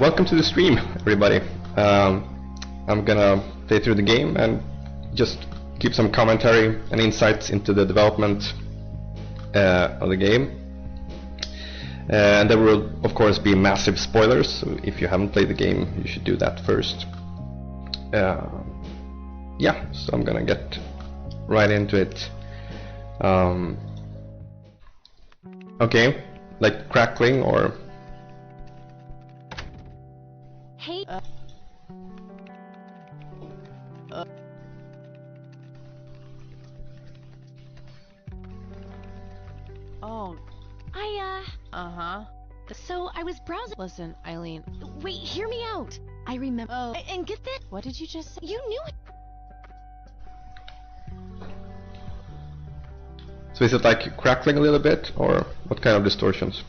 Welcome to the stream, everybody. I'm gonna play through the game and just give some commentary and insights into the development of the game. And there will, of course, be massive spoilers, so if you haven't played the game, you should do that first. Yeah, so I'm gonna get right into it. Okay, like crackling or... Hey. Oh. Uh-huh. So I was browsing. Listen, Eileen. Wait, hear me out. I remember. Oh. And get that. What did you just say? You knew it. So is it like crackling a little bit, or what kind of distortions?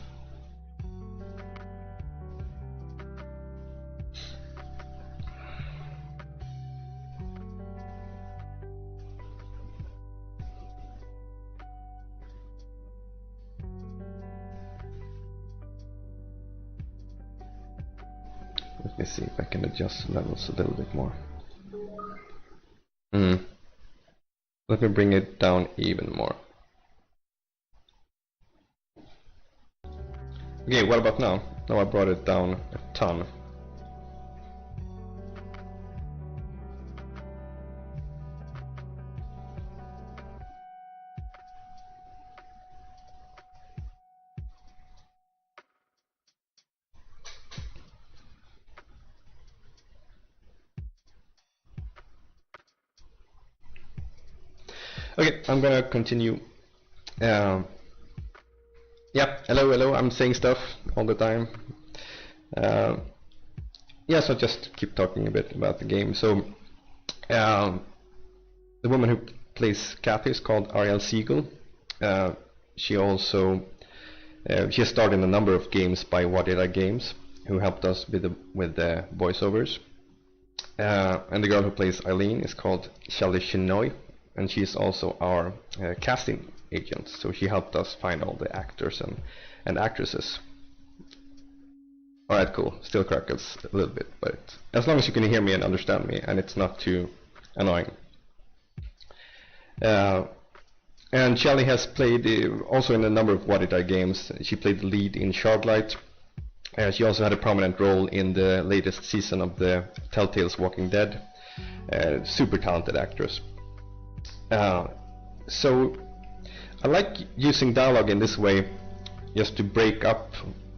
Let me see if I can adjust levels a little bit more. Let me bring it down even more. Okay, what about now? Now I brought it down a ton. Okay, I'm gonna continue. Yeah, hello, I'm saying stuff all the time. Yeah, so just keep talking a bit about the game. So, the woman who plays Kathy is called Ariel Siegel. She also she has starred in a number of games by What Did I Games, who helped us with the voiceovers. And the girl who plays Eileen is called Shelly Chinoy, and she's also our casting agent, so she helped us find all the actors and actresses. Alright, cool. Still crackles a little bit, but as long as you can hear me and understand me and it's not too annoying. And Shelly has played also in a number of What Did I games. She played the lead in Shardlight. She also had a prominent role in the latest season of the Telltale's Walking Dead. Super talented actress. So I like using dialogue in this way just to break up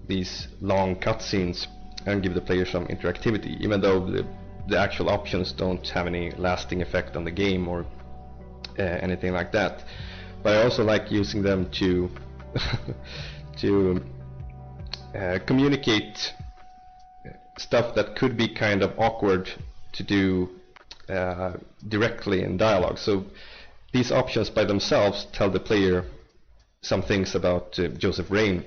these long cutscenes and give the player some interactivity, even though the actual options don't have any lasting effect on the game or anything like that. But I also like using them to to communicate stuff that could be kind of awkward to do directly in dialogue. So these options by themselves tell the player some things about Joseph Rain.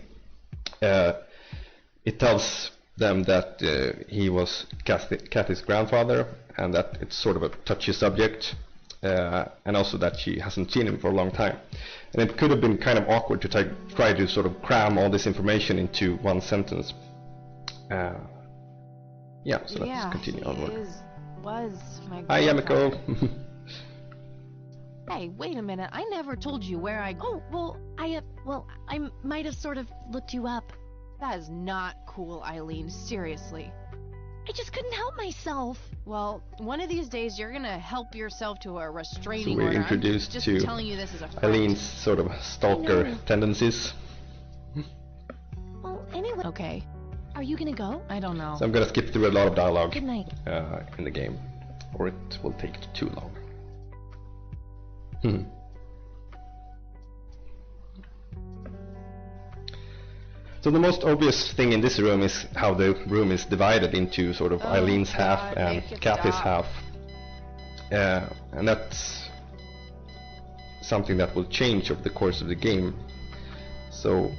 It tells them that he was Kathy's grandfather, and that it's sort of a touchy subject, and also that she hasn't seen him for a long time. And it could have been kind of awkward to try to sort of cram all this information into one sentence. Yeah, so let's continue onward. Was my Hi, Yamiko. Hey, wait a minute. I never told you where I... Oh, well, I might have sort of looked you up. That is not cool, Eileen. Seriously. I just couldn't help myself. Well, one of these days you're gonna help yourself to a restraining So we're order. introduced I'm just to telling you this as a friend. Eileen's sort of stalker tendencies. Well, anyway. Okay. Are you gonna go? I don't know. So I'm gonna skip through a lot of dialogue Good night. in the game, or it will take too long. So the most obvious thing in this room is how the room is divided into sort of Eileen's half and Kathy's half. And that's something that will change over the course of the game. So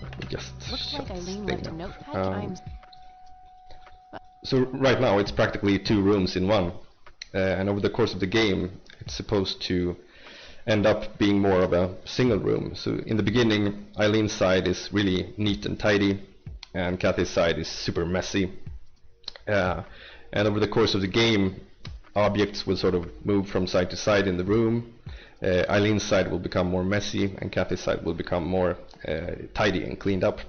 let me just Looks shut like this Eileen thing left a up. notepad. So right now it's practically two rooms in one, and over the course of the game it's supposed to end up being more of a single room. So in the beginning, Eileen's side is really neat and tidy, and Kathy's side is super messy. And over the course of the game, objects will sort of move from side to side in the room. Eileen's side will become more messy, and Kathy's side will become more tidy and cleaned up,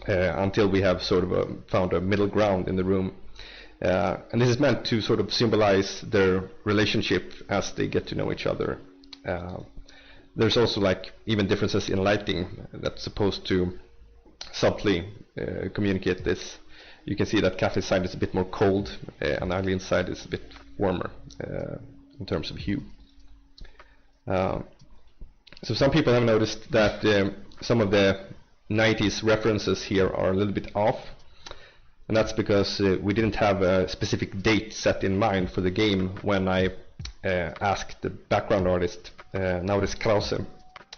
until we have sort of found a middle ground in the room. And this is meant to sort of symbolize their relationship as they get to know each other. There's also like even differences in lighting that's supposed to subtly communicate this. You can see that Kathy's side is a bit more cold, and Eileen's side is a bit warmer in terms of hue. So some people have noticed that some of the 90s references here are a little bit off, and that's because we didn't have a specific date set in mind for the game when I asked the background artist, Nauris Krause,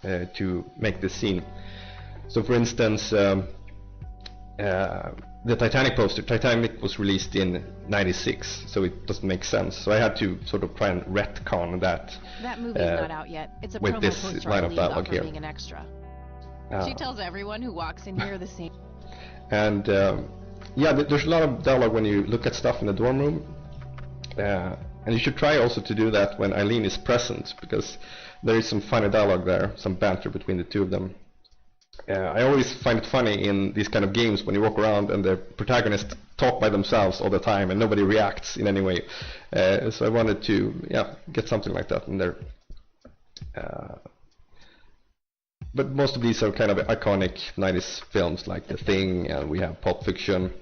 to make this scene. So for instance, the Titanic poster, Titanic was released in '96, so it doesn't make sense. So I had to sort of try and retcon that. That movie's not out yet. It's a with promo this poster line I of leave out dialogue for here. being an extra. She tells everyone who walks in here the same. And yeah, there's a lot of dialogue when you look at stuff in the dorm room. And you should try also to do that when Eileen is present, because there is some funny dialogue there, some banter between the two of them. I always find it funny in these kind of games when you walk around and the protagonists talk by themselves all the time and nobody reacts in any way. So I wanted to, get something like that in there. But most of these are kind of iconic 90s films like The Thing, and we have Pulp Fiction.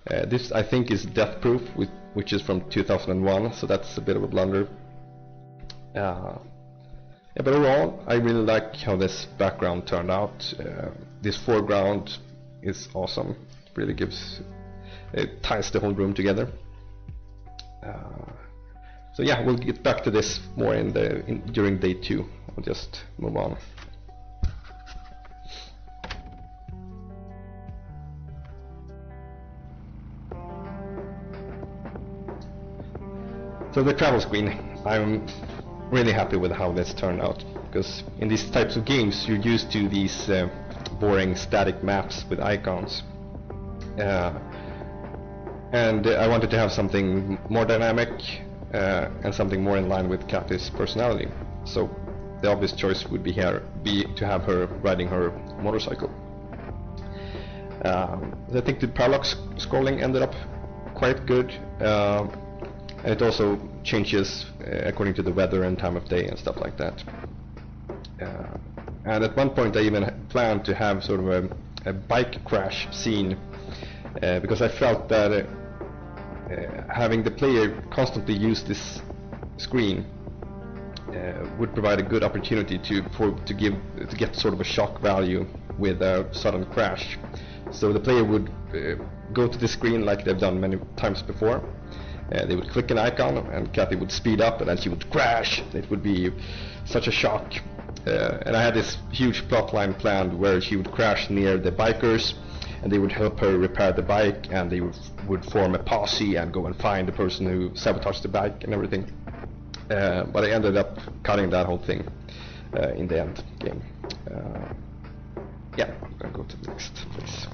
This I think is Death Proof, which is from 2001, so that's a bit of a blunder. But overall, I really like how this background turned out. This foreground is awesome. It really ties the whole room together. So yeah, we'll get back to this more during day 2. I'll just move on. So the travel screen, I'm really happy with how this turned out, because in these types of games you're used to these boring static maps with icons, and I wanted to have something more dynamic and something more in line with Kathy's personality. So the obvious choice would be to have her riding her motorcycle. I think the parallax scrolling ended up quite good. And it also changes according to the weather and time of day and stuff like that. And at one point I even planned to have sort of a bike crash scene, because I felt that having the player constantly use this screen would provide a good opportunity to get sort of a shock value with a sudden crash. So the player would go to the screen like they've done many times before. They would click an icon and Kathy would speed up and then she would crash. It would be such a shock. And I had this huge plot line planned where she would crash near the bikers and they would help her repair the bike, and they would form a posse and go and find the person who sabotaged the bike and everything. But I ended up cutting that whole thing in the end game. Yeah, I'm gonna go to the next place.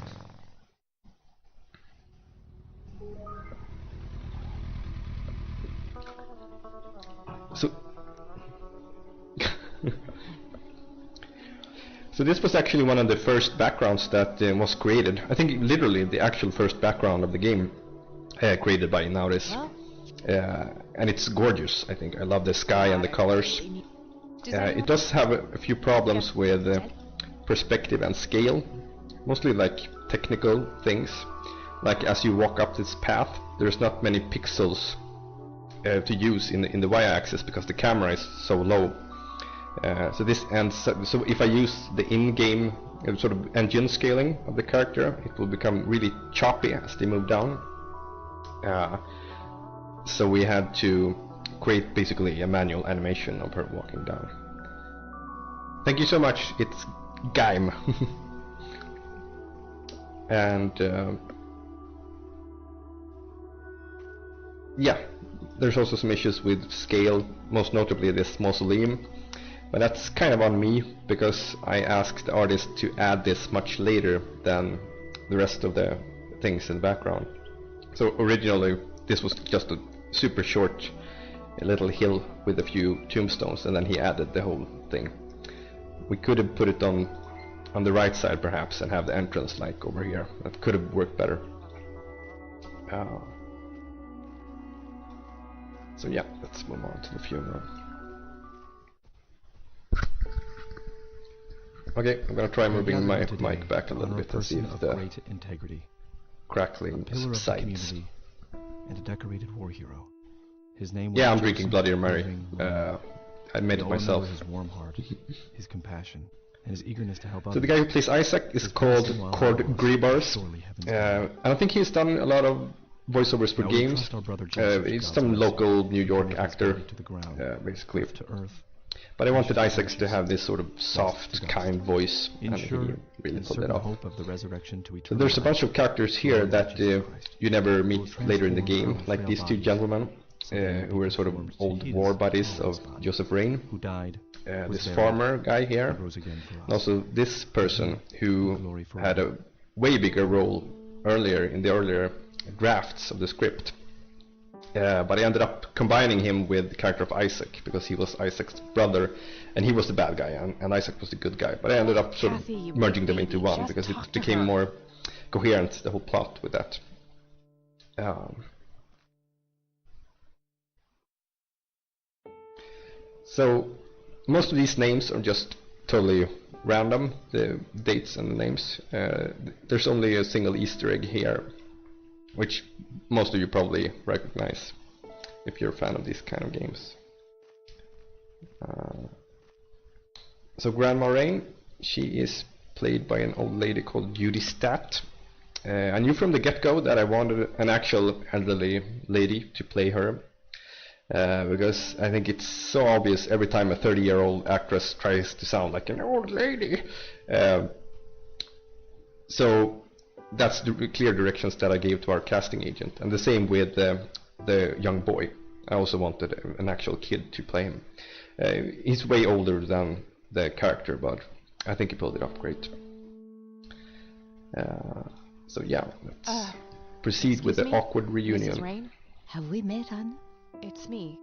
So this was actually one of the first backgrounds that was created. I think literally the actual first background of the game created by Nauris. And it's gorgeous, I think. I love the sky and the colors. It does have a few problems with perspective and scale. Mostly like technical things. Like as you walk up this path, there's not many pixels to use in the y-axis because the camera is so low. So if I use the in-game sort of engine scaling of the character, it will become really choppy as they move down. So we had to create basically a manual animation of her walking down. Thank you so much, it's Gaim. And yeah, there's also some issues with scale, most notably this mausoleum. But that's kind of on me, because I asked the artist to add this much later than the rest of the things in the background. So originally this was just a super short little hill with a few tombstones, and then he added the whole thing. We could have put it on the right side perhaps and have the entrance like over here. That could have worked better. So yeah, let's move on to the funeral. Okay, I'm gonna try moving my mic back a little bit and see if the integrity, crackling subsides. And a decorated war hero. His name was Yeah, I'm drinking Bloody Mary. I made it myself. His warm heart, his compassion, and his eagerness to help others. So the guy who plays Isaac is called Cord Gribars. I don't think he's done a lot of voiceovers for games. He's some local New York actor, basically. But I wanted Isaac to have this sort of soft, kind voice, and he really pulled it off. So there's a bunch of characters here that you never meet later in the game, like these two gentlemen, who were sort of old war buddies of Joseph Rain. This farmer guy here, and also this person who had a way bigger role in the earlier drafts of the script. But I ended up combining him with the character of Isaac, because he was Isaac's brother and he was the bad guy, and Isaac was the good guy. But I ended up sort of merging them into one, because it became more coherent, the whole plot with that. So most of these names are just totally random, the dates and the names. There's only a single Easter egg here, which most of you probably recognize if you're a fan of these kind of games. So Grandma Rain, she is played by an old lady called Judy Stat. I knew from the get-go that I wanted an actual elderly lady to play her, because I think it's so obvious every time a 30-year-old actress tries to sound like an old lady. So that's the clear directions that I gave to our casting agent, and the same with the young boy. I also wanted an actual kid to play him. He's way older than the character, but I think he pulled it off great. So yeah, let's proceed with the awkward reunion. Mrs. Rain? Have we met, Anna? It's me.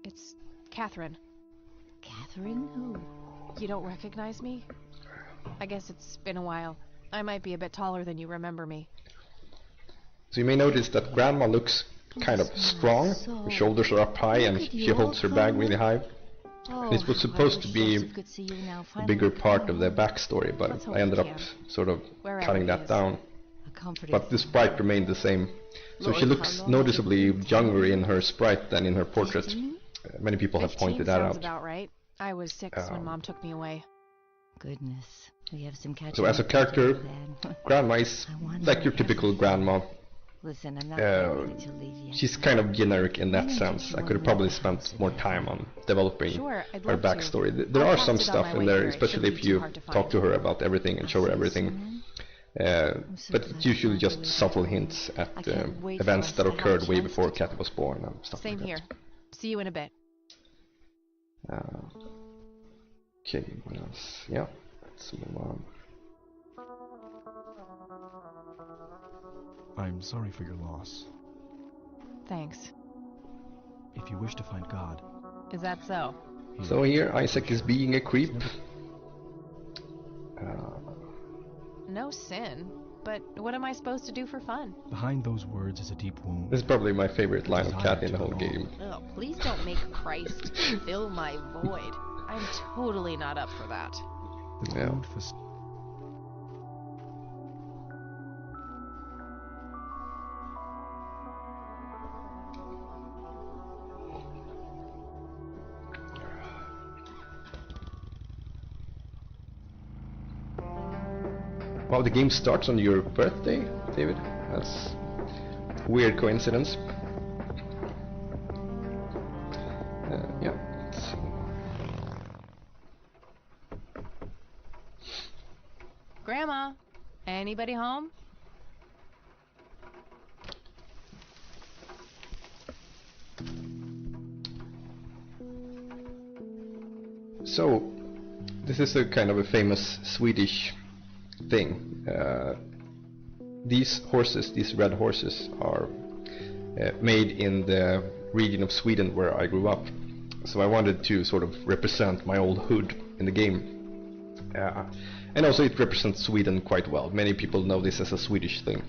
It's Catherine. Catherine who? You don't recognize me? I guess it's been a while. I might be a bit taller than you remember me. So you may notice that Grandma looks kind of strong. Her shoulders are up high and she holds her bag really high. This was supposed to be a bigger part of the backstory, but I ended up sort of cutting that down. But the sprite remained the same. So she looks noticeably younger in her sprite than in her portrait. Many people have pointed that out. About right. I was 6 when Mom took me away. Goodness, we have some catching. So as a character, Grandma is like your typical grandma. Listen, I'm not ready to leave yet. She's kind of generic in that sense. I could have probably spent more time on developing her backstory. There are some stuff in there, especially if you talk to her about everything and show her everything. But it's usually just subtle hints at events that occurred way before Kathy was born and stuff like that. Same here. See you in a bit. Okay, what else? Yeah, let's move on. I'm sorry for your loss. Thanks. If you wish to find God... Is that so? So here Isaac is being a creep. No sin. But what am I supposed to do for fun? Behind those words is a deep wound. This is probably my favorite line of Kathy in the whole game. Ugh, please don't make Christ fill my void. I'm totally not up for that. Yeah. Wow, the game starts on your birthday, David? That's a weird coincidence. Yeah. Grandma, anybody home? So, this is a kind of a famous Swedish thing. these horses, these red horses, are made in the region of Sweden where I grew up. So I wanted to sort of represent my old hood in the game. And also it represents Sweden quite well. Many people know this as a Swedish thing.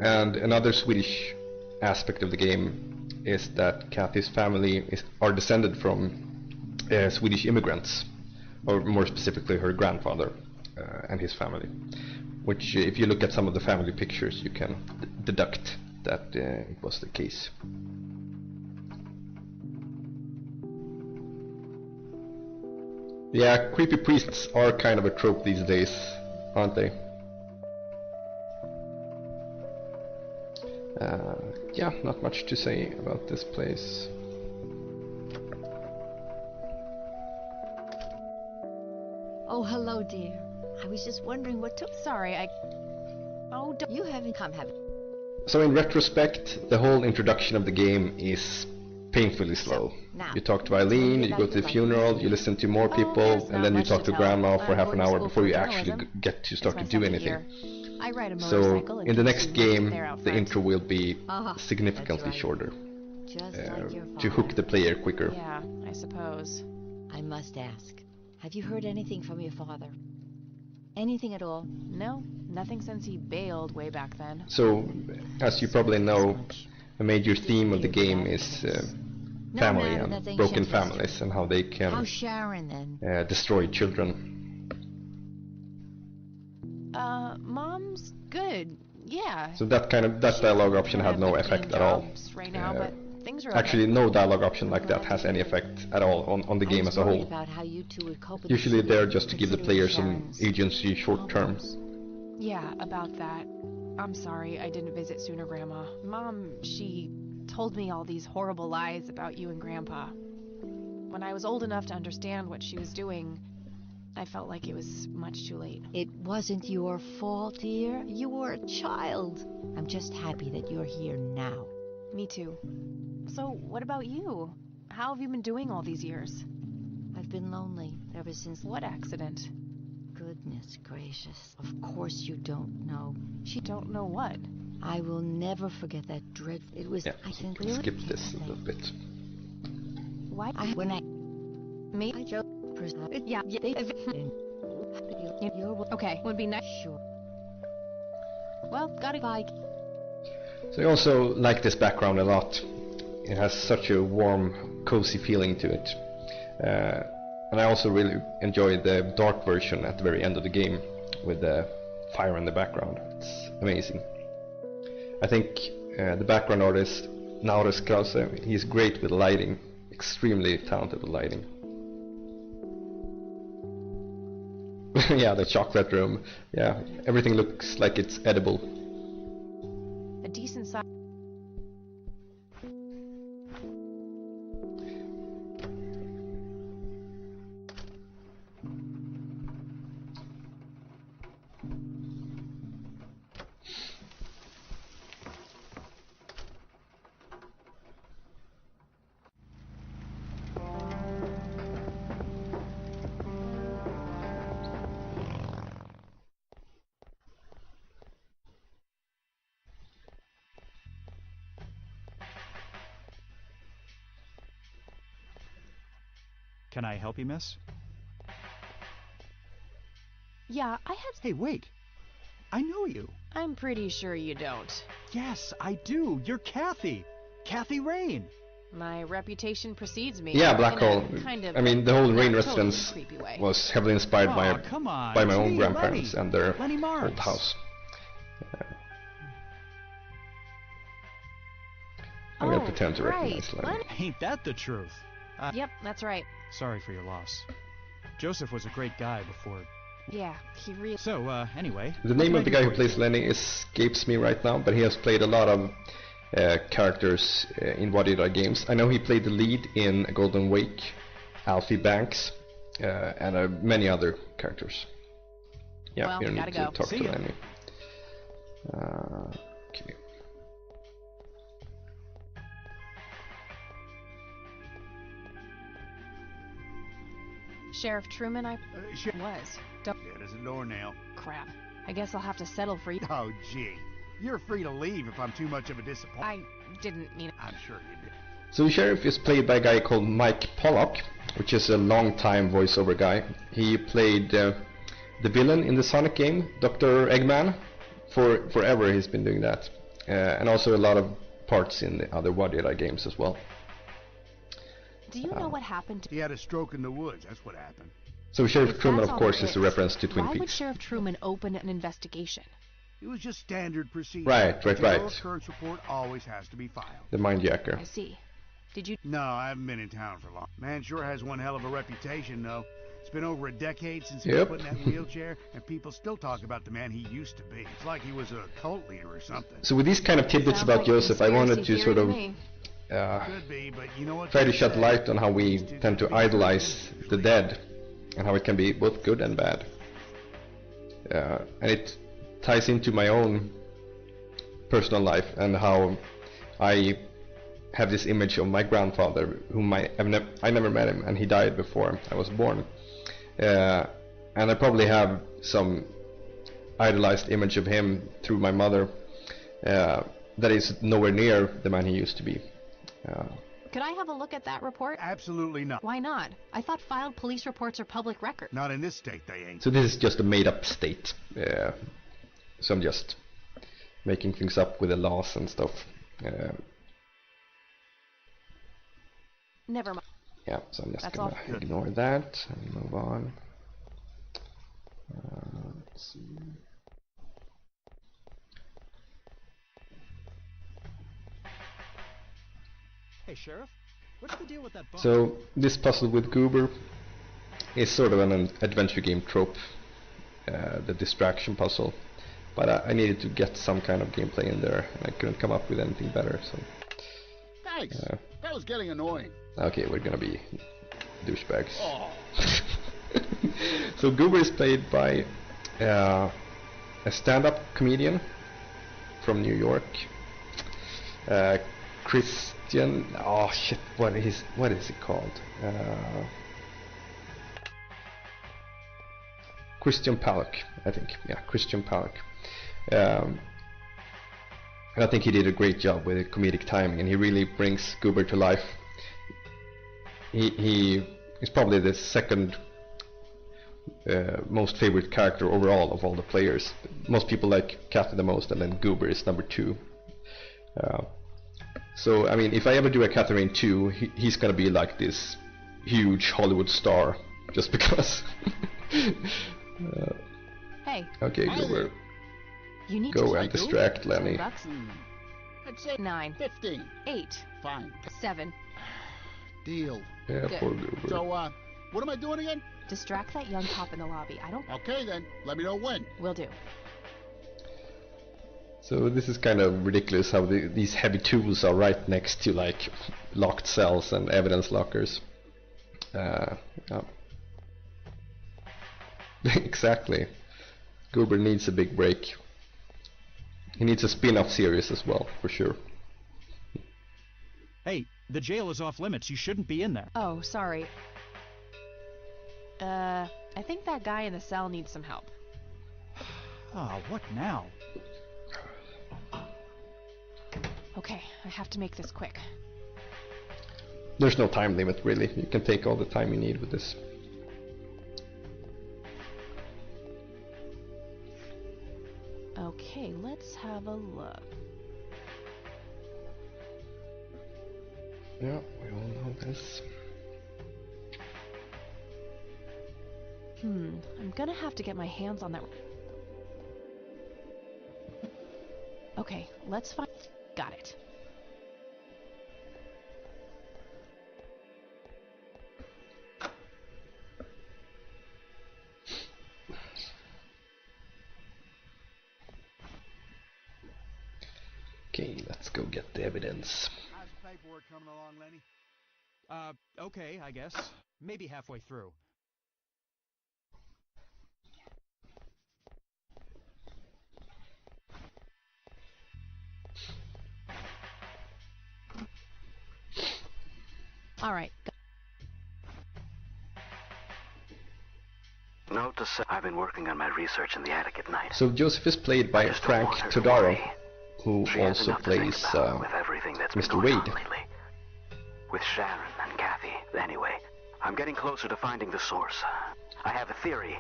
And another Swedish aspect of the game is that Kathy's family are descended from Swedish immigrants, or more specifically her grandfather and his family, which if you look at some of the family pictures you can deduct that it was the case. Yeah, creepy priests are kind of a trope these days, aren't they? Yeah, not much to say about this place. Oh, hello, dear. I was just wondering what took... Sorry, Oh, don't... You haven't come, have So in retrospect, the whole introduction of the game is painfully slow. now, You talk to Eileen, you go to the funeral, you listen to more people, there's and not then you much talk to to tell. Grandma for I'm half going an to hour school before for you actually journalism. get to It's start my to do second anything. year. I ride a So motorcycle and in the do next some game, there out the front. intro will be That's significantly right. shorter Just like your to hook father. the player quicker. Yeah, I suppose. I must ask, have you heard anything from your father? Anything at all? No, nothing since he bailed way back then. So, as you probably know, a major theme of the game is family matter, and that's ancient broken history. families and how they can How's Sharon, then? destroy children. Mom's good. Yeah. So that dialogue option Kinda had no between effect at all. jobs right now, but things are Actually, okay. no dialogue option like that has any effect at all on the game as a whole. About how you two would cope with Usually the they're just to give the considering player some Sharon's agency short term. problems. Yeah, about that. I'm sorry I didn't visit sooner, Grandma. Mom, she told me all these horrible lies about you and Grandpa. When I was old enough to understand what she was doing, I felt like it was much too late. It wasn't your fault, dear. You were a child. I'm just happy that you're here now. Me too. So, what about you? How have you been doing all these years? I've been lonely ever since... What accident? Goodness gracious. Of course you don't know. She don't know what. I will never forget that dreadful... It was... Yeah, I can skip this a little bit. Why? When I... Me? I just... Yeah. You're... Okay, would be nice. Sure. Well, gotta bye. So I also like this background a lot. It has such a warm, cozy feeling to it. And I also really enjoy the dark version at the very end of the game with the fire in the background. It's amazing. I think the background artist, Naures Krause, he's great with lighting. Extremely talented with lighting. Yeah, the chocolate room. Yeah, everything looks like it's edible. A decent size. Can I help you, miss? Yeah, I have. Hey, wait. I know you. I'm pretty sure you don't. Yes, I do. You're Kathy. Kathy Rain. My reputation precedes me. Yeah, Black in a Hole. Kind of I mean, the whole not Rain totally residence creepy way. was heavily inspired Aw, come on. by my It's own me, grandparents Lenny. and their Lenny Marks. old house. I'm gonna pretend to recognize Lenny. Ain't that the truth? Yep, that's right. Sorry for your loss. Joseph was a great guy before. Yeah, he really. So, anyway. The what name can I of the do guy who for plays you? Lenny escapes me right now, but he has played a lot of characters in What Did I games. I know he played the lead in Golden Wake, Alfie Banks, and many other characters. Yeah, Well, we don't gotta need to go. talk See to ya. Lenny. Okay. Sheriff Truman, I was. Don't Dead as a doornail. crap. I guess I'll have to settle for you. Oh, gee. You're free to leave if I'm too much of a disappointment. I didn't mean it. I'm sure you did. So the sheriff is played by a guy called Mike Pollock, which is a long-time voiceover guy. He played the villain in the Sonic game, Dr. Eggman. Forever he's been doing that. And also a lot of parts in the other Wadira games as well. Do you know what happened to... He had a stroke in the woods. That's what happened. So Sheriff If Truman, that's of all course, there is a reference to Twin Why would Peaks. Sheriff Truman open an investigation? It was just standard procedure. Right. The occurrence report always has to be filed. The Mindjacker. I see. Did you... No, I haven't been in town for long. Man sure has one hell of a reputation, though. It's been over a decade since he was put in that wheelchair, and people still talk about the man he used to be. It's like he was a cult leader or something. So with these kind of tidbits Sounds about like Joseph, I wanted to conspiracy sort of theory to me. Could be, but you know what? try to they shed say? light on how we These two tend to could be idolize friends. the dead, and how it can be both good and bad. And it ties into my own personal life and how I have this image of my grandfather, whom I never met him, and he died before I was born. And I probably have some idolized image of him through my mother that is nowhere near the man he used to be. Could I have a look at that report? Absolutely not. Why not? I thought filed police reports are public record. Not in this state, they ain't. So this is just a made-up state. So I'm just making things up with the laws and stuff. Never mind. Yeah, so I'm just That's gonna all. ignore that and move on. Let's see. Hey, Sheriff, what's the deal with that bomb? So this puzzle with Goober is sort of an adventure game trope, the distraction puzzle. But I needed to get some kind of gameplay in there, and I couldn't come up with anything better. So Thanks. That was getting annoying. okay, we're gonna be douchebags. Oh. So Goober is played by a stand-up comedian from New York, Christian. Oh shit! What is he called? Christian Palak, I think. Yeah, Christian Palak. And I think he did a great job with the comedic timing, and he really brings Goober to life. He is probably the second most favorite character overall of all the players. Most people like Kathy the most, and then Goober is number 2. So I mean, if I ever do a Catherine 2, he's gonna be like this huge Hollywood star, just because. Hey, Okay, Hi Goober, there. you need go to... and distract Lenny. $10. I'd say 9, 15. 8, Fine. 7. Deal. Yeah, Good. poor Goober. So, what am I doing again? Distract that young cop in the lobby. I don't... Okay, then. Let me know when. Will do. So this is kind of ridiculous how these heavy tools are right next to like locked cells and evidence lockers. Yeah. Exactly. Goober needs a big break. He needs a spin-off series as well, for sure. Hey, the jail is off limits. You shouldn't be in there. Oh, sorry. I think that guy in the cell needs some help. Ah, what now? Okay, I have to make this quick. There's no time limit really. You can take all the time you need with this. Okay, let's have a look. Yeah, we all know this. I'm gonna have to get my hands on that. Okay, let's find... Got it. Okay, let's go get the evidence. How's the paperwork coming along, Lenny? Okay, I guess. Maybe halfway through. All right. to say I've been working on my research in the attic at night. So Joseph is played by I just don't Frank want her to Todaro, worry. who She has also enough to think plays about with everything that's been Mr. going on Wade. lately. With Sharon and Kathy. Anyway, I'm getting closer to finding the source. I have a theory,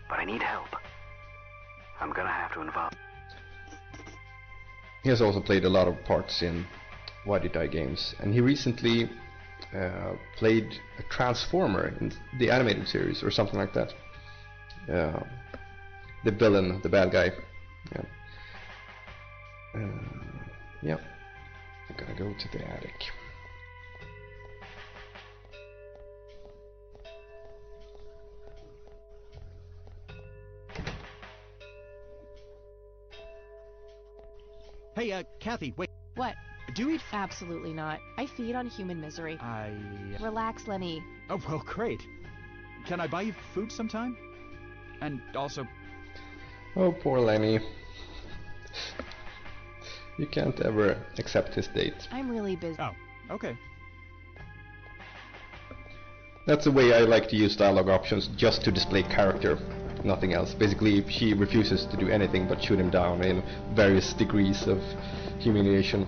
but I need help. I'm gonna have to involve... He has also played a lot of parts in Why Did I games, and he recently played a Transformer in the animated series or something like that. The villain, the bad guy. Yeah. I'm gonna go to the attic. Hey, Kathy, wait. What? Do you eat? Absolutely not. I feed on human misery. Relax, Lenny. Oh, well, great. Can I buy you food sometime? And also... Oh, poor Lenny. You can't ever accept his date. I'm really busy. Oh, okay. That's the way I like to use dialogue options, just to display character, nothing else. Basically, if she refuses to do anything but shoot him down in various degrees of humiliation.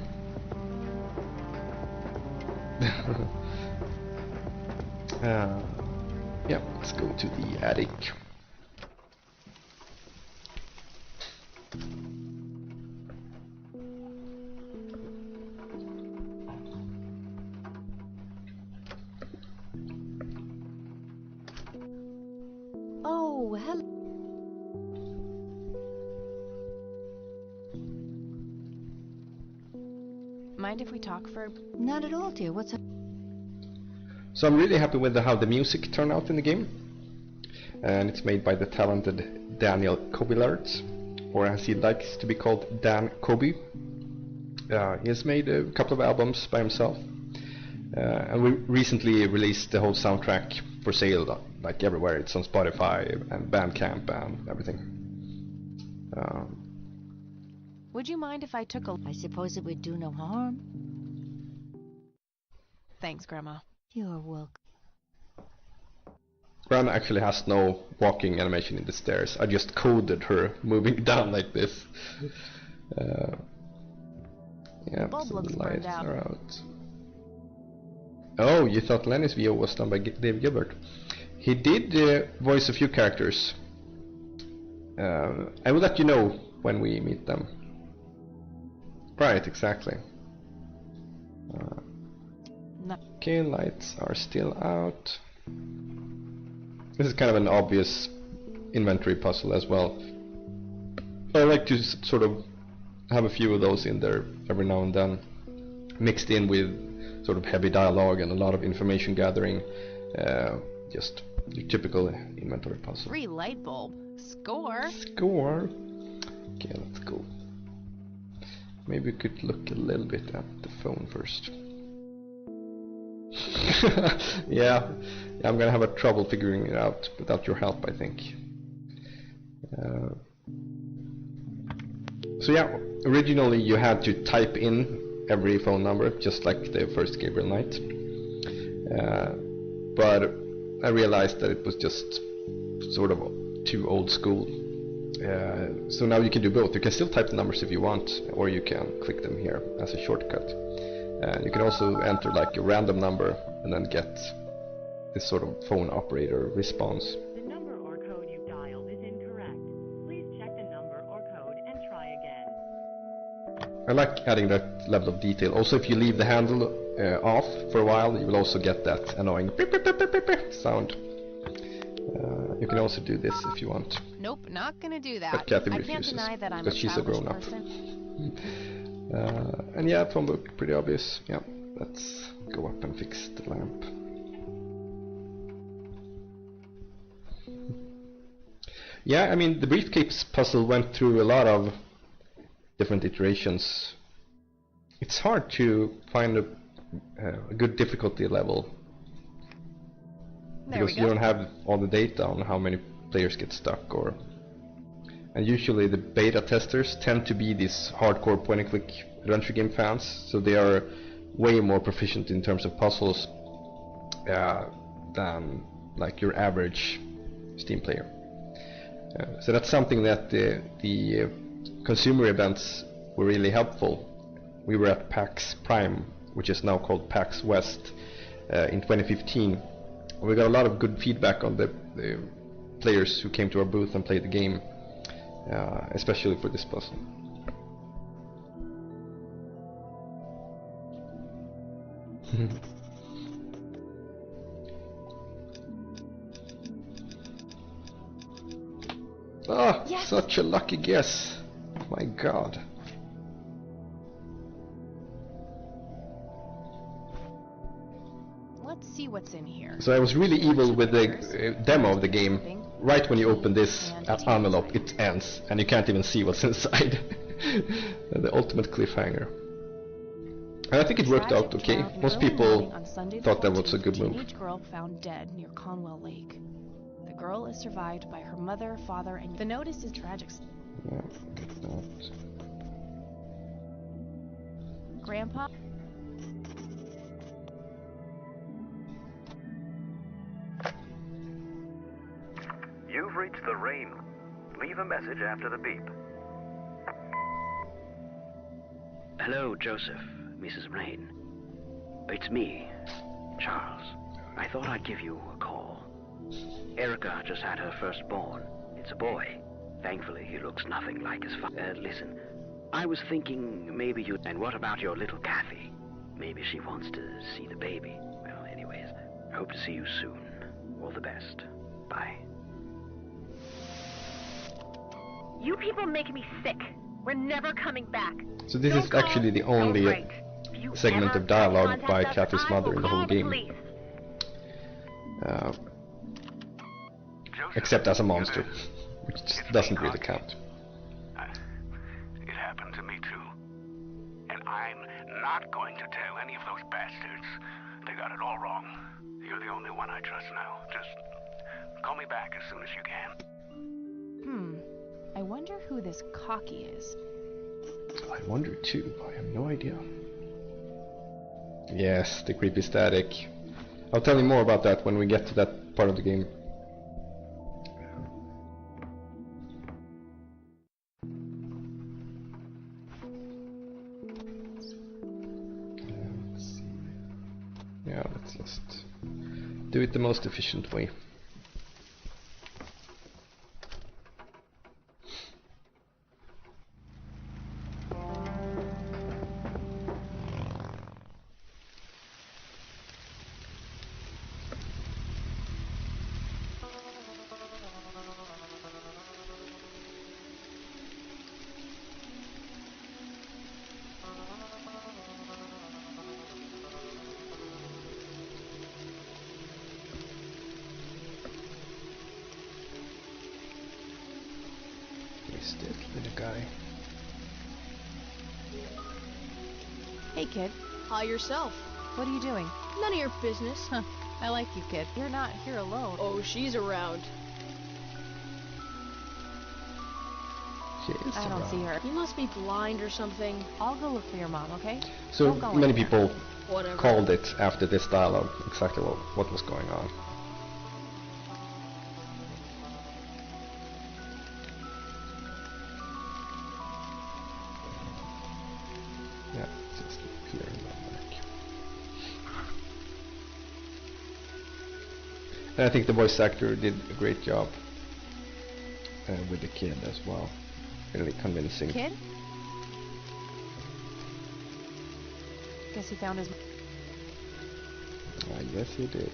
Yeah, let's go to the attic. Oh, hello. Mind if we talk for... Not at all, dear. What's up? So I'm really happy with how the music turned out in the game. And it's made by the talented Daniel Kobilarz, or as he likes to be called, Dan Kobe. He has made a couple of albums by himself. And we recently released the whole soundtrack for sale, like everywhere. It's on Spotify and Bandcamp and everything. Would you mind if I took a... I suppose it would do no harm. Thanks, Grandma. You're welcome. Grandma actually has no walking animation in the stairs. I just coded her moving down like this. Yeah, Bulb so looks the burned lights out. are out. Oh, you thought Lenny's VO was done by Dave Gilbert. He did voice a few characters. I will let you know when we meet them. Right, exactly. No. Okay, lights are still out. This is kind of an obvious inventory puzzle as well. I like to sort of have a few of those in there every now and then, mixed in with sort of heavy dialogue and a lot of information gathering. Just your typical inventory puzzle. Free light bulb. Score. Score. Okay, let's go. Maybe we could look a little bit at the phone first. Yeah, I'm gonna have a trouble figuring it out without your help, I think. So yeah, originally you had to type in every phone number, just like the first Gabriel Knight. But I realized that it was just sort of too old school. So now you can do both. You can still type the numbers if you want, or you can click them here as a shortcut. You can also enter like a random number and then get this sort of phone operator response. The number or code you dialed is incorrect. Please check the number or code and try again. I like adding that level of detail. Also, if you leave the handle off for a while, you will also get that annoying beep, beep, beep, beep, beep, beep sound. You can also do this if you want. Nope, not gonna do that. But Kathy I refuses, can't deny that I'm a because she's a childish grown-up. person. And yeah, phone book, pretty obvious. Yeah, let's go up and fix the lamp. Yeah, I mean, the briefcase puzzle went through a lot of different iterations. It's hard to find a good difficulty level. There we Because go. you don't have all the data on how many players get stuck, and usually the beta testers tend to be these hardcore point-and-click adventure game fans, so they are way more proficient in terms of puzzles than like your average Steam player. So that's something that the consumer events were really helpful. We were at PAX Prime, which is now called PAX West, in 2015. We got a lot of good feedback on the players who came to our booth and played the game, especially for this puzzle. Ah, Yes. such a lucky guess. My God. Let's see what's in here. So I was really evil with the demo of the game. Right when you open this envelope, it ends, and you can't even see what's inside. The ultimate cliffhanger. And I think it worked out okay. Most people thought that was a good move. Teenage girl found dead near Conwell Lake. The girl is survived by her mother, father, and the notice is tragic. Yeah, Grandpa? You've reached the rain. Leave a message after the beep. Hello, Joseph, Mrs. Rain. It's me, Charles. I thought I'd give you a call. Erica just had her firstborn. It's a boy. Thankfully, he looks nothing like his father. Listen, I was thinking maybe you... And what about your little Kathy? Maybe she wants to see the baby. Well, anyways, hope to see you soon. All the best. Bye. You people make me sick. We're never coming back. So this is actually the only segment of dialogue by Kathy's mother in the whole game. Except as a monster, which just doesn't really count. It happened to me too. And I'm not going to tell any of those bastards. They got it all wrong. You're the only one I trust now. Just call me back as soon as you can. I wonder who this cocky is. I wonder too. I have no idea. Yes, the creepy static. I'll tell you more about that when we get to that part of the game. Let's see. Yeah, let's just do it the most efficient way. Hey, kid. Hi yourself. What are you doing? None of your business. Huh. I like you, kid. You're not here alone. Oh, she's around. She is I don't see her. You must be blind or something. I'll go look for your mom, okay? So many people Whatever. called it after this dialogue exactly what was going on. Yeah, just here in the back. And I think the voice actor did a great job with the kid as well. Really convincing. Kid? Guess he found his... Yes, he did.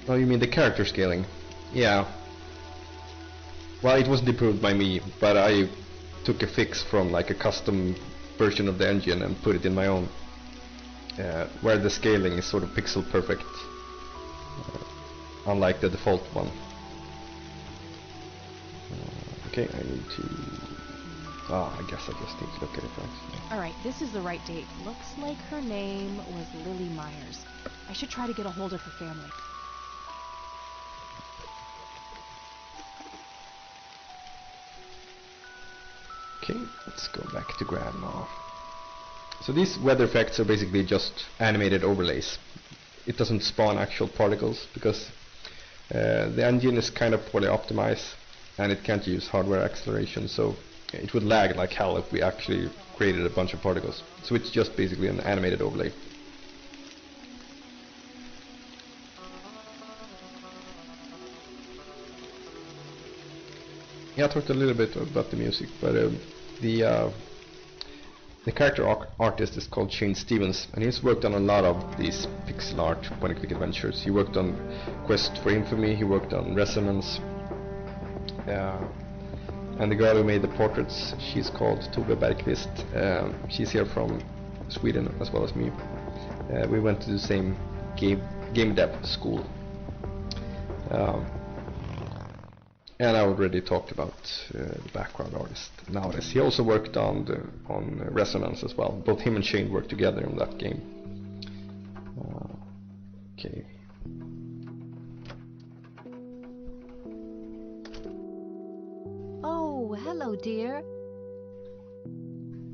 Oh, you mean the character scaling? Yeah. Well, it wasn't improved by me, but I took a fix from like a custom version of the engine and put it in my own, where the scaling is sort of pixel perfect, unlike the default one. Okay, I need to... I guess I just need to look at it actually. Alright, this is the right date. Looks like her name was Lily Myers. I should try to get a hold of her family. Okay, let's go back to Grandma. So these weather effects are basically just animated overlays. it doesn't spawn actual particles because the engine is kind of poorly optimized and it can't use hardware acceleration, so it would lag like hell if we actually created a bunch of particles. So it's just basically an animated overlay. Yeah, I talked a little bit about the music, but the character artist is called Shane Stevens, and he's worked on a lot of these pixel art point-and-click adventures. He worked on Quest for Infamy, he worked on Resonance, and the girl who made the portraits, she's called Tove Bergqvist. She's here from Sweden as well as me. We went to the same game dev school. And I already talked about the background artist nowadays. He also worked on Resonance as well. Both him and Shane worked together on that game. Okay. Oh, hello, dear.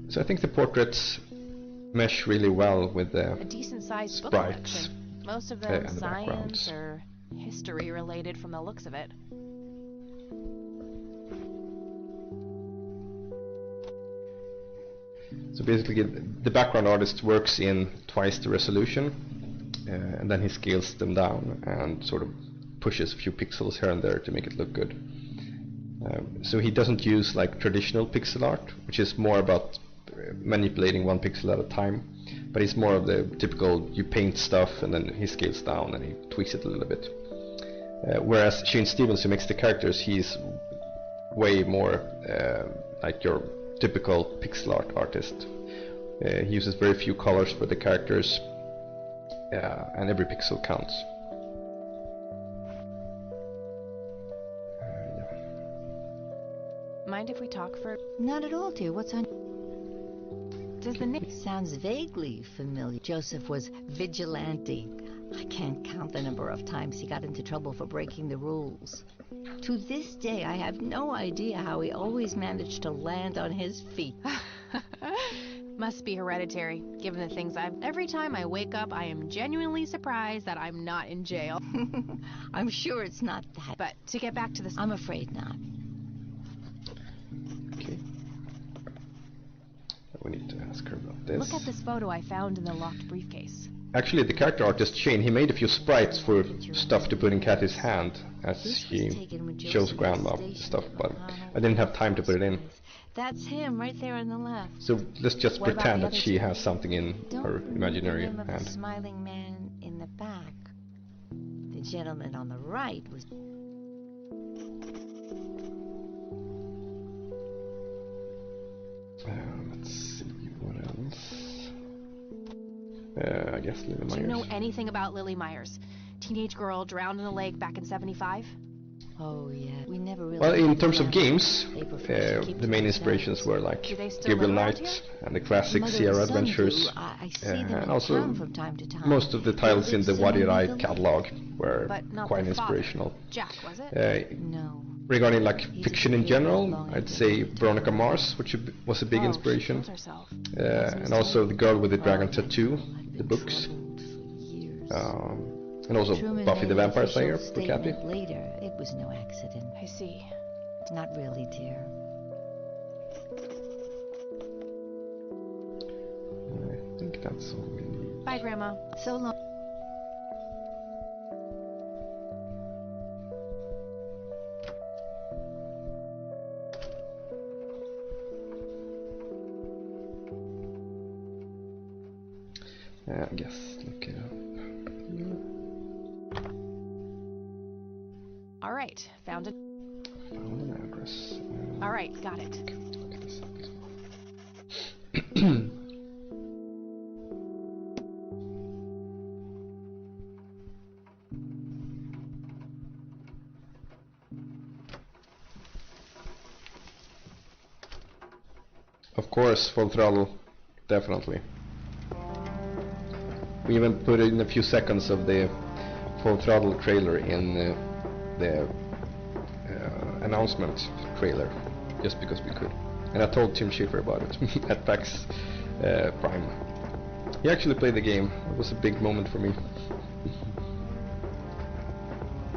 So I think the portraits mesh really well with the A decent-sized book sprites. collection. Most of them and the science backgrounds. or history related from the looks of it. So basically the background artist works in twice the resolution, and then he scales them down and sort of pushes a few pixels here and there to make it look good. So he doesn't use like traditional pixel art, which is more about manipulating one pixel at a time, but it's more of the typical you paint stuff and then he scales down and he tweaks it a little bit. Whereas Shane Stevens, who makes the characters, he's way more like your typical pixel art artist. He uses very few colors for the characters, and every pixel counts. Mind if we talk for... Not at all, dear. What's on... Does the name... Sounds vaguely familiar. Joseph was vigilante. I can't count the number of times he got into trouble for breaking the rules. To this day, I have no idea how he always managed to land on his feet. Must be hereditary, given the things I've... Every time I wake up, I am genuinely surprised that I'm not in jail. I'm sure it's not that. But to get back to this... I'm afraid not. Okay. We need to ask her about this. Look at this photo I found in the locked briefcase. Actually, the character artist Shane, he made a few sprites for stuff to put in Kathy's hand as she shows Grandma stuff, but I didn't have time to put it in. That's him right there on the left. So let's just What about pretend the that other she two? has something in her imaginary Don't remember the hand. smiling man in the back. The gentleman on the right was... Let's see, what else? I guess Lily Myers. Do you know anything about Lily Myers? Teenage girl drowned in a lake back in '75? Oh, yeah. We never really... Well, in terms of games, They prefer to keep the to main themselves. inspirations were like Do they still Gabriel live around Knight here? and the classic Mother Sierra and son Adventures, do. I see them and in also town from time to time. most of the titles in the Building Wadi Rai similar to catalog were But not quite the father. inspirational. Jack, was it? No. Regarding like He's fiction in really general, long I'd say Veronica Mars, which was a big Oh, inspiration, she killed herself. and also The Girl with the Dragon Tattoo, the books, and also Truman Buffy made the an Vampire official Slayer for Kathy. statement later. It was no accident. I see. Not really, dear. I think that's all we need. Bye, Grandma. So long. I guess look it up. All right, found it. Found an address. All right, got it. Look this up as well. Of course, full throttle, definitely. We even put in a few seconds of the full throttle trailer in the announcement trailer, just because we could. And I told Tim Schafer about it at PAX Prime. He actually played the game. It was a big moment for me.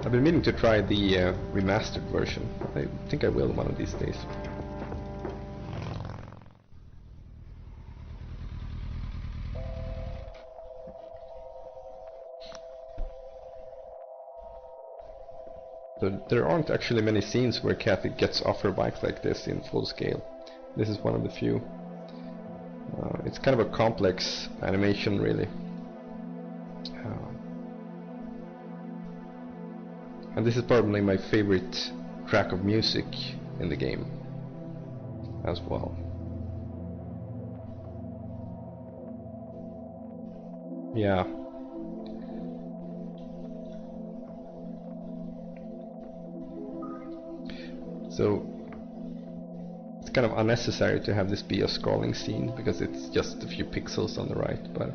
I've been meaning to try the remastered version. I think I will one of these days. There aren't actually many scenes where Kathy gets off her bike like this in full scale. This is one of the few. It's kind of a complex animation, really. And this is probably my favorite track of music in the game as well. Yeah. So it's kind of unnecessary to have this be a scrolling scene because it's just a few pixels on the right, but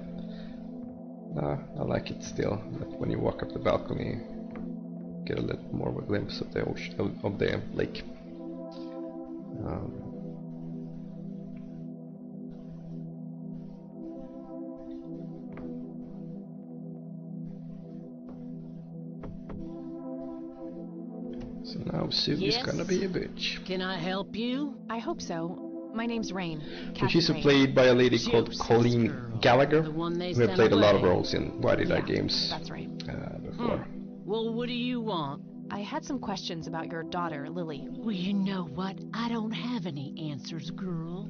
I like it still. That when you walk up the balcony, you get a little more of a glimpse of the ocean, of the lake. So now Sue is gonna be a bitch. Can I help you? I hope so. My name's Rain. And she's Rain. played by a lady called Colleen Gallagher, the one they who have sent played a lot of away. roles in Why Did I Yeah, Games that's right. before. Well, what do you want? I had some questions about your daughter, Lily. Well, you know what? I don't have any answers, girl.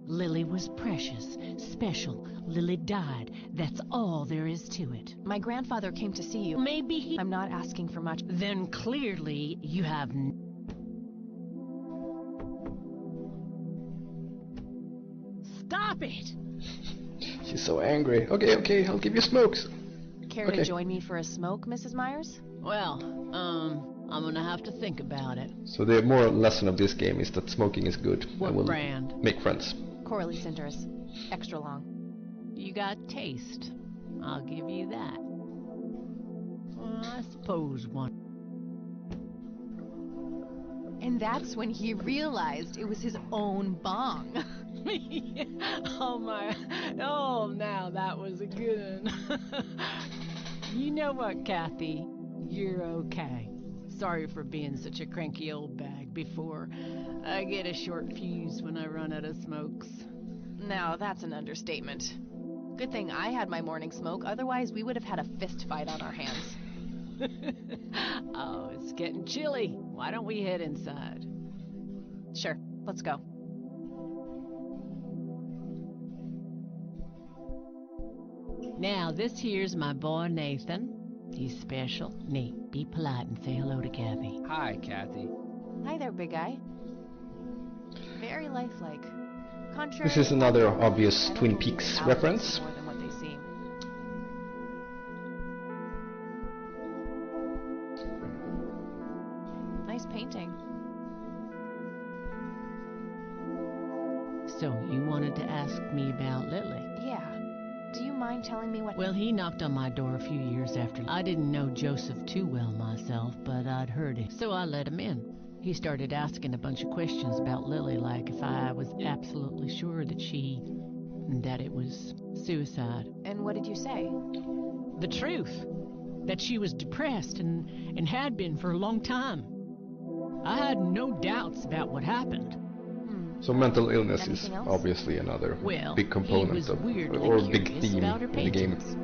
Lily was precious, special. Lily died. That's all there is to it. My grandfather came to see you. Maybe he... I'm not asking for much. Then clearly you have... Stop it! She's so angry. Okay, I'll give you smokes. Care to join me for a smoke, Mrs. Myers? Well, I'm gonna have to think about it. So the moral lesson of this game is that smoking is good. What and will brand? Make friends. Coralie Cinders. Extra long. You got taste. I'll give you that. Well, I suppose one. And that's when he realized it was his own bong. Oh my, oh now that was a good one. You know what, Kathy? You're okay. Sorry for being such a cranky old bag before. I get a short fuse when I run out of smokes. Now that's an understatement. Good thing I had my morning smoke, otherwise we would have had a fist fight on our hands. Oh, it's getting chilly. Why don't we head inside? Sure, let's go. Now, this here's my boy Nathan. He's special. Nate, be polite and say hello to Kathy. Hi, Kathy. Hi there, big guy. Very lifelike. Contrary This is another obvious Twin Peaks reference. more than what they seem. Nice painting. So, you wanted to ask me about Lily? Yeah. Do you mind telling me what... Well, he knocked on my door a few years after. I didn't know Joseph too well myself, but I'd heard him. So I let him in. He started asking a bunch of questions about Lily, like if I was absolutely sure that it was suicide. And what did you say? The truth. That she was depressed and had been for a long time. I had no doubts about what happened. So mental illness is Anything else? obviously another Well, big component he was of, weirdly or big curious theme about her in the game. paintings.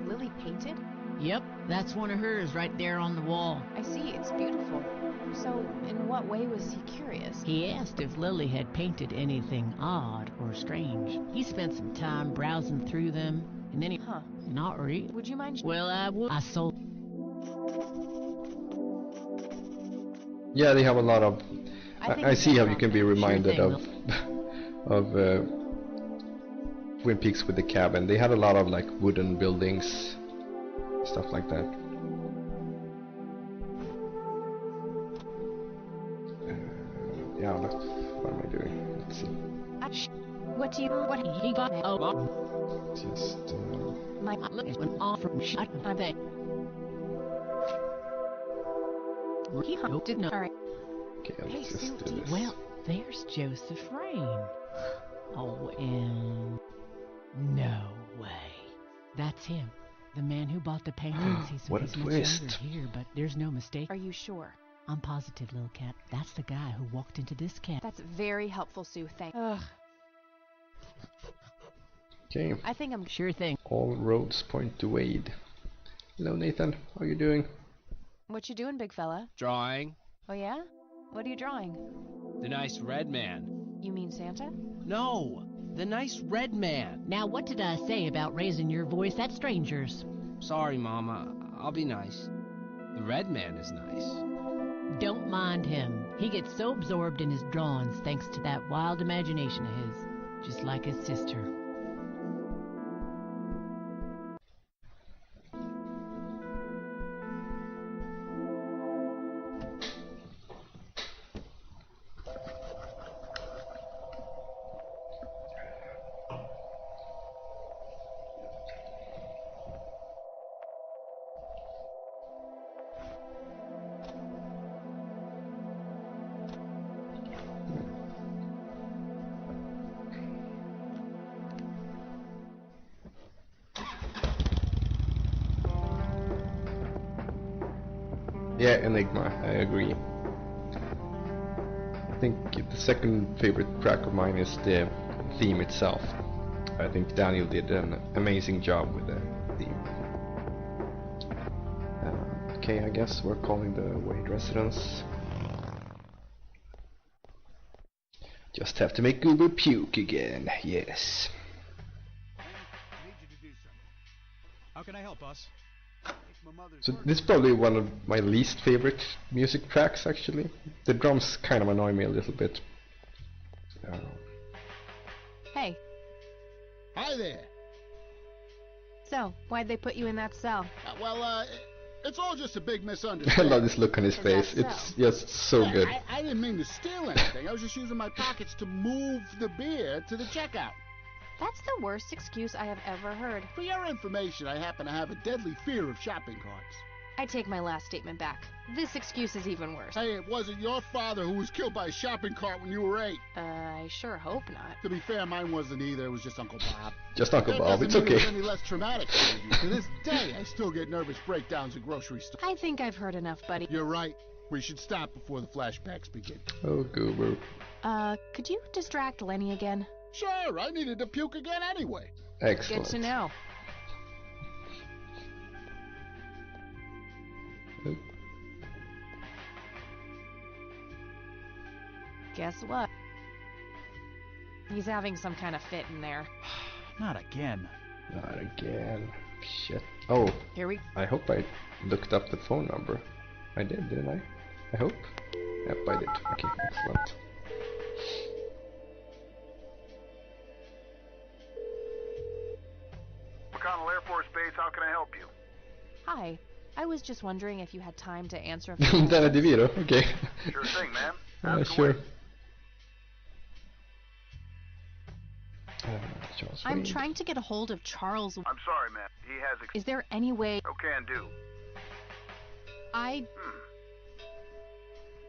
Lily painted? Yep, that's one of hers right there on the wall. I see, it's beautiful. So, in what way was he curious? He asked if Lily had painted anything odd or strange. He spent some time browsing through them, and then he... Huh. Not really. Would you mind... Well, I would. I sold... Yeah, they have a lot of... I see how you can be reminded Sure of of Twin Peaks with the cabin. They had a lot of like wooden buildings, stuff like that. Yeah, what am I doing? Let's see. What do you... What he got... Just... My... An offer shot by that. He didn't know. Alright. Okay, Hey, let's just do Sue, this. Well, there's Joseph Rain. Oh, and... No way. That's him. The man who bought the paintings, he's What a much younger twist. here, but there's no mistake. Are you sure? I'm positive, little cat. That's the guy who walked into this camp. That's very helpful, Sue. Thanks. Ugh. Okay. I think I'm Sure thing. All roads point to Wade. Hello, Nathan. How are you doing? What you doing, big fella? Drawing. Oh yeah? What are you drawing? The nice red man. You mean Santa? No, the nice red man. Now, what did I say about raising your voice at strangers? Sorry, Mama. I'll be nice. The red man is nice. Don't mind him. He gets so absorbed in his drawings thanks to that wild imagination of his, just like his sister. Yeah, Enigma, I agree. I think the second favorite track of mine is the theme itself. I think Daniel did an amazing job with the theme. Okay, I guess we're calling the Wade residence. Just have to make Goober puke again, yes. How can I help, boss? So this is probably one of my least favorite music tracks, actually. The drums kind of annoy me a little bit. Hey. Hi there. So, why'd they put you in that cell? It's all just a big I misunderstanding. love this look on his face. It's just so Yeah, good. I didn't mean to steal anything. I was just using my pockets to move the beer to the checkout. That's the worst excuse I have ever heard. For your information, I happen to have a deadly fear of shopping carts. I take my last statement back. This excuse is even worse. Hey, it wasn't your father who was killed by a shopping cart when you were 8. I sure hope not. To be fair, mine wasn't either. It was just Uncle Bob. Just Uncle That Bob, doesn't it's mean okay. It was any less traumatic for you. To this day, I still get nervous breakdowns at grocery stores. I think I've heard enough, buddy. You're right. We should stop before the flashbacks begin. Oh, Goober. Could you distract Lenny again? Sure, I needed to puke again anyway. Excellent. Good to know. Oh. Guess what? He's having some kind of fit in there. Not again. Not again. Shit. Oh, Here we... I hope I looked up the phone number. I did, didn't I? I hope. Yep, I did. Okay, excellent. McConnell Air Force Base, how can I help you? Hi. I was just wondering if you had time to answer a few Danny DeVito, okay. Sure thing, man. Ask Sure. away. Charles I'm Wade. trying to get a hold of Charles. I'm sorry, man. He has... Is there any way... Oh, can do.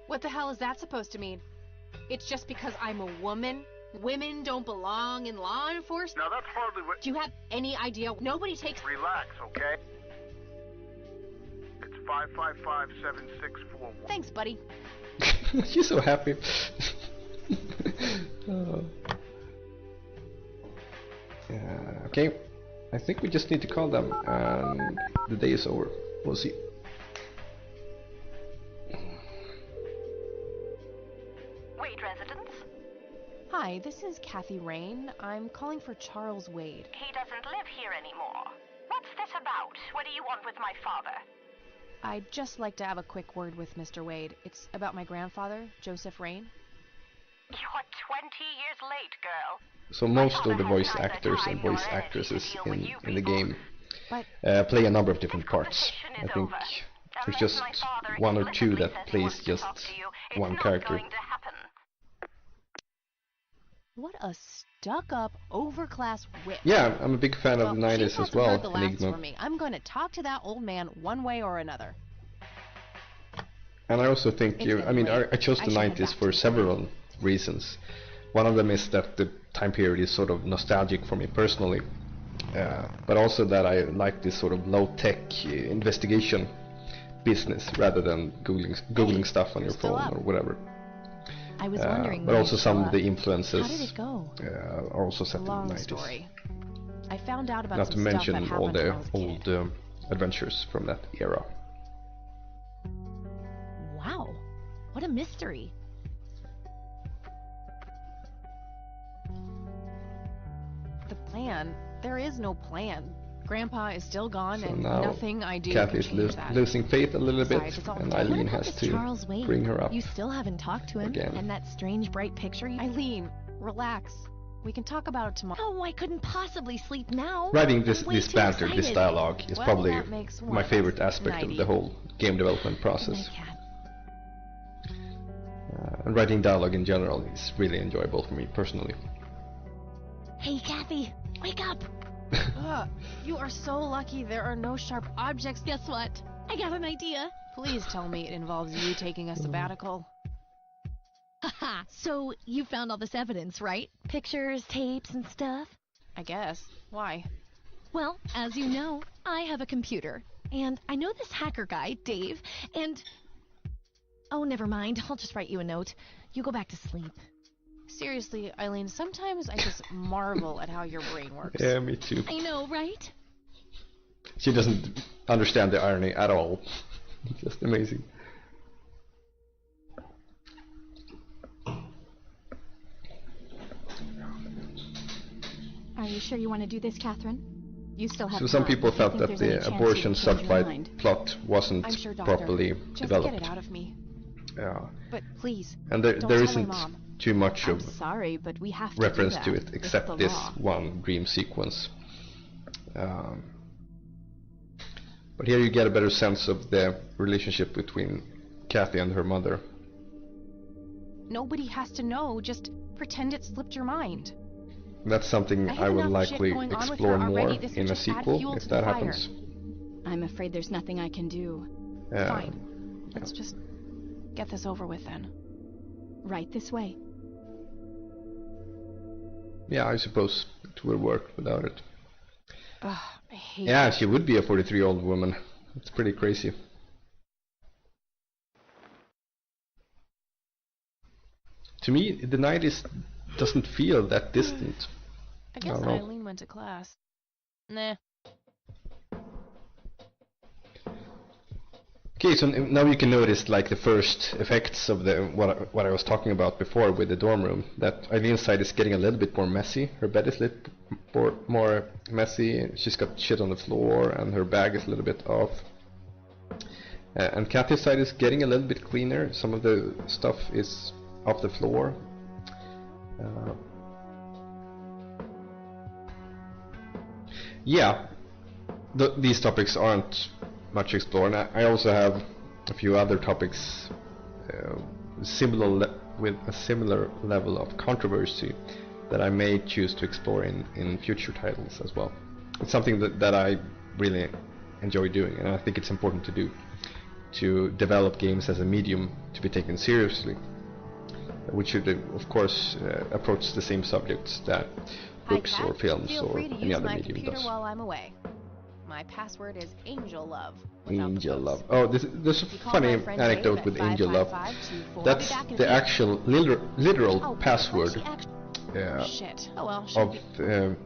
What the hell is that supposed to mean? It's just because I'm a woman? Women don't belong in law enforcement? Now, that's hardly what... Do you have any idea? Nobody takes... Relax, okay? It's 555-7641. Thanks, buddy. She's so happy. Oh. Okay, I think we just need to call them and the day is over. We'll see. Wade residence? Hi, this is Kathy Rain. I'm calling for Charles Wade. He doesn't live here anymore. What's this about? What do you want with my father? I'd just like to have a quick word with Mr. Wade. It's about my grandfather, Joseph Rain. You're 20 years late, girl. So most of the voice actors and voice actresses in the game play a number of different parts. I think there's just one or two that plays just one character. What a stuck-up, overclass wit. Yeah, I'm a big fan of the 90s as well, the laughs Enigma. for me. I'm going to talk to that old man one way or another. And I also think I chose the 90s for several reasons. One of them is that the time period is sort of nostalgic for me personally. but also that I like this sort of low-tech investigation business rather than googling stuff on your phone or whatever. I was wondering. But also some of the influences How did it go? are also set in the Long 90s. story. I found out about Not some to mention stuff that all happened the when I was a kid. old adventures from that era. Wow, what a mystery. The plan? There is no plan. Grandpa is still gone, So and now nothing I do Kathy can is change that. losing faith a little Besides, bit, it's all and dead. Eileen What about has this to Charles Wayne? bring her up. You still haven't talked to him, again. and that strange bright picture. Eileen, relax. We can talk about it tomorrow. Oh, I couldn't possibly sleep now. Writing I'm this way too banter, this excited. dialogue is Well, probably that makes one my of favorite us. aspect of Nighty. the whole game development process. Good night, Kat. And writing dialogue in general is really enjoyable for me personally. Hey, Kathy, wake up! Ugh, you are so lucky there are no sharp objects. Guess what? I got an idea. Please tell me it involves you taking a sabbatical. Haha, so you found all this evidence, right? Pictures, tapes, and stuff? I guess. Why? Well, as you know, I have a computer. And I know this hacker guy, Dave, and... Oh, never mind. I'll just write you a note. You go back to sleep. Seriously, Eileen, sometimes I just marvel at how your brain works. Yeah, me too. I know, right? She doesn't understand the irony at all. Just amazing. Are you sure you want to do this, Catherine? You still have So some time people if you felt think that there's any the chance you abortion can change your mind. subplot wasn't I'm sure, Doctor. properly Just developed. get it out of me. Yeah. But please, And there don't there tell my isn't mom. too much I'm of sorry, but we have to reference do to that. it It's except the this law. one dream sequence. But here you get a better sense of the relationship between Kathy and her mother. Nobody has to know. Just pretend it slipped your mind. That's something I I have will enough shit likely going on with explore her more already. This in would a just add sequel fuel if to that the fire. happens. I'm afraid there's nothing I can do. Fine. Let's just get this over with then. Right this way. Yeah, I suppose it will work without it. Ugh, I hate Yeah, it. she would be a 43-year-old woman. It's pretty crazy. To me, the 90s doesn't feel that distant. I guess don't know. Eileen went to class. Nah. Okay, so now you can notice like the first effects of the what I was talking about before with the dorm room. That Eileen's side is getting a little bit more messy. Her bed is a little more messy. She's got shit on the floor, and her bag is a little bit off. And Kathy's side is getting a little bit cleaner. Some of the stuff is off the floor. Yeah, these topics aren't much explored. I also have a few other topics with a similar level of controversy that I may choose to explore in future titles as well. It's something that I really enjoy doing, and I think it's important to do, to develop games as a medium to be taken seriously. We should, of course, approach the same subjects that books Hi, Kat. or films Feel or free to any use other my medium computer does. while I'm away. My password is Angel Love. without the Angel post. Love. Oh, there's a If you call funny my friend anecdote Dave with at Angel Love. 555-24. That's I'll be back in the a few. actual literal Oh, password Shit. Oh well, she'll of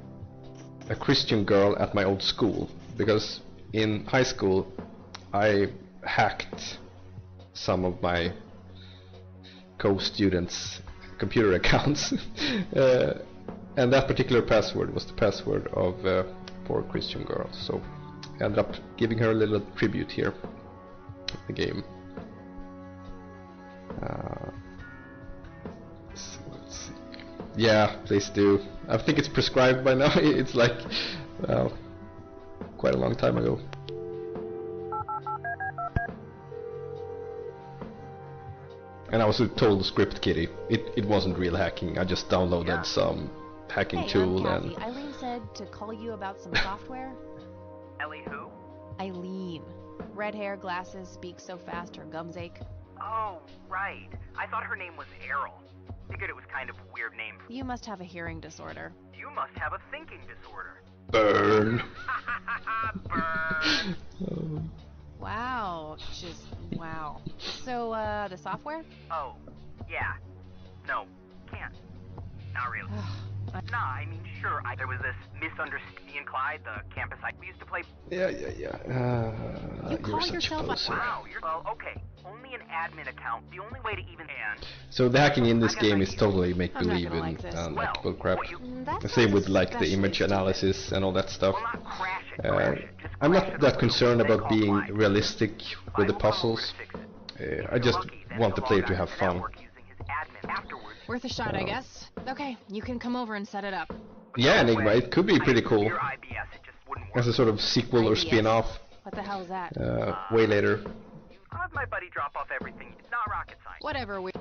a Christian girl at my old school, because in high school I hacked some of my co-students' computer accounts and that particular password was the password of poor Christian girl, so I ended up giving her a little tribute here in the game. So let's see. Yeah, please do. I think it's prescribed by now. It's like, well, quite a long time ago. And I was told Script Kitty. It wasn't real hacking. I just downloaded some hacking Hey, tool I'm Kathy. and Eileen said to call you about some software. Ellie who? Eileen. Red hair, glasses, speaks so fast her gums ache. Oh, right. I thought her name was Errol. Figured it was kind of a weird name. You must have a hearing disorder. You must have a thinking disorder. Burn. Wow, just wow. So, the software? Oh, yeah. No, can't. Not really. Nah, I mean, sure, there was this misunderstanding, Clyde, the campus we used to play. Yeah. You call You're such yourself a poser. Wow, well, okay. Only an admin account. The only way to even and So the hacking in this game is totally make-believe gonna and like this. like bullcrap. That The same with sounds like the especially image stupid. analysis and all that stuff. well, not crash it, crash it. Just I'm crash not it that on concerned the about call being Clyde. realistic with the Clyde will come over puzzles. to fix it. I just want the player to have fun. Afterwards. Worth a shot, I guess. Okay, you can come over and set it up. Yeah, Enigma, it could be pretty cool Your IBS, it just wouldn't work. as a sort of sequel or IBS. spin-off What the hell is that? way later. I'll have my buddy drop off everything. It's not rocket science. Whatever, we...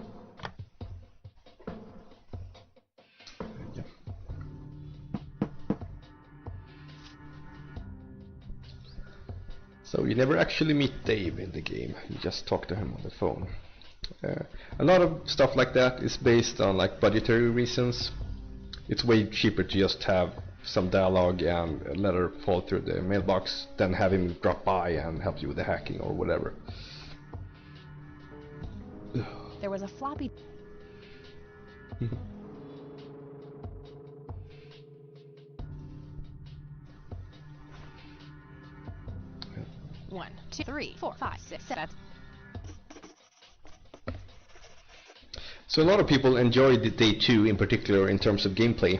So you never actually meet Dave in the game, you just talk to him on the phone. A lot of stuff like that is based on like budgetary reasons. It's way cheaper to just have some dialogue and a letter fall through the mailbox than have him drop by and help you with the hacking or whatever. There was a floppy... One, two, three, four, five, six, seven. So a lot of people enjoyed Day 2 in particular in terms of gameplay.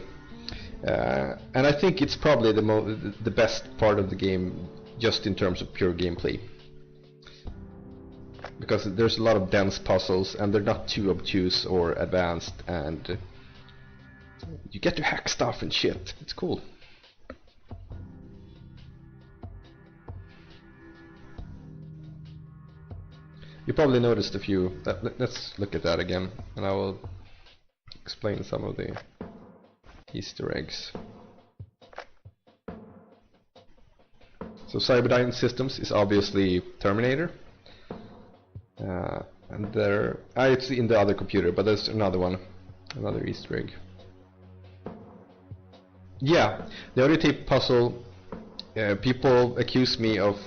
And I think it's probably the best part of the game just in terms of pure gameplay. Because there's a lot of dense puzzles and they're not too obtuse or advanced, and you get to hack stuff and shit. It's cool. You probably noticed a few. Let's look at that again, and I will explain some of the Easter eggs. So Cyberdyne Systems is obviously Terminator, and there it's in the other computer, but there's another one, another Easter egg. Yeah, the audio tape puzzle. People accuse me of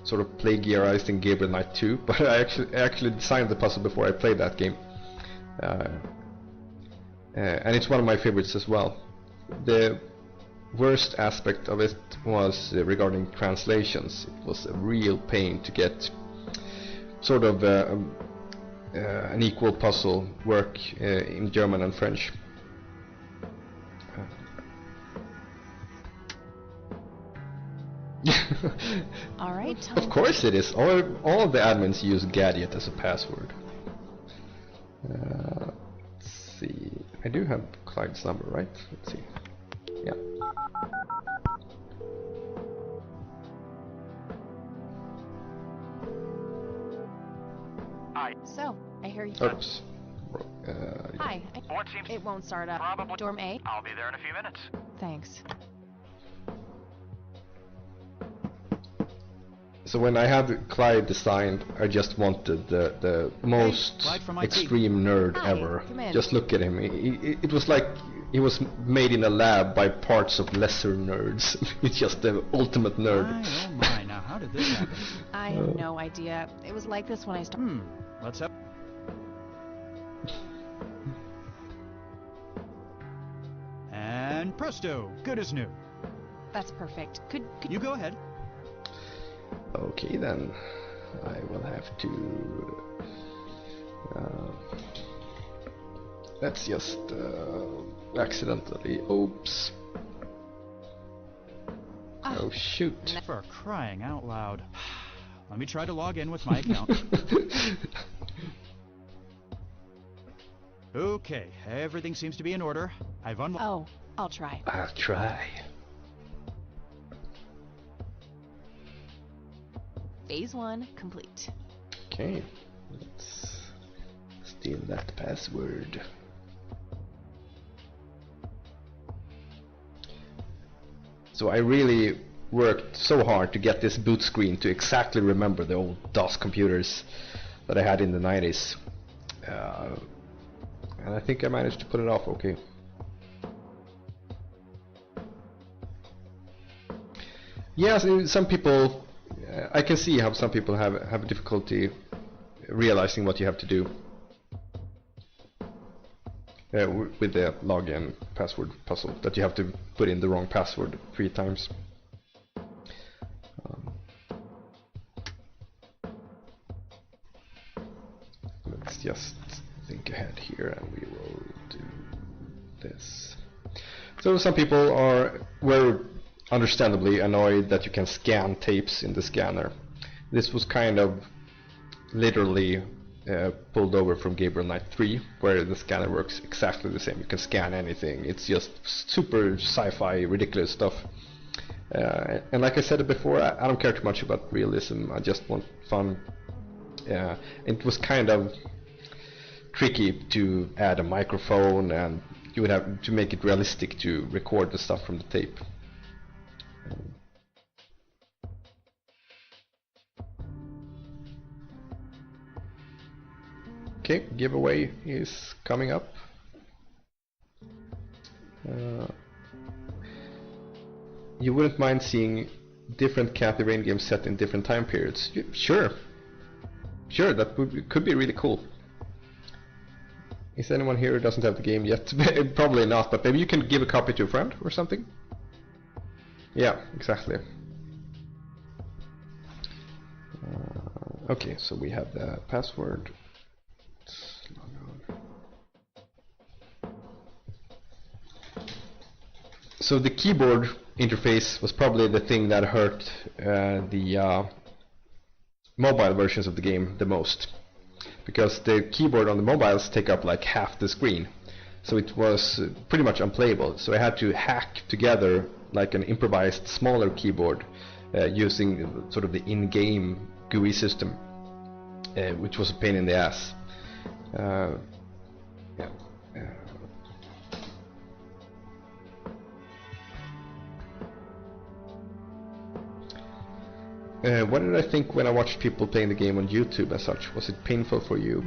sort of plagiarizing Gabriel Knight 2, but I actually designed the puzzle before I played that game, and it's one of my favorites as well. The worst aspect of it was regarding translations. It was a real pain to get sort of an equal puzzle work in German and French. Alright. Of course it is. All of the admins use Gadget as a password. Let's see. I do have Clyde's number, right? Let's see. Yeah. Hi. So, I hear you. Oops. Hi. What seems It won't start up. probably Dorm A? I'll be there in a few minutes. Thanks. So when I had Clyde designed, I just wanted the most Clyde from IT. extreme nerd Hi, ever. come in. Just look at him. It was like he was made in a lab by parts of lesser nerds. He's just the ultimate nerd. My, oh my, now how did this happen? I have no idea. It was like this when I started. Let's have... And presto, good as new. That's perfect. Could You go ahead. Okay then, I will have to. Let's just accidentally. Oops. Oh shoot. For crying out loud. Let me try to log in with my account. Okay, everything seems to be in order. I've unlocked. Oh, I'll try. I'll try. Phase 1 complete. Okay, let's steal that password. So I really worked so hard to get this boot screen to exactly remember the old DOS computers that I had in the 90s. And I think I managed to put it off okay. Yes, some people, I can see how some people have difficulty realizing what you have to do with the login password puzzle, that you have to put in the wrong password 3 times. Let's just think ahead here and we will do this. So some people were understandably annoyed that you can scan tapes in the scanner. This was kind of literally pulled over from Gabriel Knight 3, where the scanner works exactly the same. You can scan anything. It's just super sci-fi, ridiculous stuff. And like I said before, I don't care too much about realism. I just want fun. It was kind of tricky to add a microphone, and you would have to make it realistic to record the stuff from the tape. Okay, giveaway is coming up. You wouldn't mind seeing different Kathy Rain games set in different time periods? Sure. Sure, that could be really cool. Is anyone here who doesn't have the game yet? Probably not, but maybe you can give a copy to a friend or something? Yeah, exactly. Okay, so we have the password. So the keyboard interface was probably the thing that hurt the mobile versions of the game the most, because the keyboard on the mobiles take up like half the screen, so it was pretty much unplayable. So I had to hack together like an improvised smaller keyboard using sort of the in-game GUI system, which was a pain in the ass. What did I think when I watched people playing the game on YouTube as such? Was it painful for you?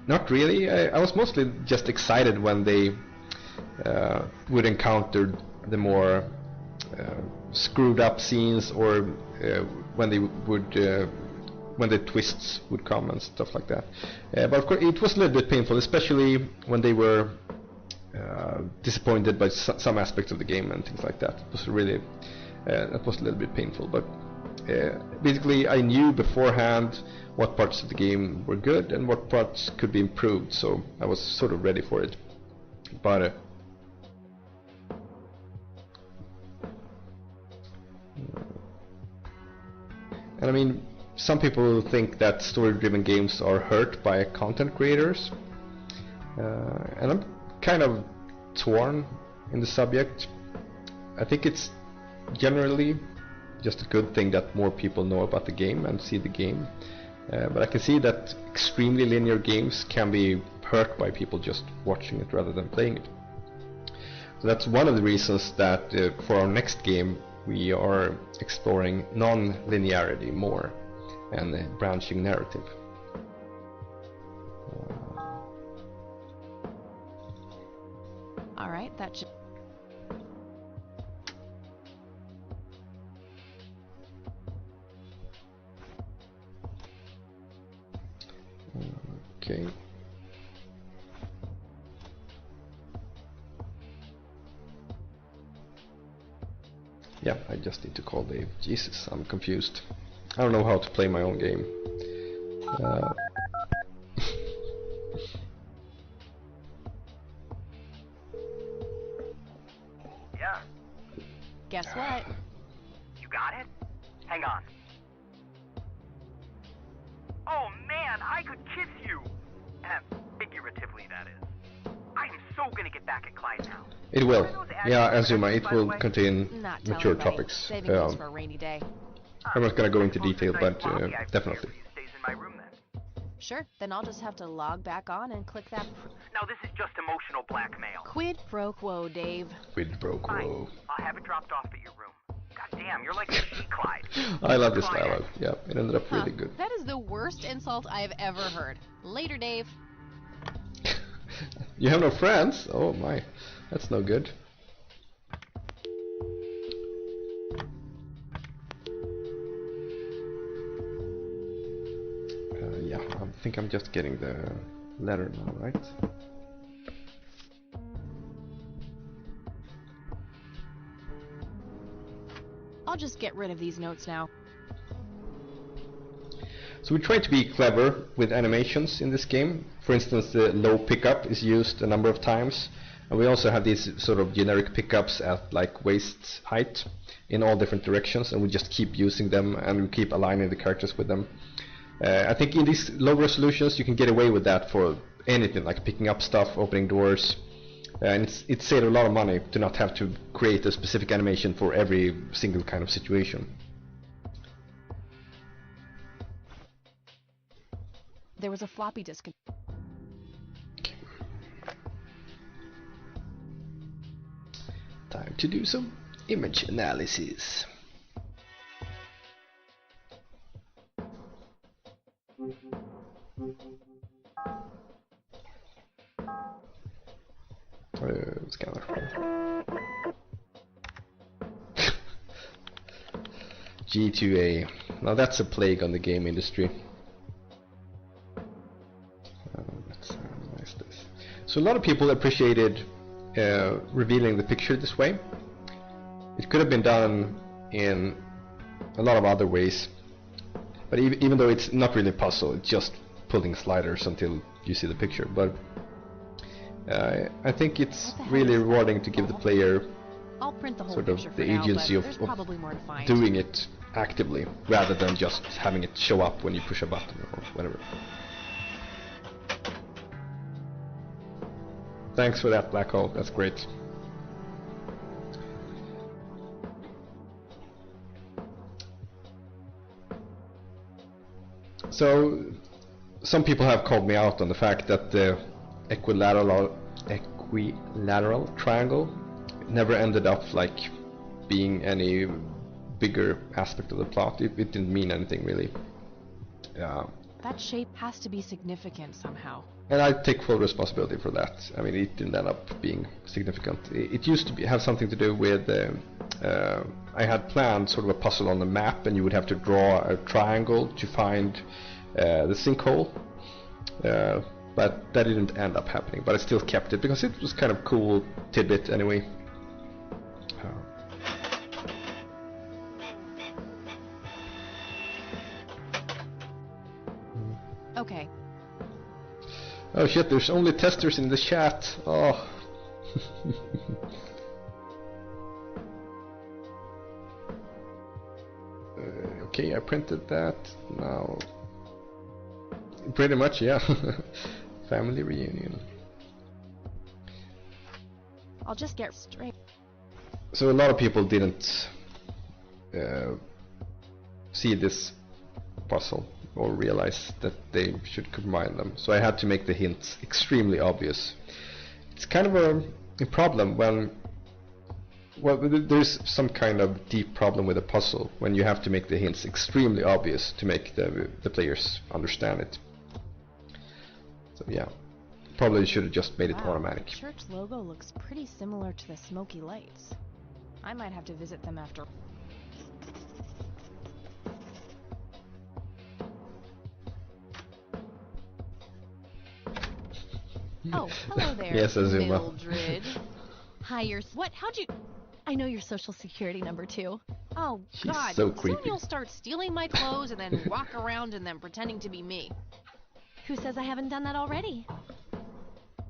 Not really. I was mostly just excited when they would encounter the more screwed up scenes, or when they would when the twists would come and stuff like that. But of course it was a little bit painful, especially when they were disappointed by some aspects of the game and things like that. It was really that was a little bit painful, but basically I knew beforehand what parts of the game were good and what parts could be improved, so I was sort of ready for it. But and I mean, some people think that story-driven games are hurt by content creators, and I'm kind of torn in the subject. I think it's generally just a good thing that more people know about the game and see the game, but I can see that extremely linear games can be hurt by people just watching it rather than playing it. So that's one of the reasons that for our next game we are exploring non-linearity more and branching narrative. Alright, that should... Okay. Yeah, I just need to call Dave. Jesus, I'm confused. I don't know how to play my own game. Yeah. Guess what? You got it? Hang on. Oh man, I could kiss you! Figuratively, that is. I am so gonna get back at Clyde now. It will. Yeah, Azuma, it will contain Not mature anybody. topics. Saving those for a rainy day. I'm not gonna go into detail, but definitely. Stays in my room then. Sure, then I'll just have to log back on and click that. Now this is just emotional blackmail. Quid pro quo, Dave. Quid pro quo. Fine. I'll have it dropped off at your room. God damn, you're like a she, Clyde. I love this dialogue. Yeah, it ended up really good. That is the worst insult I've ever heard. Later, Dave. You have no friends? Oh my, that's no good. think I'm just getting the letter now, right? I'll just get rid of these notes now. So we try to be clever with animations in this game. For instance, the low pickup is used a number of times, and we also have these sort of generic pickups at like waist height in all different directions, and we just keep using them and we keep aligning the characters with them. I think in these low resolutions you can get away with that for anything, like picking up stuff, opening doors, and it's saved a lot of money to not have to create a specific animation for every single kind of situation. There was a floppy disk. Time to do some image analysis. Scanner. G2A. Now that's a plague on the game industry. Let's analyze this. So a lot of people appreciated revealing the picture this way. It could have been done in a lot of other ways, but even though it's not really a puzzle, it's just pulling sliders until you see the picture. But I think it's really rewarding to give the player I'll print the whole sort of picture the for now, agency but of there's probably more to find. doing it actively, rather than just having it show up when you push a button or whatever. Thanks for that, Black Hole, that's great. So, some people have called me out on the fact that the equilateral triangle never ended up like being any bigger aspect of the plot. It didn't mean anything really. That shape has to be significant somehow. And I take full responsibility for that. I mean, it didn't end up being significant. It used to have something to do with I had planned sort of a puzzle on the map, and you would have to draw a triangle to find the sinkhole. But that didn't end up happening. But I still kept it because it was kind of cool tidbit anyway. Okay. Oh shit, there's only testers in the chat. Oh. Okay, I printed that. Now pretty much, yeah. Family reunion. I'll just get straight. So a lot of people didn't see this puzzle or realize that they should combine them. So I had to make the hints extremely obvious. It's kind of a problem when, well, there's some kind of deep problem with a puzzle when you have to make the hints extremely obvious to make the players understand it. So yeah, probably should have just made it automatic. The church logo looks pretty similar to the smoky lights. I might have to visit them after. Oh, hello there, Yes, Azuma. Mildred. Hi, how'd you... I know your social security number, too. Oh, She's God. so Soon creepy. you'll start stealing my clothes and then walk around in them pretending to be me. Who says I haven't done that already?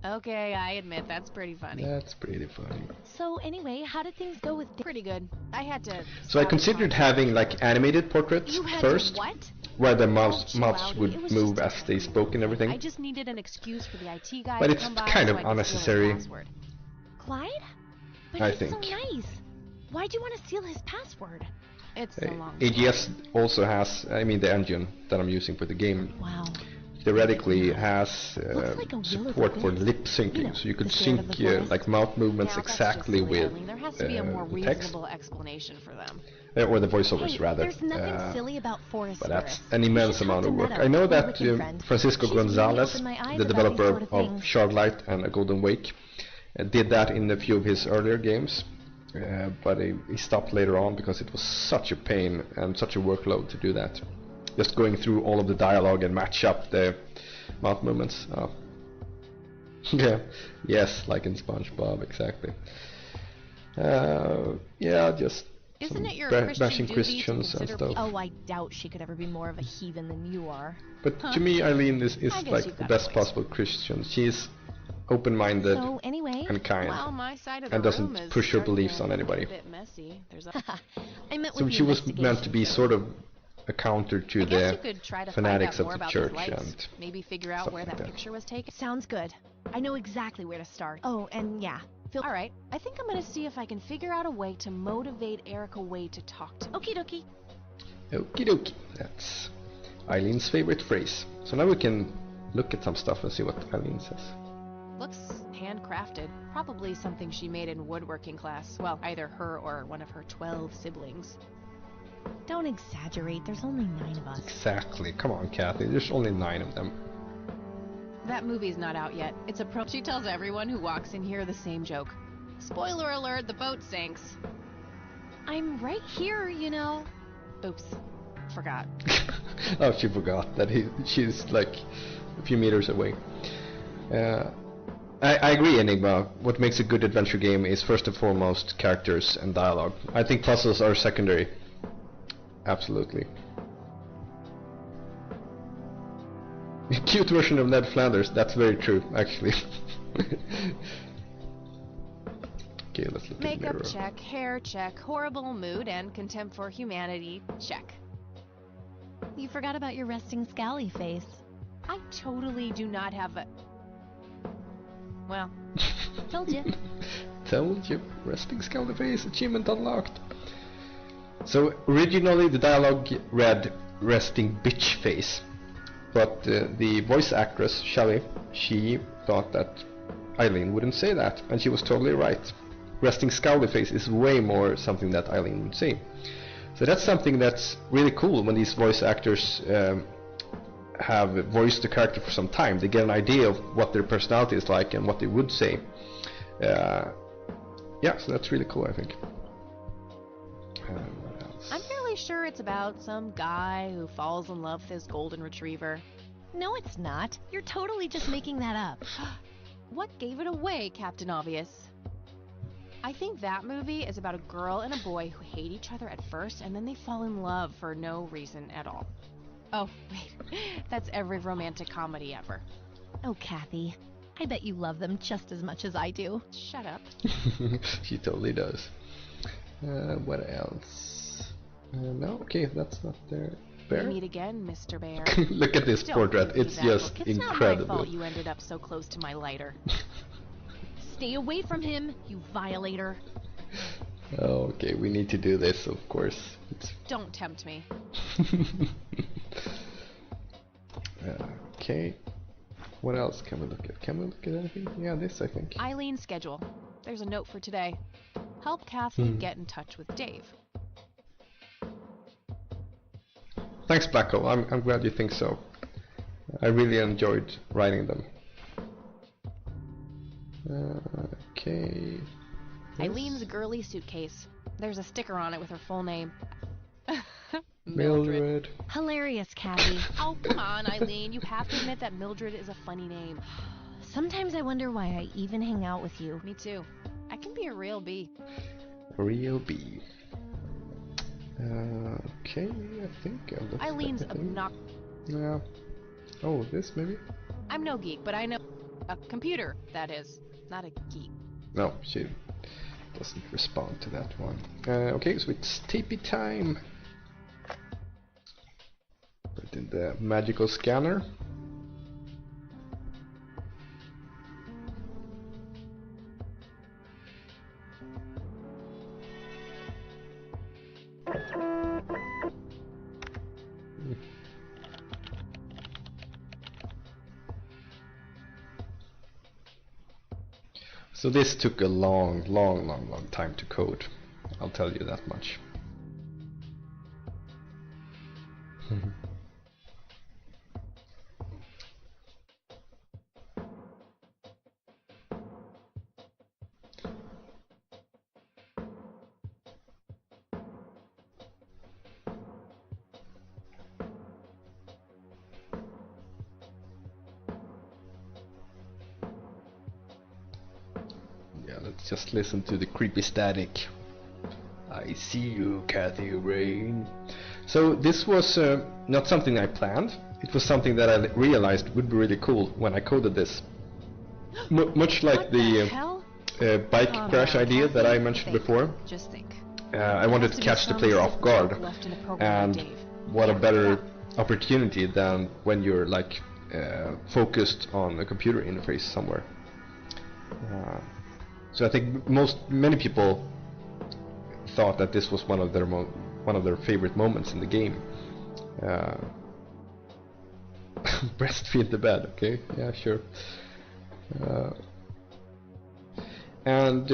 Okay, I admit, that's pretty funny. That's pretty funny. So, anyway, how did things go with... Pretty good. I had to... So I considered having like animated portraits You had first, to what? where the mouths Rowdy, would it was move just as they spoke and everything. I just needed an excuse for the IT guy But to it's come by kind so of I could steal unnecessary. his password. Clyde? But I he's think. so nice. Why'd you want to steal his password? It's a long AGS also has, I mean, the engine that I'm using for the game. Wow. Theoretically has like a will support of for the lip syncing, You know, so you could the sound of sync the forest. like mouth movements Yeah, that's exactly just silly, with Eileen. There has to be a more the text, reasonable explanation for them. or the voiceovers Hey, rather. there's nothing silly about forest But that's spirits. an You immense should amount talk of to work. Meadow, I know my that wiki friend. Francisco She's really Gonzalez, opened my eyes the about developer these sort of of things. Shardlight and A Golden Wake, did that in a few of his earlier games, but he stopped later on because it was such a pain and such a workload to do that. just going through all of the dialogue and match up the mouth movements. Oh. Yeah, yes, like in SpongeBob, exactly. Yeah, just Isn't it your bashing Christian duty to Christians and consider stuff. Oh, I doubt she could ever be more of a heathen than you are. But to me, Eileen is I guess like you've the got best a point. possible Christian. She's open-minded So anyway, and kind, Well, my side of the and room doesn't is push her starting beliefs to on get anybody. A bit messy. There's a I meant So with the she was meant to investigation, be so sort of a counter to I guess the you could try to fanatics find out more of the about church these lights. and Maybe figure out stuff where like that that. picture was taken. Sounds good. I know exactly where to start. Oh, and yeah. All right, I think I'm gonna see if I can figure out a way to motivate Erica Way to talk to me. Okie dokie. Okie dokie. That's Eileen's favorite phrase. So now we can look at some stuff and see what Eileen says. Looks handcrafted. Probably something she made in woodworking class. Well, either her or one of her 12 siblings. Don't exaggerate. There's only 9 of us. Exactly. Come on, Kathy. There's only 9 of them. That movie's not out yet. It's a pro. She tells everyone who walks in here the same joke. Spoiler alert, the boat sinks. I'm right here, you know. Oops. Forgot. Oh, she forgot that she's like a few meters away. I agree, Enigma. What makes a good adventure game is first and foremost characters and dialogue. I think puzzles are secondary. Absolutely. Cute version of Ned Flanders. That's very true, actually. Okay, let's look at the Makeup mirror. check, hair check, horrible mood and contempt for humanity check. You forgot about your resting scally face. I totally do not have a... Well, told you. Told you. Resting scally face, achievement unlocked. So originally the dialogue read resting bitch face, but the voice actress Shelley, she thought that Eileen wouldn't say that, and she was totally right. Resting scowly face is way more something that Eileen would say. So that's something that's really cool when these voice actors have voiced the character for some time. They get an idea of what their personality is like and what they would say. Yeah, so that's really cool, I think. What else? I'm fairly sure it's about some guy who falls in love with his golden retriever. No, it's not. You're totally just making that up. What gave it away, Captain Obvious? I think that movie is about a girl and a boy who hate each other at first and then they fall in love for no reason at all. Oh, wait. That's every romantic comedy ever. Oh, Kathy. I bet you love them just as much as I do. Shut up. She totally does. What else? No, okay, that's not there. Bear? We meet again, Mr. Bear. Look at this Don't portrait. give me It's that just look. It's incredible. not my fault you ended up so close to my lighter. Stay away from him, you violator. Okay, we need to do this, of course. Don't tempt me. Okay. What else can we look at? Can we look at anything? Yeah, this, I think. Eileen's schedule. There's a note for today. Help Kathy get in touch with Dave. Thanks, Blacko. I'm glad you think so. I really enjoyed writing them. Okay. Eileen's girly suitcase. There's a sticker on it with her full name. Mildred. Hilarious, Kathy. Oh, come on, Eileen. You have to admit that Mildred is a funny name. Sometimes I wonder why I even hang out with you. Me too. I can be a real bee. Real bee. Okay, I think I've looked at Eileen's everything. obnoxious. Yeah. Oh, this maybe? I'm no geek, but I know a computer, that is. Not a geek. No, she doesn't respond to that one. Okay, so it's tapey time. Put in the magical scanner. So this took a long time to code. I'll tell you that much. let's just listen to the creepy static. I see you, Kathy Rain. So this was not something I planned. It was something that I realized would be really cool when I coded this. Much like the bike crash idea that I mentioned before. Just think. I wanted to catch the player off guard, and what a better opportunity than when you're like focused on a computer interface somewhere. So I think many people thought that this was one of their favorite moments in the game. Breastfeed the bed, okay? Yeah, sure. And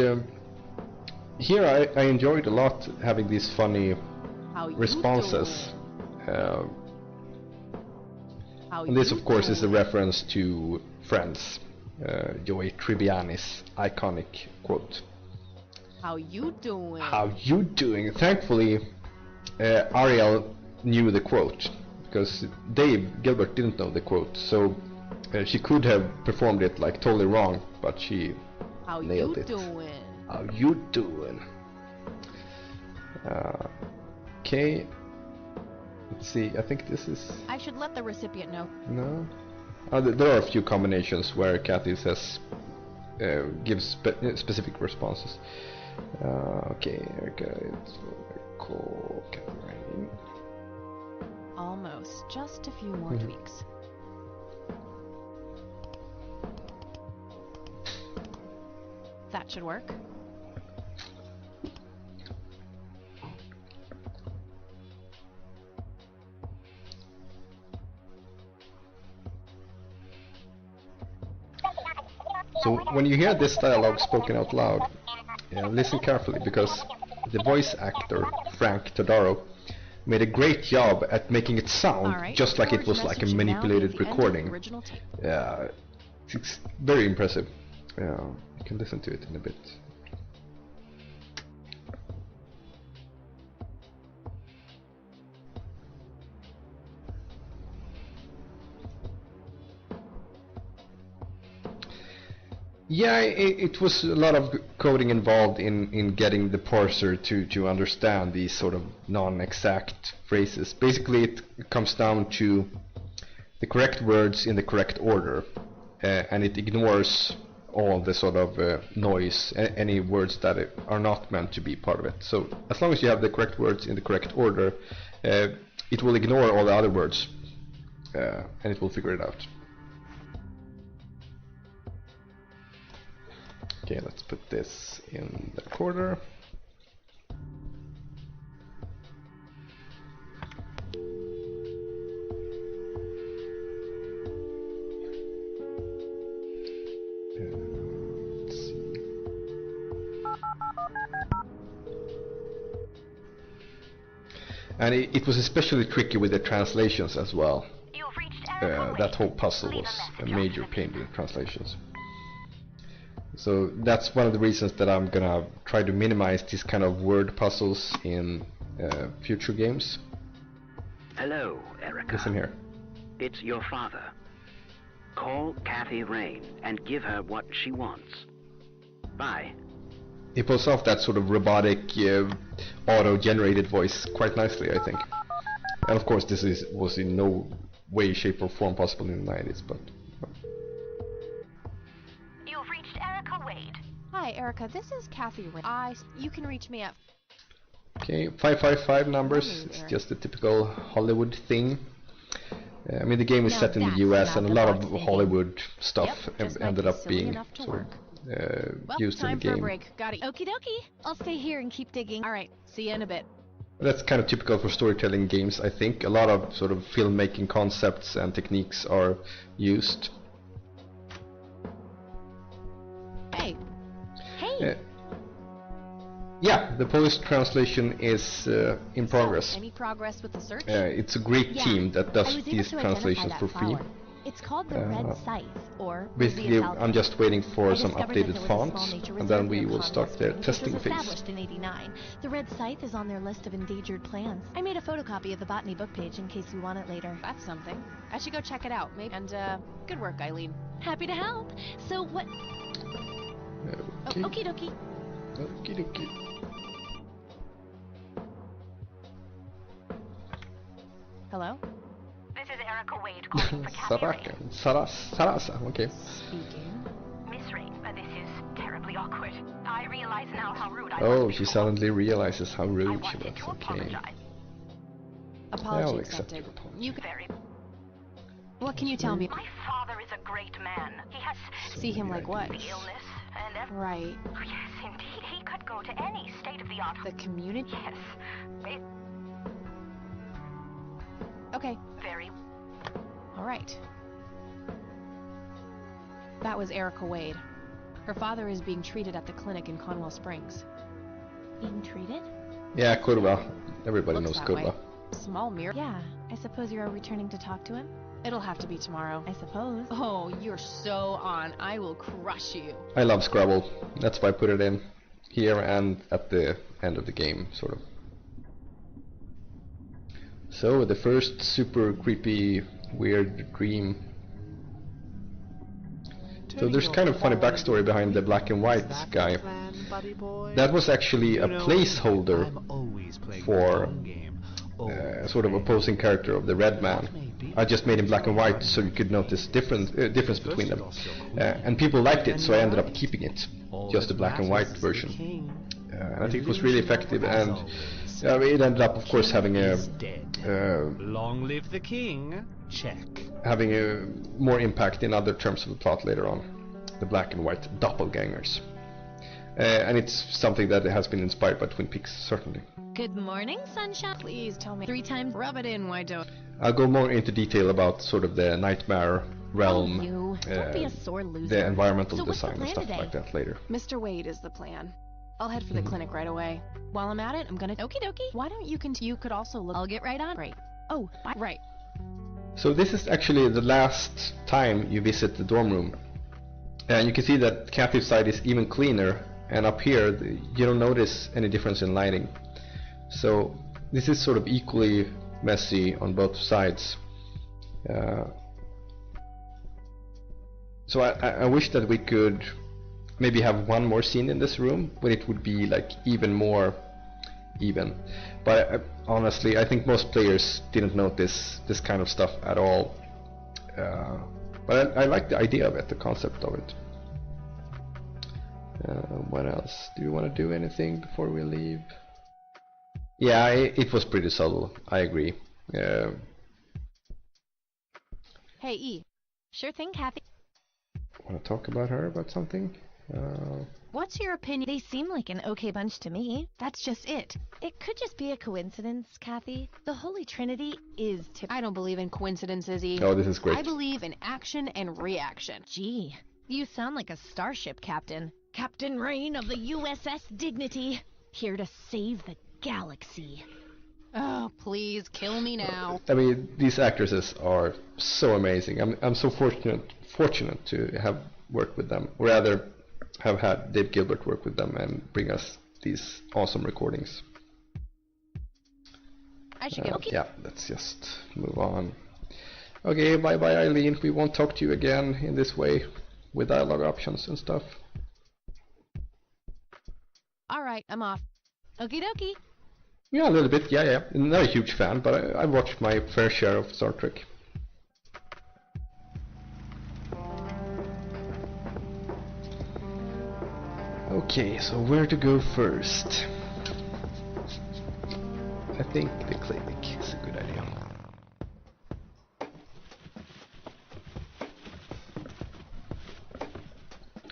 here I enjoyed a lot having these funny responses. And this, of course, is a reference to Friends, Joey Tribbiani's iconic quote. How you doing? How you doing? Thankfully, Ariel knew the quote, because Dave Gilbert didn't know the quote, so she could have performed it like totally wrong, but she nailed it. Doing? How you doing? Okay. Let's see, I think this is... I should let the recipient know. No? There are a few combinations where Kathy says... gives specific responses. Okay, it's cool. Almost. Just a few more tweaks. That should work. So when you hear this dialogue spoken out loud, listen carefully, because the voice actor, Frank Todaro, made a great job at making it sound just like it was like a manipulated recording. It's very impressive. You can listen to it in a bit. Yeah, it was a lot of coding involved in getting the parser to understand these sort of non-exact phrases. Basically, it comes down to the correct words in the correct order, and it ignores all the sort of noise, any words that are not meant to be part of it. So as long as you have the correct words in the correct order, it will ignore all the other words, and it will figure it out. Okay, let's put this in the recorder. Let's see. And it was especially tricky with the translations as well. That whole puzzle was a major pain with the translations. So that's one of the reasons that I'm gonna try to minimize these kind of word puzzles in future games. Hello, Erica. Listen here. It's your father. Call Kathy Rain and give her what she wants. Bye. He pulls off that sort of robotic, auto-generated voice quite nicely, I think. And of course, this was in no way, shape, or form possible in the 90s, but... Hi, Erica. This is Kathy Rain. You can reach me at... Okay, 555 numbers. It's just a typical Hollywood thing. I mean, the game is set in the US, and a lot of Hollywood stuff ended up being sort of used in the game. For a break. Got it. Okie dokie. I'll stay here and keep digging. All right. See you in a bit. That's kind of typical for storytelling games, I think. A lot of sort of filmmaking concepts and techniques are used. Hey. Yeah, the Polish translation is in progress. Any progress with the search? It's a great team that does these translations for free. It's called the Red Scythe, or basically, I'm just waiting for some updated fonts, and then we will start the testing phase. Established in '89. The Red Scythe is on their list of endangered plants. I made a photocopy of the botany book page in case we want it later. That's something. I should go check it out, maybe. And good work, Eileen. Happy to help. So what? Okay. Okie dokie. Okie dokie. Hello? This is Erica Wade calling for Kathy Rain. Sarasa, okay. Speaking. Miss Rain, this is terribly awkward. I realize now how rude I Oh, was she before. suddenly realizes how rude I she wanted was. to Okay. apologize. Apology I'll accept accepted. your apology. You Very. What can you tell me? My father is a great man. He has See him like what? the illness and Right. Oh, yes, indeed. He could go to any state-of-the-art. The community? Yes. It... Okay. Very. All right. That was Erica Wade. Her father is being treated at the clinic in Conwell Springs. Being treated? Yeah, Kurva. Everybody Looks knows that Kurva. way. Small mirror. Yeah, I suppose you are returning to talk to him? It'll have to be tomorrow. I suppose. Oh, you're so on. I will crush you. I love Scrabble. That's why I put it in here and at the end of the game, sort of. So, the first super creepy, weird dream. So there's kind of funny backstory behind the black and white guy. That was actually a placeholder for sort of opposing character of the red man. I just made him black and white so you could notice difference between them. And people liked it, so I ended up keeping it. Just a black and white version. And I think it was really effective, and it ended up, of course, having a Long live the king. Check. having a more impact in other terms of the plot later on. The black and white doppelgangers. And it's something that has been inspired by Twin Peaks, certainly. Good morning, sunshine. Please tell me 3 times. Rub it in, why don't? I'll go more into detail about sort of the nightmare realm, You. Don't be a sore loser. the environmental So what's the design and plan stuff today? like that later. Mr. Wade is the plan. I'll head for the clinic right away. While I'm at it, I'm gonna. Okie dokie. Why don't you you could also look. I'll get right on. Great. Oh, right. So this is actually the last time you visit the dorm room. And you can see that Kathy's side is even cleaner, and up here you don't notice any difference in lighting. So this is sort of equally messy on both sides. So I wish that we could maybe have one more scene in this room where it would be like even more even. But honestly, I think most players didn't notice this kind of stuff at all. But I like the idea of it, the concept of it. What else? Do you want to do anything before we leave? Yeah, it was pretty subtle. I agree. Hey, E. Sure thing, Kathy. Want to talk about her, about something? What's your opinion? They seem like an okay bunch to me. That's just it. It could just be a coincidence, Kathy. The Holy Trinity is I don't believe in coincidences, E. Oh, this is great. I believe in action and reaction. Gee, you sound like a starship captain. Captain Rain of the USS Dignity. Here to save the galaxy. Oh, please, kill me now. I mean, these actresses are so amazing. I'm so fortunate to have worked with them, or rather have had Dave Gilbert work with them and bring us these awesome recordings. I should get Yeah, let's just move on. Okay, bye bye Eileen. We won't talk to you again in this way with dialogue options and stuff. Alright, I'm off. Okie dokie. Yeah, a little bit. Yeah. Not a huge fan, but I've watched my fair share of Star Trek. Okay, so where to go first? I think the clinic is a good idea.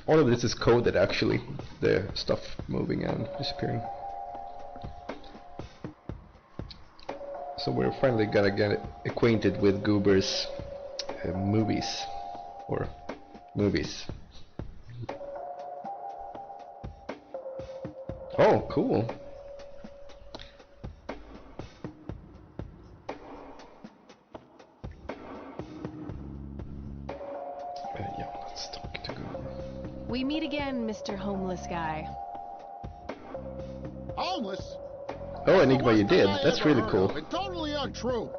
All of this is coded actually, the stuff moving and disappearing. So we're finally gonna get acquainted with Goober's movies. Oh, cool. Yeah, let's talk to Goober. We meet again, Mr. Homeless Guy. Homeless? Oh, Enigma, you did. That's really cool. Totally untrue.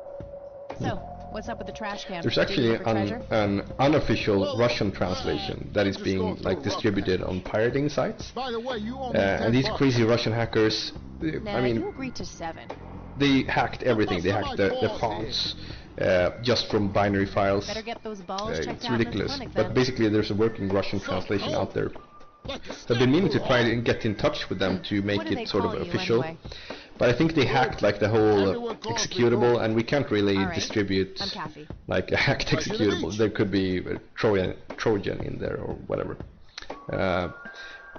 So, What's up with the trash can? There's actually Digging for treasure? an unofficial Russian translation that is being like distributed on pirating sites. By the way, you owe me And these crazy Russian hackers, Nah, I mean, you agreed to 7. they hacked everything. They hacked the fonts just from binary files. Better get those balls checked It's out in the ridiculous. clinic, But then. basically, there's a working Russian translation out there. I've been meaning to try and get in touch with them to make What do they it sort of call you official. anyway? But I think they hacked like the whole executable, and we can't really All right. distribute I'm Kathy. like a hacked executable. There could be a Trojan in there or whatever.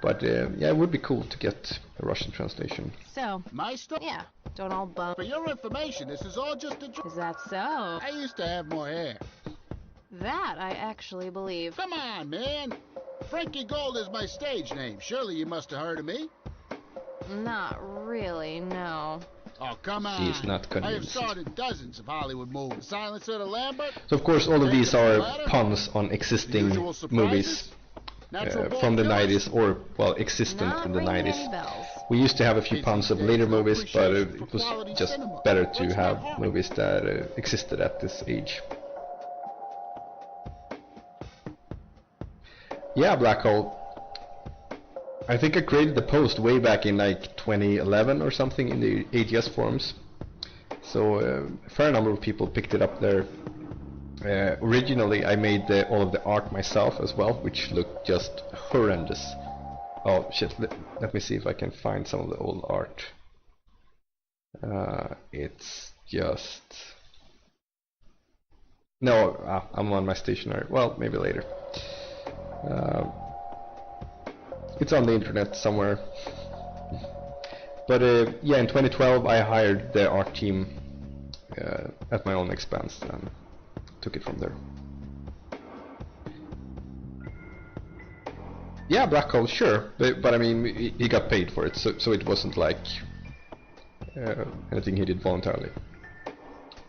But yeah, it would be cool to get a Russian translation. So, My stuff. yeah, don't all bum. For your information, this is all just a joke. Is that so? I used to have more hair. That I actually believe. Come on, man. Frankie Gold is my stage name. Surely you must have heard of me. Not really, no. Oh, come on. He's not I have convinced. started dozens of Hollywood movies. Silencer to Lambert. So of course all of these are puns on existing Usual surprises? movies from the 90s, or well, existent in the 90s. We used to have a few puns of later movies, but it was just better to have movies that existed at this age. Yeah, Black Hole. I think I created the post way back in like 2011 or something in the AGS forums. So a fair number of people picked it up there. Originally I made all of the art myself as well, which looked just horrendous. Oh shit, let me see if I can find some of the old art. It's just... No, I'm on my stationery. Well, maybe later. It's on the internet somewhere. But yeah, in 2012 I hired the art team at my own expense and took it from there. Yeah, Black Hole, sure, but I mean, he got paid for it, so it wasn't like anything he did voluntarily.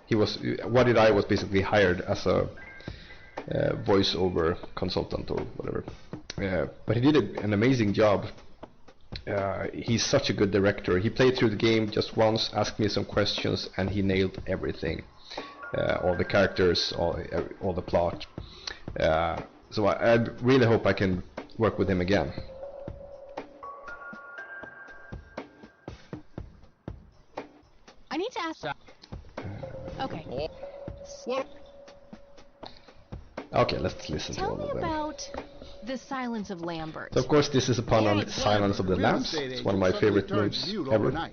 He was, What Did I was basically hired as a voiceover consultant or whatever. But he did an amazing job. He's such a good director. He played through the game just once, asked me some questions, and he nailed everything. All the characters, all the plot. So I really hope I can work with him again. I need to ask. Okay. Okay, let's listen to Tell all me of them. about the Silence of Lambert. So of course this is a pun on Silence of the Lambs. It's one of my favorite movies ever.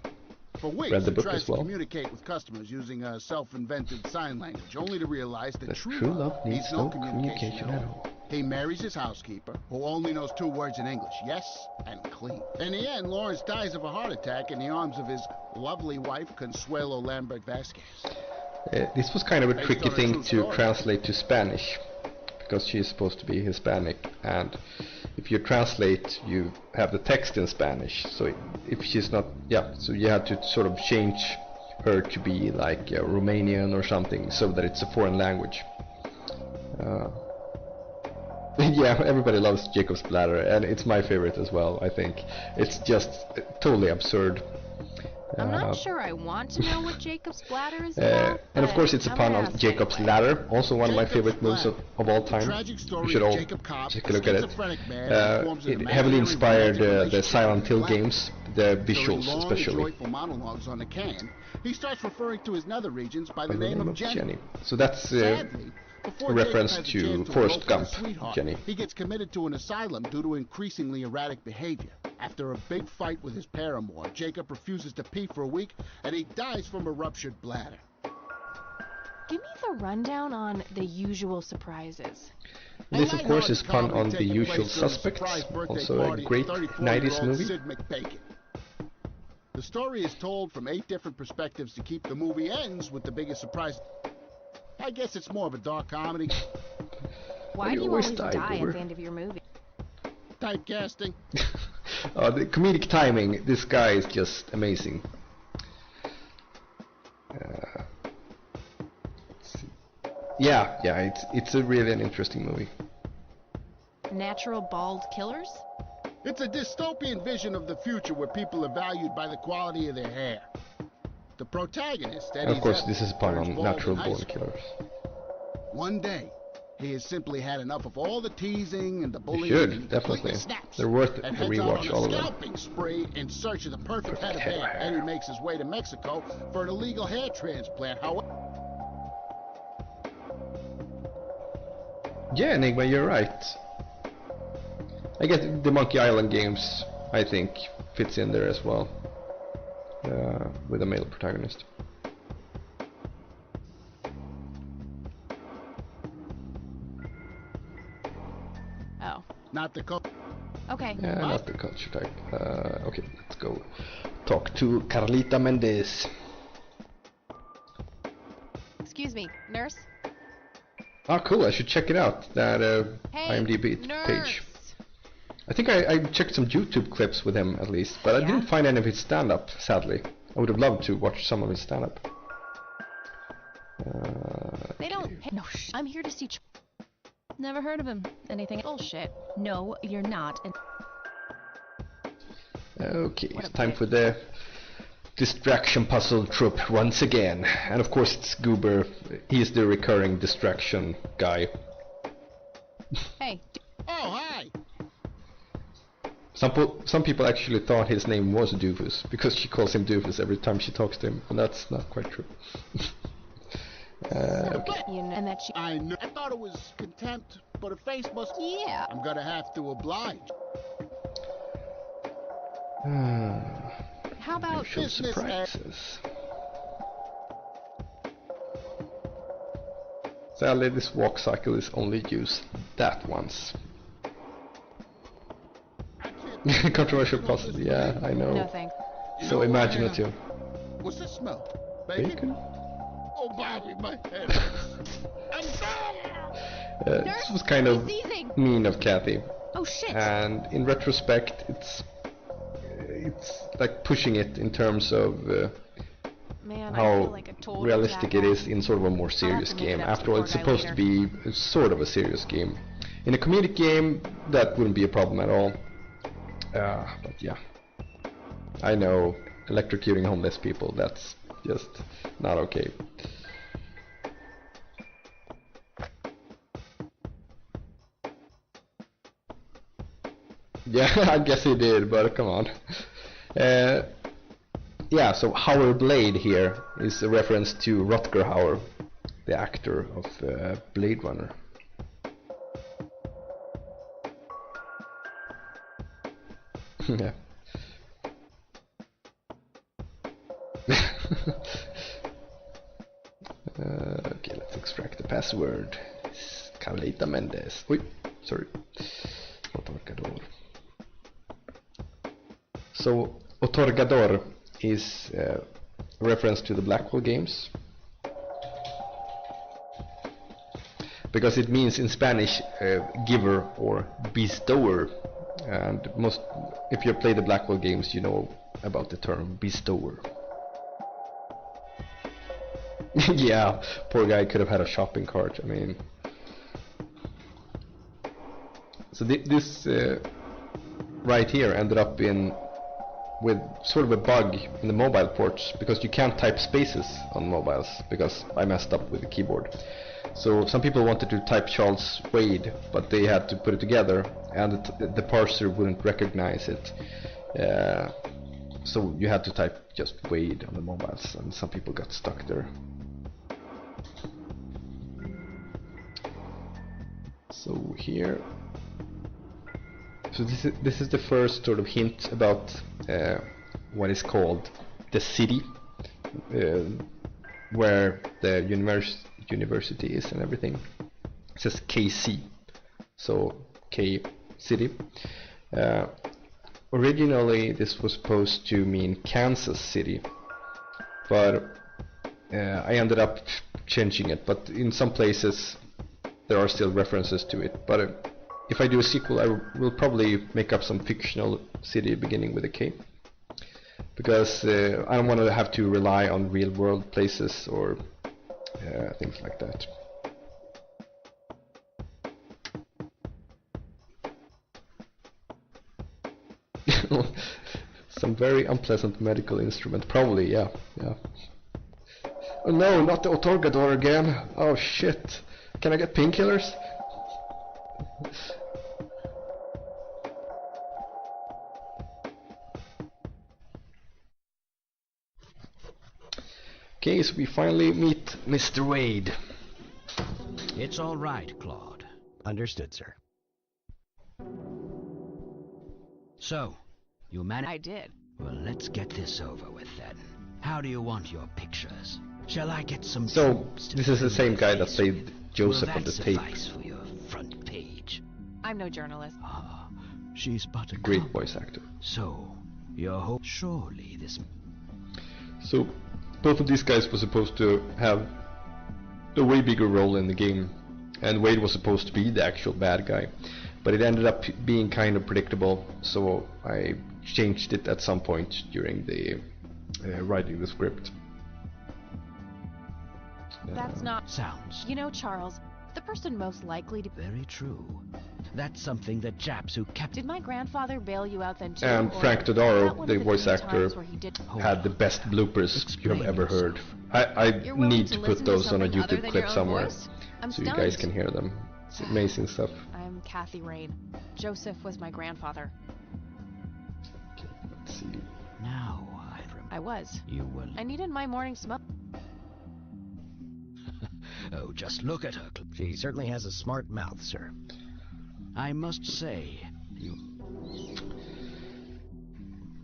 For weeks, Read the he book tries as to well. communicate with customers using a self-invented sign language, only to realize that True love needs no communication at all. He marries his housekeeper, who only knows 2 words in English, yes and clean. In the end, Lawrence dies of a heart attack in the arms of his lovely wife, Consuelo Lambert Vasquez. This was kind of a tricky thing to translate to Spanish, because she is supposed to be Hispanic, and if you translate, you have the text in Spanish. So if she's not, so you had to sort of change her to be like Romanian or something, so that it's a foreign language. Yeah, everybody loves Jacob's Bladder, and it's my favorite as well. I think it's just totally absurd. I'm not sure I want to know what Jacob's Bladder is about. And of course it's a I'm pun gonna on ask Jacob's anyway. Ladder, also one of my favorite moves of all time. You should all take a look at it. It heavily inspired the Silent Hill games, the visuals especially. Joyful monologues on the can, he starts referring to his nether regions by the name of Jenny. So that's Sadly, a before reference Jacob has a to chance Forrest elope with Gump, his sweetheart, Jenny. He gets committed to an asylum due to increasingly erratic behavior. After a big fight with his paramour, Jacob refuses to pee for a week, and he dies from a ruptured bladder. Give me the rundown on the usual surprises. This of course is pun on The Usual Suspects, also a great 90s movie. Sid McBacon. The story is told from 8 different perspectives to keep the movie ends with the biggest surprise. I guess it's more of a dark comedy. Why do you always die at the end of your movie? Typecasting. The comedic timing, this guy is just amazing. Let's see. Yeah, it's a really an interesting movie. Natural bald killers? It's a dystopian vision of the future where people are valued by the quality of their hair. The protagonist, And of course Eddie this is a pun on turns bald Natural in high Born school. Killers. One day, he has simply had enough of all the teasing and the You bullying. And he should, definitely. completely snaps They're worth it and to heads out rewatch on all a of them. scalping spree in search of the perfect head of Perfect head of hair. hair. And he makes his way to Mexico for an illegal hair transplant. However, Yeah, Enigma, you're right. I guess the Monkey Island games, I think, fits in there as well. With a male protagonist. Oh. not the Okay. Yeah, not the culture type. Okay, let's go talk to Carlita Mendez. Excuse me, nurse? Ah, cool, I should check it out, that Hey, IMDb nurse. page. I think I checked some YouTube clips with him at least, but I didn't find any of his stand-up, sadly. I would have loved to watch some of his stand-up. They don't. Hey, no, I'm here to see. Never heard of him. Anything? Bullshit. No, you're not. Okay, it's time for the distraction puzzle trope once again. And of course it's Goober, he's the recurring distraction guy. Hey. Oh, hi! Some people actually thought his name was Doofus, because she calls him Doofus every time she talks to him, and that's not quite true. Okay. You know, and that she. I know. I thought it was contempt, but a face must. Yeah. I'm gonna have to oblige. How about Usual business surprises. Sadly, this walk cycle is only used that once. Controversial puzzle, yeah, I know. No thanks. So imaginative. What's this smell? Bacon? Oh, Bobby, my head. I'm This was kind of mean of Kathy. Oh shit! And in retrospect, it's like pushing it in terms of Man, I how feel like a total realistic it is in sort of a more serious to make game. it up to After all, the it's poor guy supposed to be sort of a serious game. In a comedic game, that wouldn't be a problem at all. But yeah, I know, electrocuting homeless people, that's just not okay. Yeah, I guess he did, but come on. Yeah, so Howard Blade here is a reference to Rutger Hauer, the actor of Blade Runner. Yeah. Okay, let's extract the password. It's Carlita Mendez. Oi, sorry. Otorgador. So, Otorgador is a reference to the Blackwell games. Because it means in Spanish giver or bestower. And if you play the Blackwell games, you know about the term bestower. Yeah, poor guy could have had a shopping cart, I mean. So this right here ended up with sort of a bug in the mobile ports, because you can't type spaces on mobiles, because I messed up with the keyboard. So some people wanted to type Charles Wade, but they had to put it together, and the parser wouldn't recognize it. So you had to type just Wade on the mobiles, and some people got stuck there. So here, so this is the first sort of hint about what is called the city, where the university is and everything. It says KC, so K City. Originally this was supposed to mean Kansas City, but I ended up changing it, but in some places there are still references to it. But if I do a sequel, I will probably make up some fictional city beginning with a K, because I don't want to have to rely on real world places or things like that. Some very unpleasant medical instrument, probably, yeah. Oh no, not the Otorgador again. Oh shit. Can I get painkillers? Okay, so we finally meet Mr. Wade. It's all right, Claude. Understood, sir. So, you managed... I did. Well, let's get this over with then. How do you want your pictures? Shall I get some... So, this is the same guy that played Joseph on the tape. For your front page? I'm no journalist. Ah, she's but a great voice actor. So, your hope... Surely this... So, both of these guys were supposed to have a way bigger role in the game, and Wade was supposed to be the actual bad guy, but it ended up being kind of predictable, so I changed it at some point during the writing the script. That's not... Sounds... You know, Charles, the person most likely to... Very true. That's something that Japs who kept... Did my grandfather bail you out then too? And Frank Todaro, the voice actor, had the best bloopers you have ever heard. I need to put those on a YouTube clip somewhere, so you guys can hear them. It's amazing stuff. I'm Kathy Rain. Joseph was my grandfather. Okay, let's see. Now I was. You were... I needed my morning smoke. Oh, just look at her. She certainly has a smart mouth, sir. I must say, you...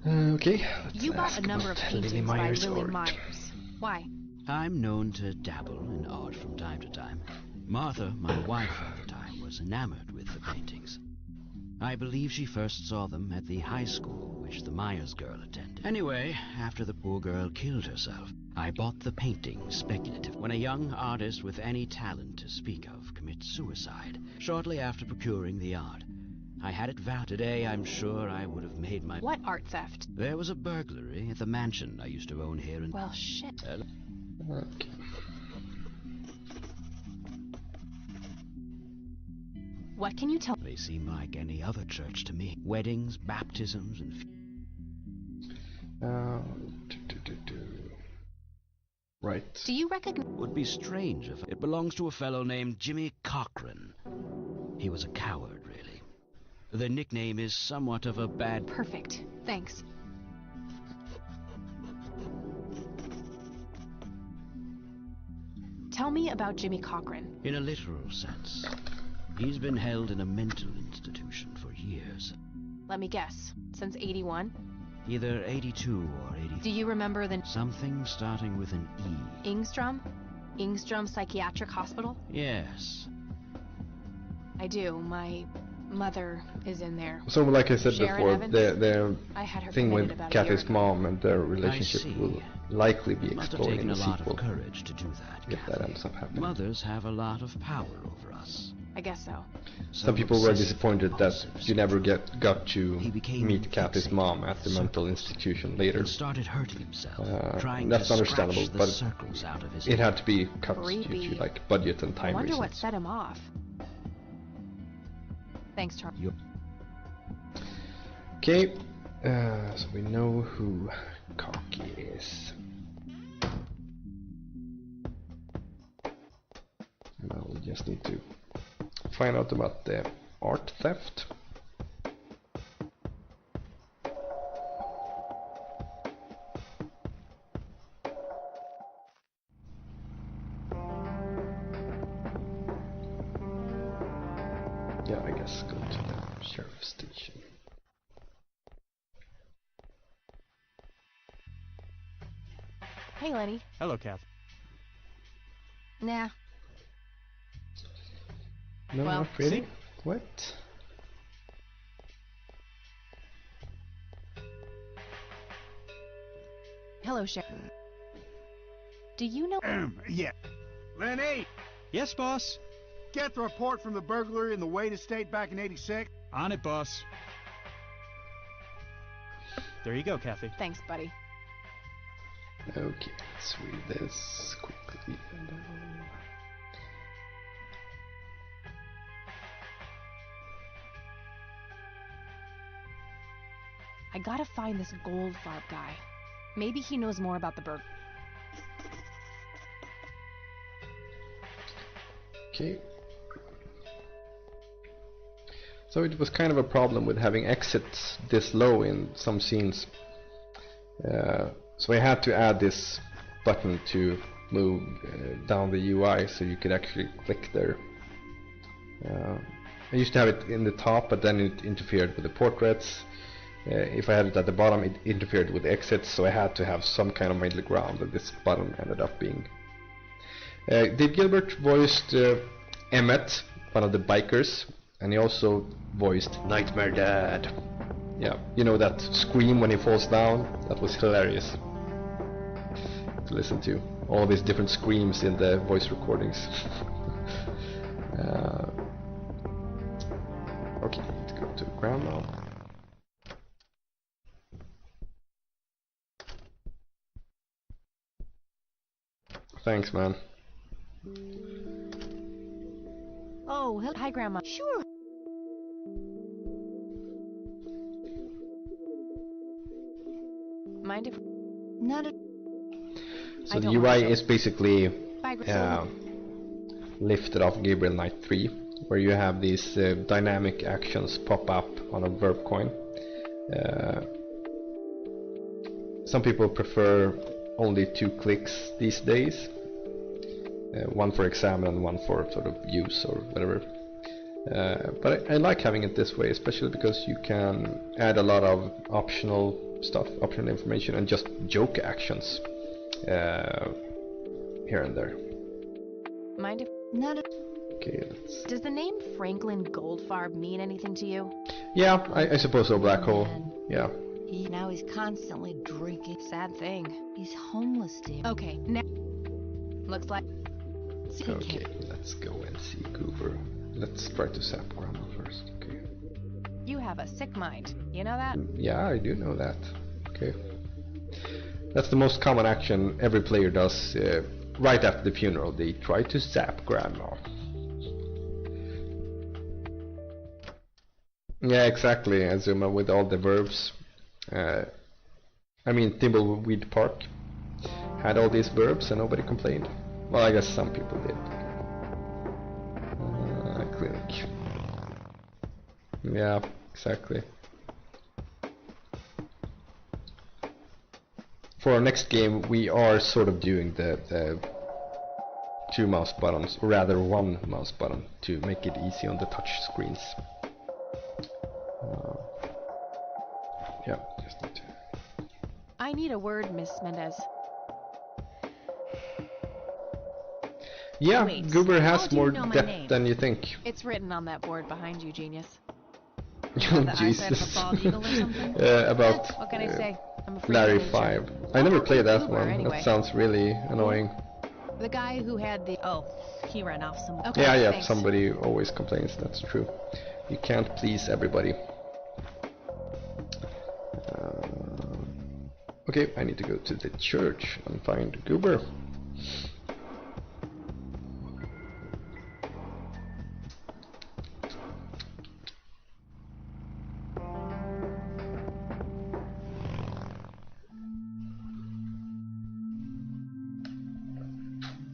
Okay, you bought a number of paintings by Lily Myers. Why? I'm known to dabble in art from time to time. Martha, my wife at the time, was enamored with the paintings. I believe she first saw them at the high school which the Myers girl attended. Anyway, after the poor girl killed herself, I bought the paintings speculative. When a young artist with any talent to speak of commits suicide, shortly after procuring the art, I had it vowed. Today, I'm sure I would have made my... What art theft? There was a burglary at the mansion I used to own here in... Well, shit. Okay. What can you tell? They seem like any other church to me. Weddings, baptisms, and... Right. Do you recognize... Would be strange if... It belongs to a fellow named Jimmy Cochran. He was a coward, really. The nickname is somewhat of a bad... Perfect. Thanks. Tell me about Jimmy Cochran. In a literal sense. He's been held in a mental institution for years. Let me guess. Since 81? Either 82 or 83. Do you remember the... Something starting with an E. Ingstrom? Ingstrom Psychiatric Hospital? Yes. I do. My mother is in there. So, like I said Sharon before, the I had her thing with about Kathy's mom and their relationship will likely be Must have explored taken in the a lot sequel. of courage to do that. If that ends up happening. Mothers have a lot of power over us. I guess so. Some people were disappointed that you never got to meet Kathy's mom at the mental institution later. And started hurting himself, trying that's to understandable, scratch the but circles out of his it head. had to be cut due Creepy. to like budget and time I wonder reasons. what set him off. Thanks, Charles. Okay, so we know who Cocky is. Now we just need to find out about the art theft. Yeah, I guess go to the sheriff's station. Hey, Lenny. Hello, Kath. Nah. No, Well, not really. see? What? Hello, Sheriff. Do you know... Yeah. Lenny! Yes, boss. Get the report from the burglary in the Wade estate back in 86. On it, boss. There you go, Kathy. Thanks, buddy. Okay, let's read this quickly. I gotta find this Goldfarb guy. Maybe he knows more about the burg... Okay. So it was kind of a problem with having exits this low in some scenes. So I had to add this button to move down the UI so you could actually click there. I used to have it in the top, but then it interfered with the portraits. If I had it at the bottom, it interfered with the exits, so I had to have some kind of middle ground, and this button ended up being. Dave Gilbert voiced Emmett, one of the bikers, and he also voiced Nightmare Dad. Yeah, you know that scream when he falls down? That was hilarious to listen to. All these different screams in the voice recordings. Okay, let's go to Grandma. Thanks, man. Oh, hi, Grandma. Sure. Mind if... Not a... So the UI is basically Bye, lifted off Gabriel Knight 3, where you have these dynamic actions pop up on a verb coin. Some people prefer only 2 clicks these days, one for examine and one for sort of use or whatever. But I like having it this way, especially because you can add a lot of optional stuff, optional information, and just joke actions here and there. Mind if... Not a... Okay, let's... Does the name Franklin Goldfarb mean anything to you? Yeah, I suppose so, Black Hole. Yeah. Now he's constantly drinking. Sad thing. He's homeless, dear. Okay, now... Looks like... Okay, let's go and see Goober. Let's try to zap Grandma first. Okay. You have a sick mind. You know that? Yeah, I do know that. Okay. That's the most common action every player does right after the funeral. They try to zap Grandma. Yeah, exactly, Azuma, with all the verbs. I mean, Thimbleweed Park had all these verbs and nobody complained. Well, I guess some people did. Clinic. Yeah, exactly. For our next game, we are sort of doing the 2 mouse buttons, or rather 1 mouse button, to make it easy on the touch screens. Yeah, just need to... I need a word, Miss Mendez. Yeah, Wait, Goober how has do you more know my depth name? than you think. It's written on that board behind you, genius. Jesus. About about what can I say? I'm a freak Larry nature. 5. I never played that Goober, one. anyway. That sounds really annoying. The guy who had the... Oh, he ran off somewhere. Okay, Yeah, thanks. somebody always complains, that's true. You can't please everybody. Okay, I need to go to the church and find Goober.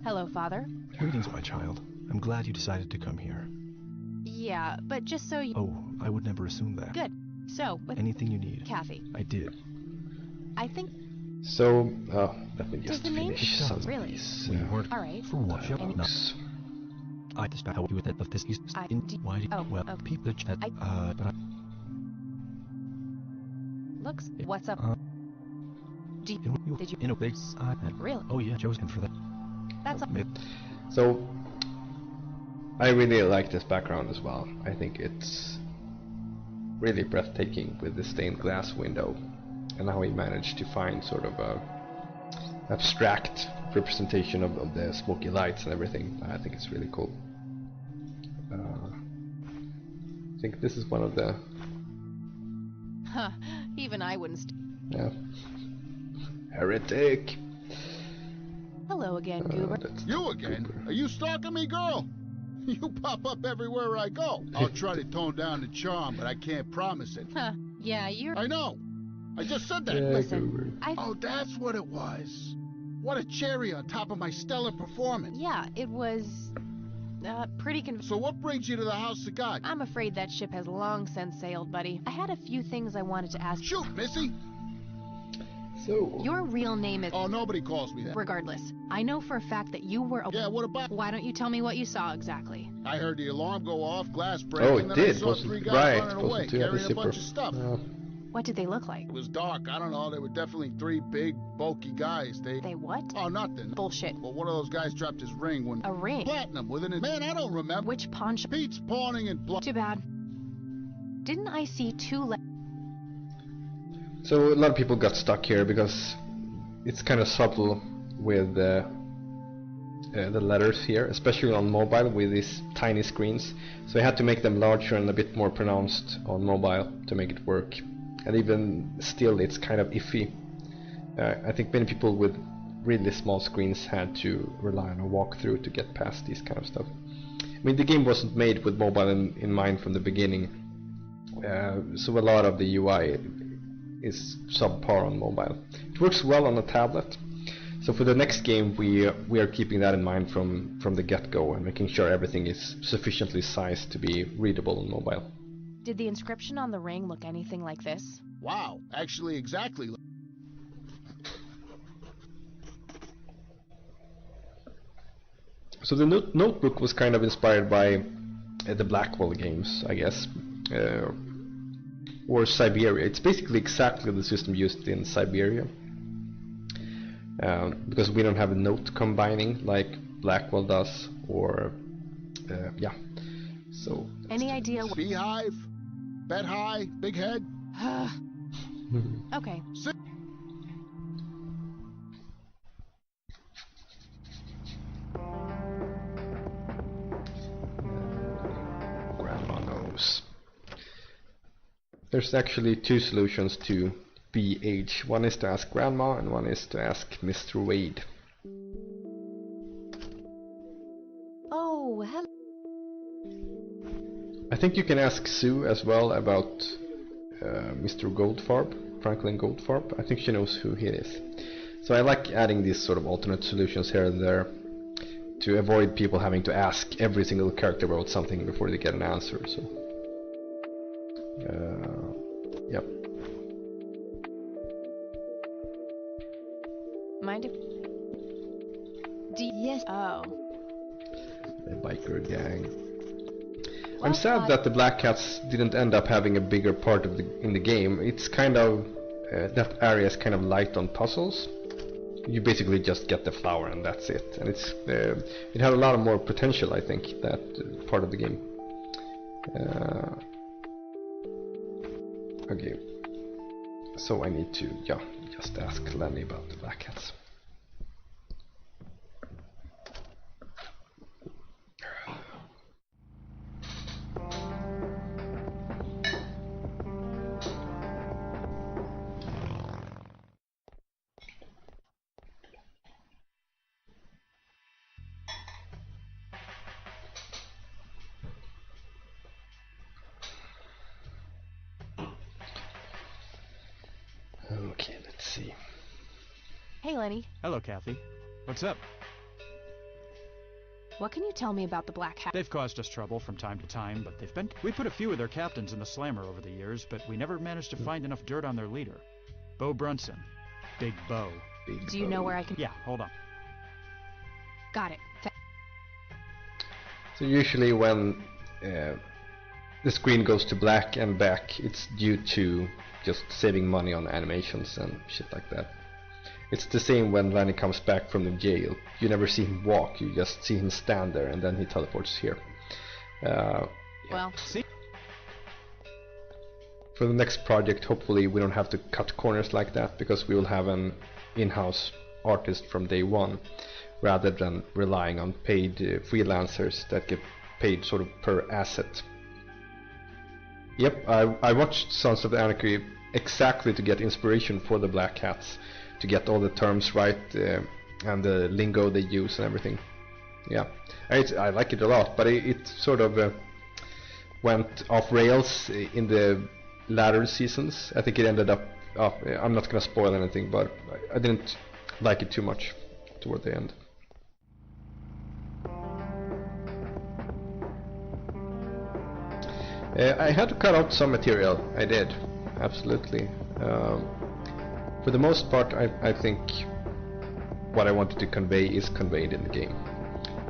Hello, Father. Greetings, my child. I'm glad you decided to come here. Yeah, but just so you... Oh, I would never assume that. Good. So, with Anything you need. Kathy, I did. I think... So, let me Does just the name... finish some Really? of these All right. For what? dialogues. I just how you that of this is in why Oh, well okay. people that but I Looks... What's up? Did you... in a big Really? Oh yeah, chosen for that. That's... So, I really like this background as well. I think it's really breathtaking with the stained glass window and how he managed to find sort of a abstract representation of the smoky lights and everything. I think it's really cool. I think this is one of the... Huh. Even I wouldn't... Yeah. Heretic! Hello again, Goober. You again? Are you stalking me, girl? You pop up everywhere I go. I'll try to tone down the charm, but I can't promise it. Huh. Yeah, you're... I know. I just said that. Yeah, Listen, Oh, that's what it was. What a cherry on top of my stellar performance. Yeah, it was... Pretty So what brings you to the House of God? I'm afraid that ship has long since sailed, buddy. I had a few things I wanted to ask. Shoot, Missy! So... Your real name is... Oh, nobody calls me that. Regardless, I know for a fact that you were... Yeah, what about... Why don't you tell me what you saw exactly? I heard the alarm go off, glass break, Oh, and it then I did. saw three guys running away, carrying a bunch of stuff. What did they look like? It was dark. I don't know. They were definitely three big, bulky guys. They what? Oh, nothing. Bullshit. Well, one of those guys dropped his ring when... A ring? Platinum within his... Man, I don't remember. Which pawn shop? Pete's pawning and... Too bad. Didn't I see two... So a lot of people got stuck here because it's kind of subtle with the letters here, especially on mobile with these tiny screens. So I had to make them larger and a bit more pronounced on mobile to make it work. And even still, it's kind of iffy. I think many people with really small screens had to rely on a walkthrough to get past these kind of stuff. I mean, the game wasn't made with mobile in mind from the beginning, so a lot of the UI is subpar on mobile. It works well on a tablet, so for the next game we are keeping that in mind from the get-go and making sure everything is sufficiently sized to be readable on mobile. Did the inscription on the ring look anything like this? Wow, actually exactly. So the notebook was kind of inspired by the Blackwell games, I guess, or Siberia. It's basically exactly the system used in Siberia, because we don't have a note combining like Blackwell does, or yeah. So any idea? Beehive, bet high, big head. Okay. Grandma knows. There's actually two solutions to BH. One is to ask Grandma and one is to ask Mr. Wade. Oh, hello. I think you can ask Sue as well about Mr. Goldfarb, Franklin Goldfarb. I think she knows who he is. So I like adding these sort of alternate solutions here and there to avoid people having to ask every single character about something before they get an answer. So, yep. Mind if... Yes. Oh. The biker gang. I'm sad that the Black Cats didn't end up having a bigger part of in the game. It's kind of that area is kind of light on puzzles. You basically just get the flower and that's it. And it's it had a lot of more potential, I think, that part of the game. Okay, so I need to just ask Lenny about the Black Cats. Okay, let's see. Hey, Lenny. Hello, Kathy. What's up? What can you tell me about the Black Hat? They've caused us trouble from time to time, but we put a few of their captains in the slammer over the years, but we never managed to find enough dirt on their leader. Bo Brunson. Big Bo. Do you know where I can... Yeah, hold on. Got it. So usually when the screen goes to black and back, it's due to just saving money on animations and shit like that. It's the same when Lenny comes back from the jail. You never see him walk, you just see him stand there and then he teleports here. Well, see? For the next project, hopefully we don't have to cut corners like that, because we will have an in-house artist from day one, rather than relying on paid freelancers that get paid sort of per asset. Yep, I watched Sons of Anarchy exactly to get inspiration for the Black Cats, to get all the terms right and the lingo they use and everything. Yeah, I like it a lot, but it sort of went off rails in the latter seasons. I think it ended up I'm not gonna spoil anything, but I didn't like it too much toward the end. I had to cut out some material. I did, absolutely. For the most part, I think what I wanted to convey is conveyed in the game.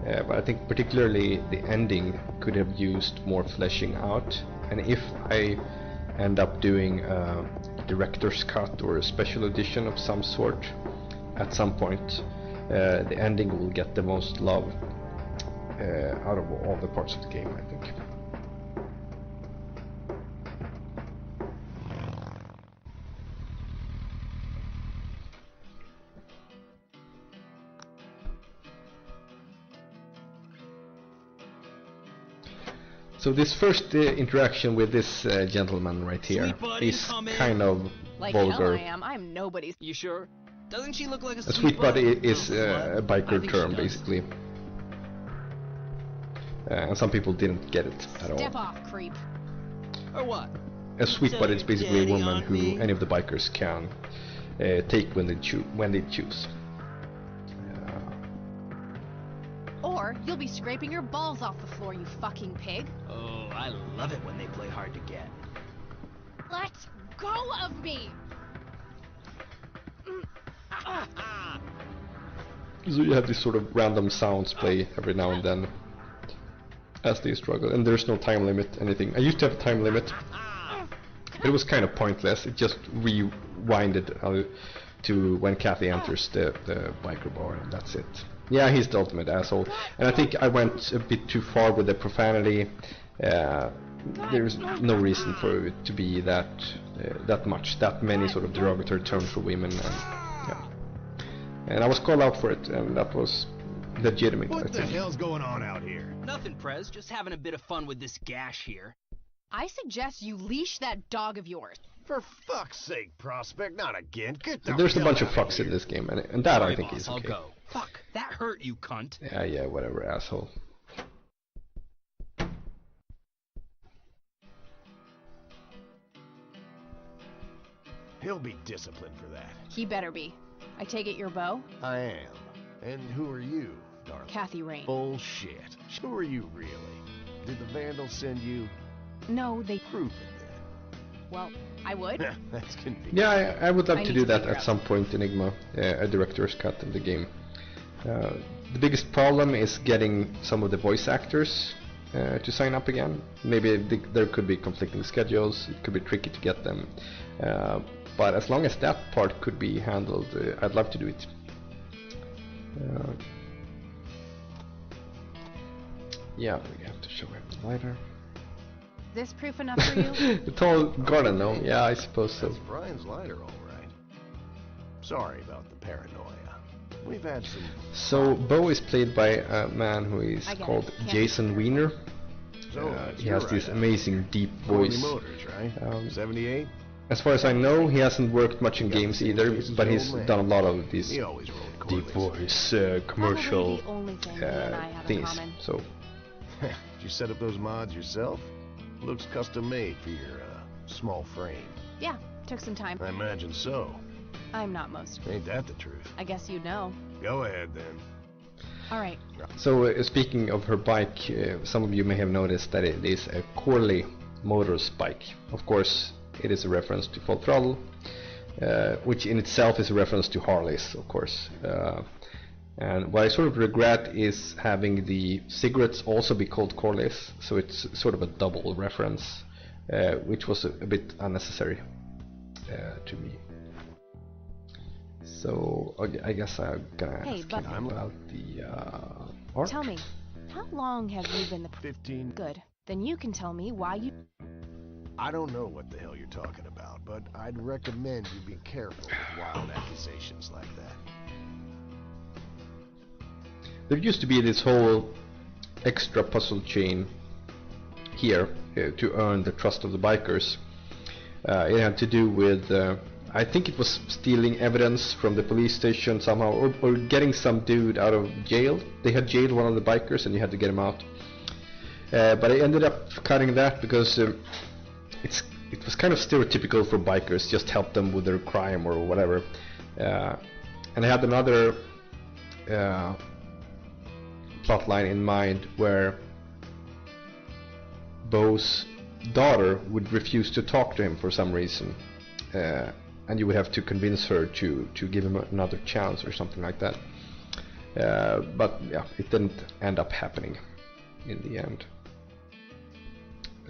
But I think particularly the ending could have used more fleshing out. And if I end up doing a director's cut or a special edition of some sort at some point, the ending will get the most love out of all the parts of the game, I think. So this first interaction with this gentleman right here is kind of Like vulgar. hell I am. I'm nobody's. You sure? Doesn't she look like a A sweet buddy is a biker term, basically. And some people didn't get it at all. Step off, creep. Or what? A sweet buddy is basically a Daddy woman on who me. any of the bikers can take when they choose. Or you'll be scraping your balls off the floor, you fucking pig. Oh, I love it when they play hard to get. Let go of me! So you have these sort of random sounds play every now and then as they struggle, and there's no time limit, anything. I used to have a time limit. It was kind of pointless. It just rewinded to when Kathy enters the biker bar, and that's it. Yeah, he's the ultimate asshole. And I think I went a bit too far with the profanity. There's no reason for it to be that many sort of derogatory terms for women. And I was called out for it, and that was legitimate. What the hell's going on out here? Nothing, Prez. Just having a bit of fun with this gash here. I suggest you leash that dog of yours. For fuck's sake, Prospect, not again. Get the There's a hell bunch of out fucks in this game, and that Sorry, I think boss, is I'll okay. go. Fuck, that hurt you, cunt. Yeah, whatever, asshole. He'll be disciplined for that. He better be. I take it you're Bo? I am. And who are you, darling? Kathy Rain. Bullshit. Who are you really? Did the Vandals send you? No, they... Prove it Well, I would. then. That's convenient. Yeah, I would love I to need do to that figure at out some point, Enigma, a director's cut of the game. The biggest problem is getting some of the voice actors to sign up again. Maybe there could be conflicting schedules, it could be tricky to get them. But as long as that part could be handled, I'd love to do it. Yeah, we have to show him the lighter. Is this proof enough for you? The tall garden, no? Yeah, I suppose so. That's Brian's lighter, all right. Sorry about the paranoia. We've had some... So, Bo is played by a man who is called Jason Wiener. He has this amazing deep voice. Motors, right? 78? As far as I know, he hasn't worked much in games either, but he's done a lot of these deep voice commercial things. So, did you set up those mods yourself? Looks custom made for your small frame. Yeah, took some time. I imagine so. I'm not most. Ain't that the truth? I guess you'd know. Go ahead then. All right. So speaking of her bike, some of you may have noticed that it is a Corley Motors bike. Of course, it is a reference to Full Throttle, which in itself is a reference to Harleys, of course. And what I sort of regret is having the cigarettes also be called Corleys, so it's sort of a double reference, which was a bit unnecessary to me. So I guess I'm gonna ask him about the arc. Tell me, how long have you been the 15. Good. Then you can tell me why you... I don't know what the hell you're talking about, but I'd recommend you be careful with wild accusations like that. There used to be this whole extra puzzle chain here to earn the trust of the bikers. It had to do with, I think it was stealing evidence from the police station somehow, or getting some dude out of jail. They had jailed one of the bikers and you had to get him out. But I ended up cutting that because it was kind of stereotypical for bikers, just help them with their crime or whatever. And I had another plot line in mind where Bo's daughter would refuse to talk to him for some reason, and you would have to convince her to give him another chance or something like that. But yeah, it didn't end up happening in the end.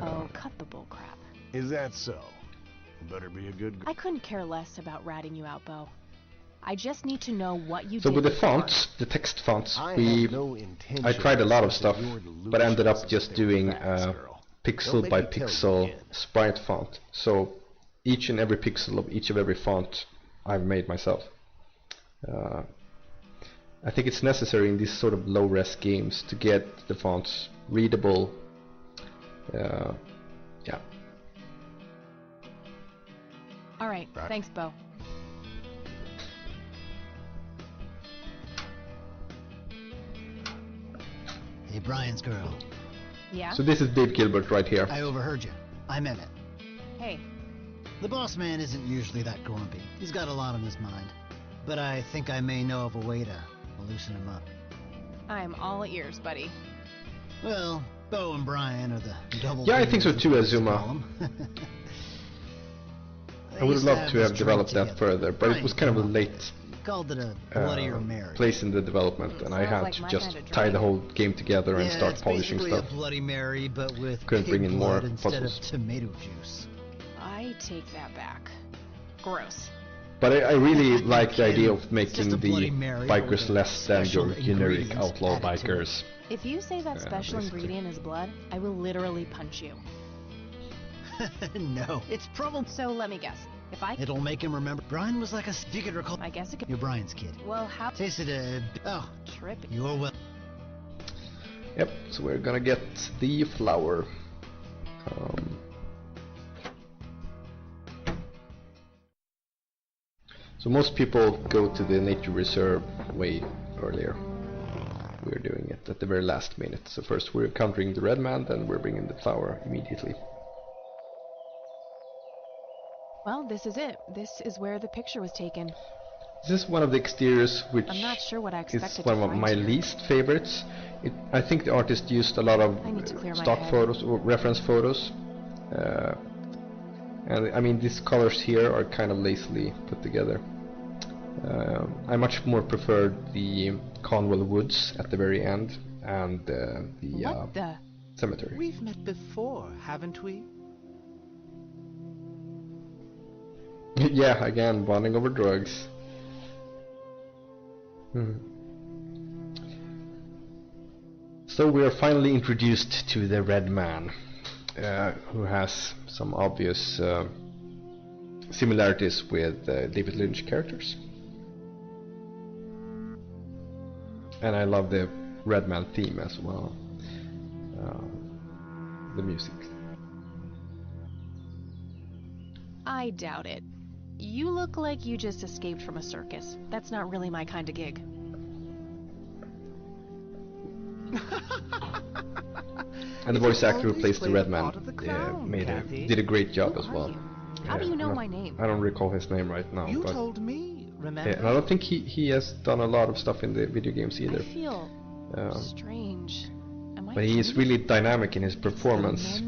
Oh, cut the bull crap. Is that so? Better be a good girl. I couldn't care less about ratting you out, Bo. I just need to know what you So did with the before. fonts, the text fonts, intention I tried a lot of except stuff, that your but ended up delusions just that they were doing facts, girl. pixel Don't make by me tell you pixel again. sprite font. So each and every pixel of each of every font I've made myself. I think it's necessary in these sort of low-res games to get the fonts readable. Yeah. All right, thanks, Bo. Hey, Brian's girl. Yeah? So this is Dave Gilbert right here. I overheard you. I'm in it. Hey. The boss man isn't usually that grumpy. He's got a lot on his mind. But I think I may know of a way to loosen him up. I'm all ears, buddy. Well, Bo and Brian are the double... Yeah, I think so beans, too, as you Azuma. call 'em. I would have used loved to this have drink developed that together. further, but it was kind of a late Called it a Bloody or Mary. place in the development, and I Sounds had like to my just kind of tie the drink. whole game together and Yeah, start it's polishing basically stuff. a Bloody Mary, but with Couldn't pig bring in more blood instead puzzles. of tomato juice. I take that back. Gross. But I really like the idea of just making a Bloody the Mary bikers with a less than special your generic ingredients outlaw added to it. bikers. If you say that special basically. ingredient is blood, I will literally punch you. No, it's probably... So let me guess. If I... It'll make him remember. Brian was like a... If you could recall... I guess it could... You're Brian's kid. Well, how... Tasted a... Oh, Trippy. you're well... Yep, so we're gonna get the flower. So most people go to the nature reserve way earlier. We're doing it at the very last minute. So first we're encountering the red man, then we're bringing the flower immediately. Well, this is it. This is where the picture was taken. This is one of the exteriors which I'm not sure what I is expected one to of find my here. least favorites. I think the artist used a lot of I need to clear my stock head. photos or reference photos. And I mean, these colors here are kind of lazily put together. I much more preferred the Conwell Woods at the very end and What the? cemetery. We've met before, haven't we? Yeah, again, bonding over drugs. So we are finally introduced to the Red Man, who has some obvious similarities with David Lynch characters. And I love the Red Man theme as well. The music. I doubt it. You look like you just escaped from a circus. That's not really my kind of gig. And the voice actor who always plays the played Red the Man part of the clown, Kathy. did a great job as well. How do you know I'm my name? I don't recall his name right now. You but told me, remember? and I don't think he has done a lot of stuff in the video games either. I feel strange. Am I But he is dreaming? really dynamic in his performance.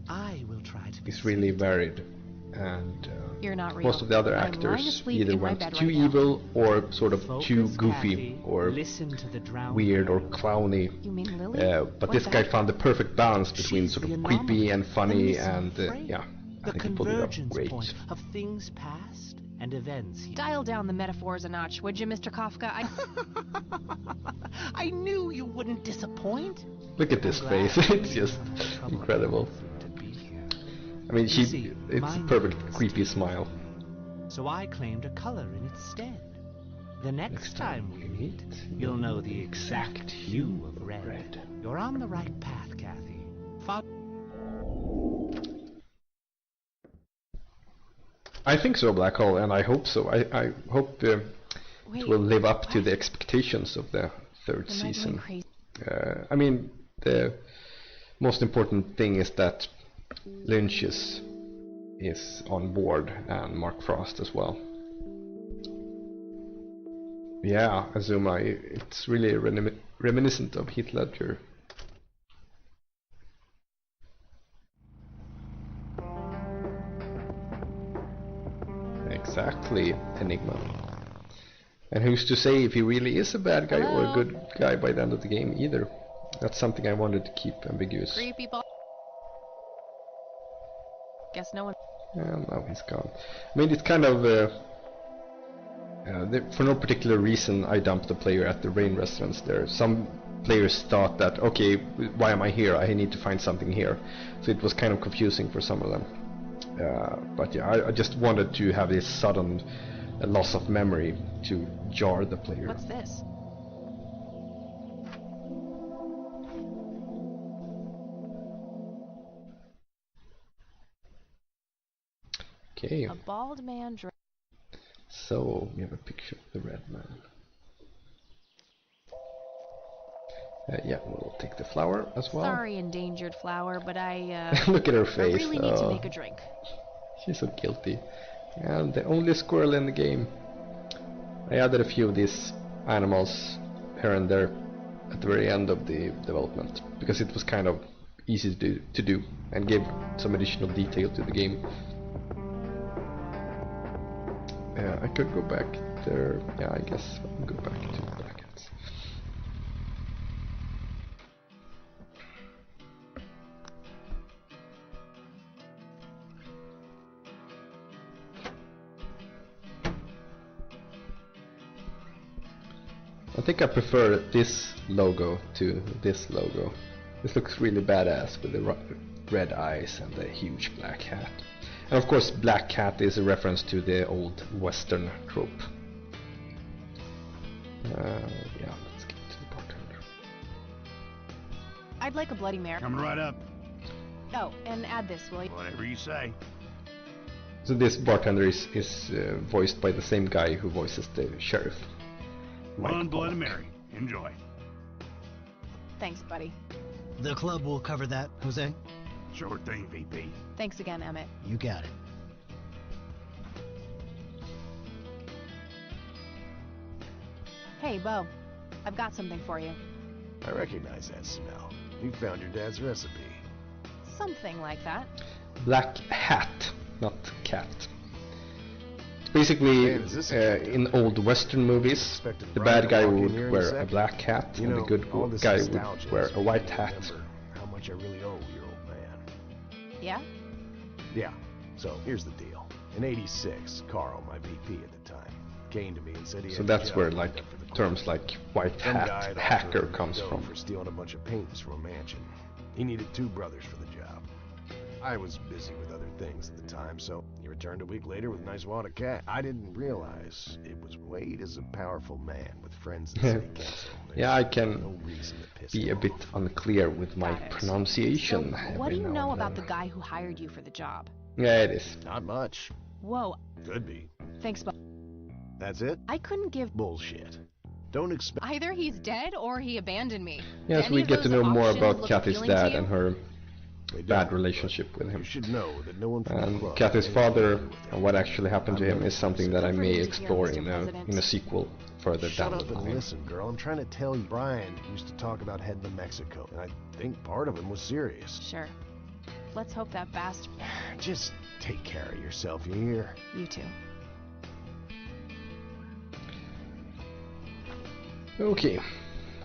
I will try to be He's really varied, and You're not real. most of the other I'm lying actors asleep either in my went bed too right now. evil or sort of too Focus, goofy Kathy. or Listen to the drowned weird or girl. clowny. You mean Lily? But What this guy the- found the perfect balance between She's sort the of creepy anomaly, and the funny missing and frame, yeah, I The think he pulled it up convergence great. point of things past and events. Dial down the metaphors a notch, would you, Mr. Kafka? I knew you wouldn't disappoint. Look at this I'm face, glad it's just you had trouble incredible. to be here. I mean, You see, it's a mine perfect is creepy too. smile. So I claimed a color in its stead. The next time we meet, you'll know the exact hue of red. You're on the right path, Kathy. I think so, Black Hole, and I hope so. I hope it Wait, will live up to the expectations of the third Am I going season. crazy? I mean, the most important thing is that Lynch is on board, and Mark Frost as well. Yeah, Azuma, it's really reminiscent of Heath Ledger. Exactly, Enigma. And who's to say if he really is a bad guy or a good guy by the end of the game either? That's something I wanted to keep ambiguous. Creepy ball. Guess no one. And now he's gone. I mean, it's kind of... for no particular reason, I dumped the player at the rain residence there. Some players thought that, okay, why am I here? I need to find something here. So it was kind of confusing for some of them. But yeah, I just wanted to have this sudden loss of memory to jar the player. What's this? Okay. A bald man. So we have a picture of the red man. Yeah, we'll take the flower as well. Sorry, endangered flower, but I look at her face. I really need to make a drink. She's so guilty. And the only squirrel in the game. I added a few of these animals here and there at the very end of the development because it was kind of easy to do and gave some additional detail to the game. I could go back there. Yeah, I guess I'll go back to brackets. I think I prefer this logo to this logo. This looks really badass with the red eyes and the huge black hat. And of course, black hat is a reference to the old Western trope. Yeah, let's get to the bartender. I'd like a Bloody Mary. Coming right up. Oh, and add this, will you? Whatever you say. So this bartender is voiced by the same guy who voices the sheriff. One Bloody Mary. Enjoy. Thanks, buddy. The club will cover that, Jose? Sure thing, VP. Thanks again, Emmett. You got it. Hey, Bo. I've got something for you. I recognize that smell. You found your dad's recipe. Something like that. Black hat, not cat. Basically, in old Western movies, the bad guy would wear a black hat and the good guy would wear a white hat. How much I really owe your old man. Yeah? Yeah. So here's the deal. In '86, Carl, my VP at the time, came to me and said he had So that's where like terms like white hat, hacker comes from. For stealing a bunch of paintings from a mansion. He needed 2 brothers for the job. I was busy with other things at the time, so he returned a week later with a nice wad of cash. I didn't realize it was Wade is a powerful man with friends in city council. Yeah, I can be a bit unclear with my pronunciation. So, what do you know about the guy who hired you for the job? Yeah, it is. Not much. Whoa. Could be. Thanks, Bo. That's it? I couldn't give bullshit. Don't expect. Either he's dead or he abandoned me. Yes, we get to know more about Kathy's dad and her bad relationship with him. You should know that no one from and Kathy's father and what actually happened to him is something that I may explore in a sequel further down the line. Shut up and listen, girl. I'm trying to tell you. Brian used to talk about heading to Mexico, and I think part of him was serious. Sure. Let's hope that bastard. Just take care of yourself, you hear? You too. Okay,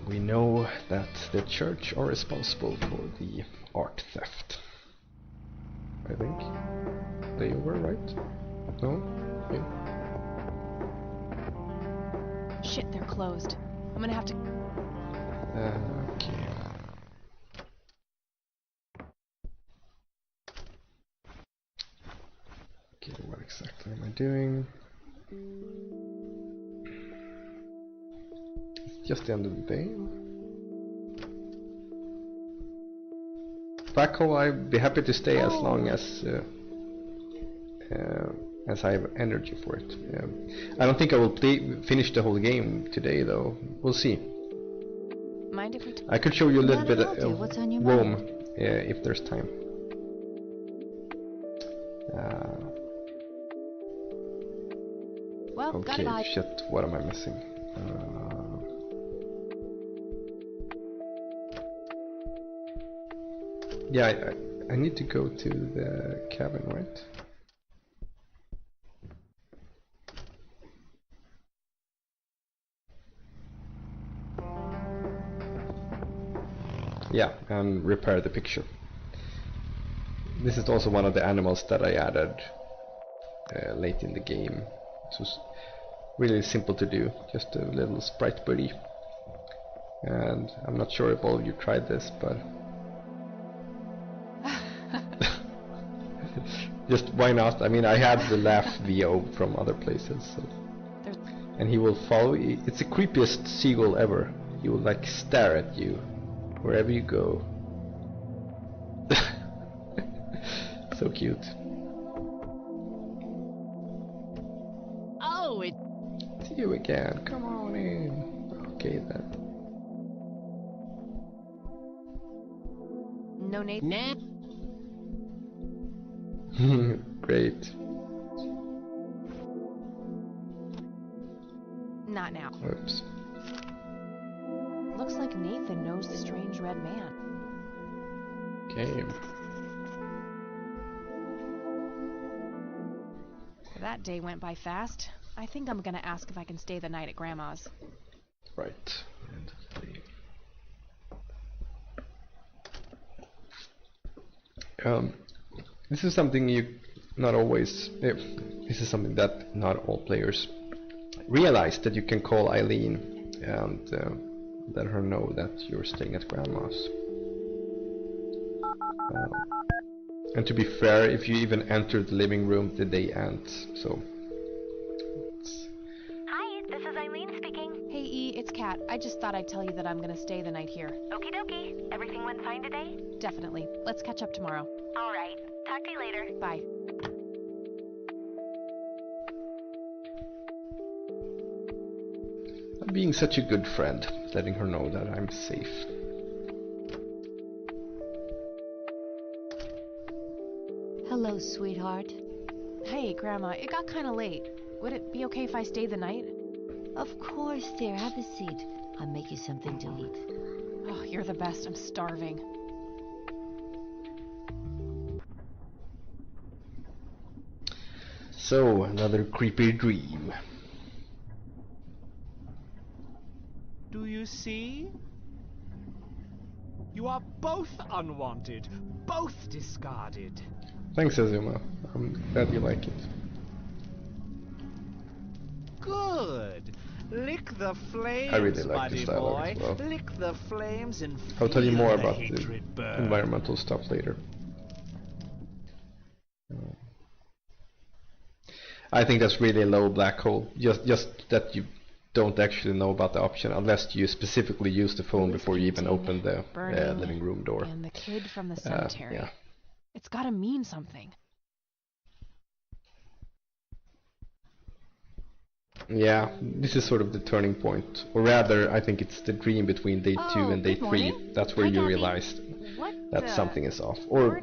we know that the church are responsible for the art theft. I think they were right. No? Okay. Shit, they're closed. I'm gonna have to. Okay. Okay, what exactly am I doing? It's just the end of the day. Back home, I'd be happy to stay as long as I have energy for it. I don't think I will finish the whole game today, though. We'll see. Mind if we I could show you a little bit of What's on your Rome mind? if there's time. Well, okay, shit, what am I missing? Yeah, I need to go to the cabin, right? yeah, and repair the picture. This is also one of the animals that I added late in the game. It was really simple to do, just a little sprite buddy. And I'm not sure if all of you tried this, but just why not? I mean, I had the laugh VO from other places, so. And he will follow you. It's the creepiest seagull ever. He will like stare at you wherever you go. So cute. Oh, it. See you again. Come on in. Okay then. No, Nate. Nah. Great. Not now. Oops. Looks like Nathan knows the strange red man. Okay. That day went by fast. I think I'm gonna ask if I can stay the night at Grandma's. Right. And this is something you not always. This is something that not all players realize, that you can call Eileen and let her know that you're staying at Grandma's. And to be fair, if you even enter the living room, the day ends. So. Hi, this is Eileen speaking. Hey E, it's Kat. I just thought I'd tell you that I'm gonna stay the night here. Okie dokie. Everything went fine today? Definitely. Let's catch up tomorrow. Alright. Talk to you later. Bye. I'm being such a good friend, letting her know that I'm safe. Hello, sweetheart. Hey, Grandma, it got kinda late. Would it be okay if I stayed the night? Of course, dear. Have a seat. I'll make you something to eat. Oh, you're the best. I'm starving. So, another creepy dream. Do you see? You are both unwanted, both discarded. Thanks, Azuma. I'm glad you like it. Good. Lick the flames, I really like buddy this dialogue boy. as well. Lick the flames and I'll tell you more feel about the the hatred burn. environmental stuff later. I think that's really a low black hole. Just that you don't actually know about the option unless you specifically use the phone before you even open the living room door. And the kid from the cemetery. Yeah. It's gotta mean something. Yeah, this is sort of the turning point. Or rather, I think it's the dream between day 2 and day 3. That's where you realize that something is off. Or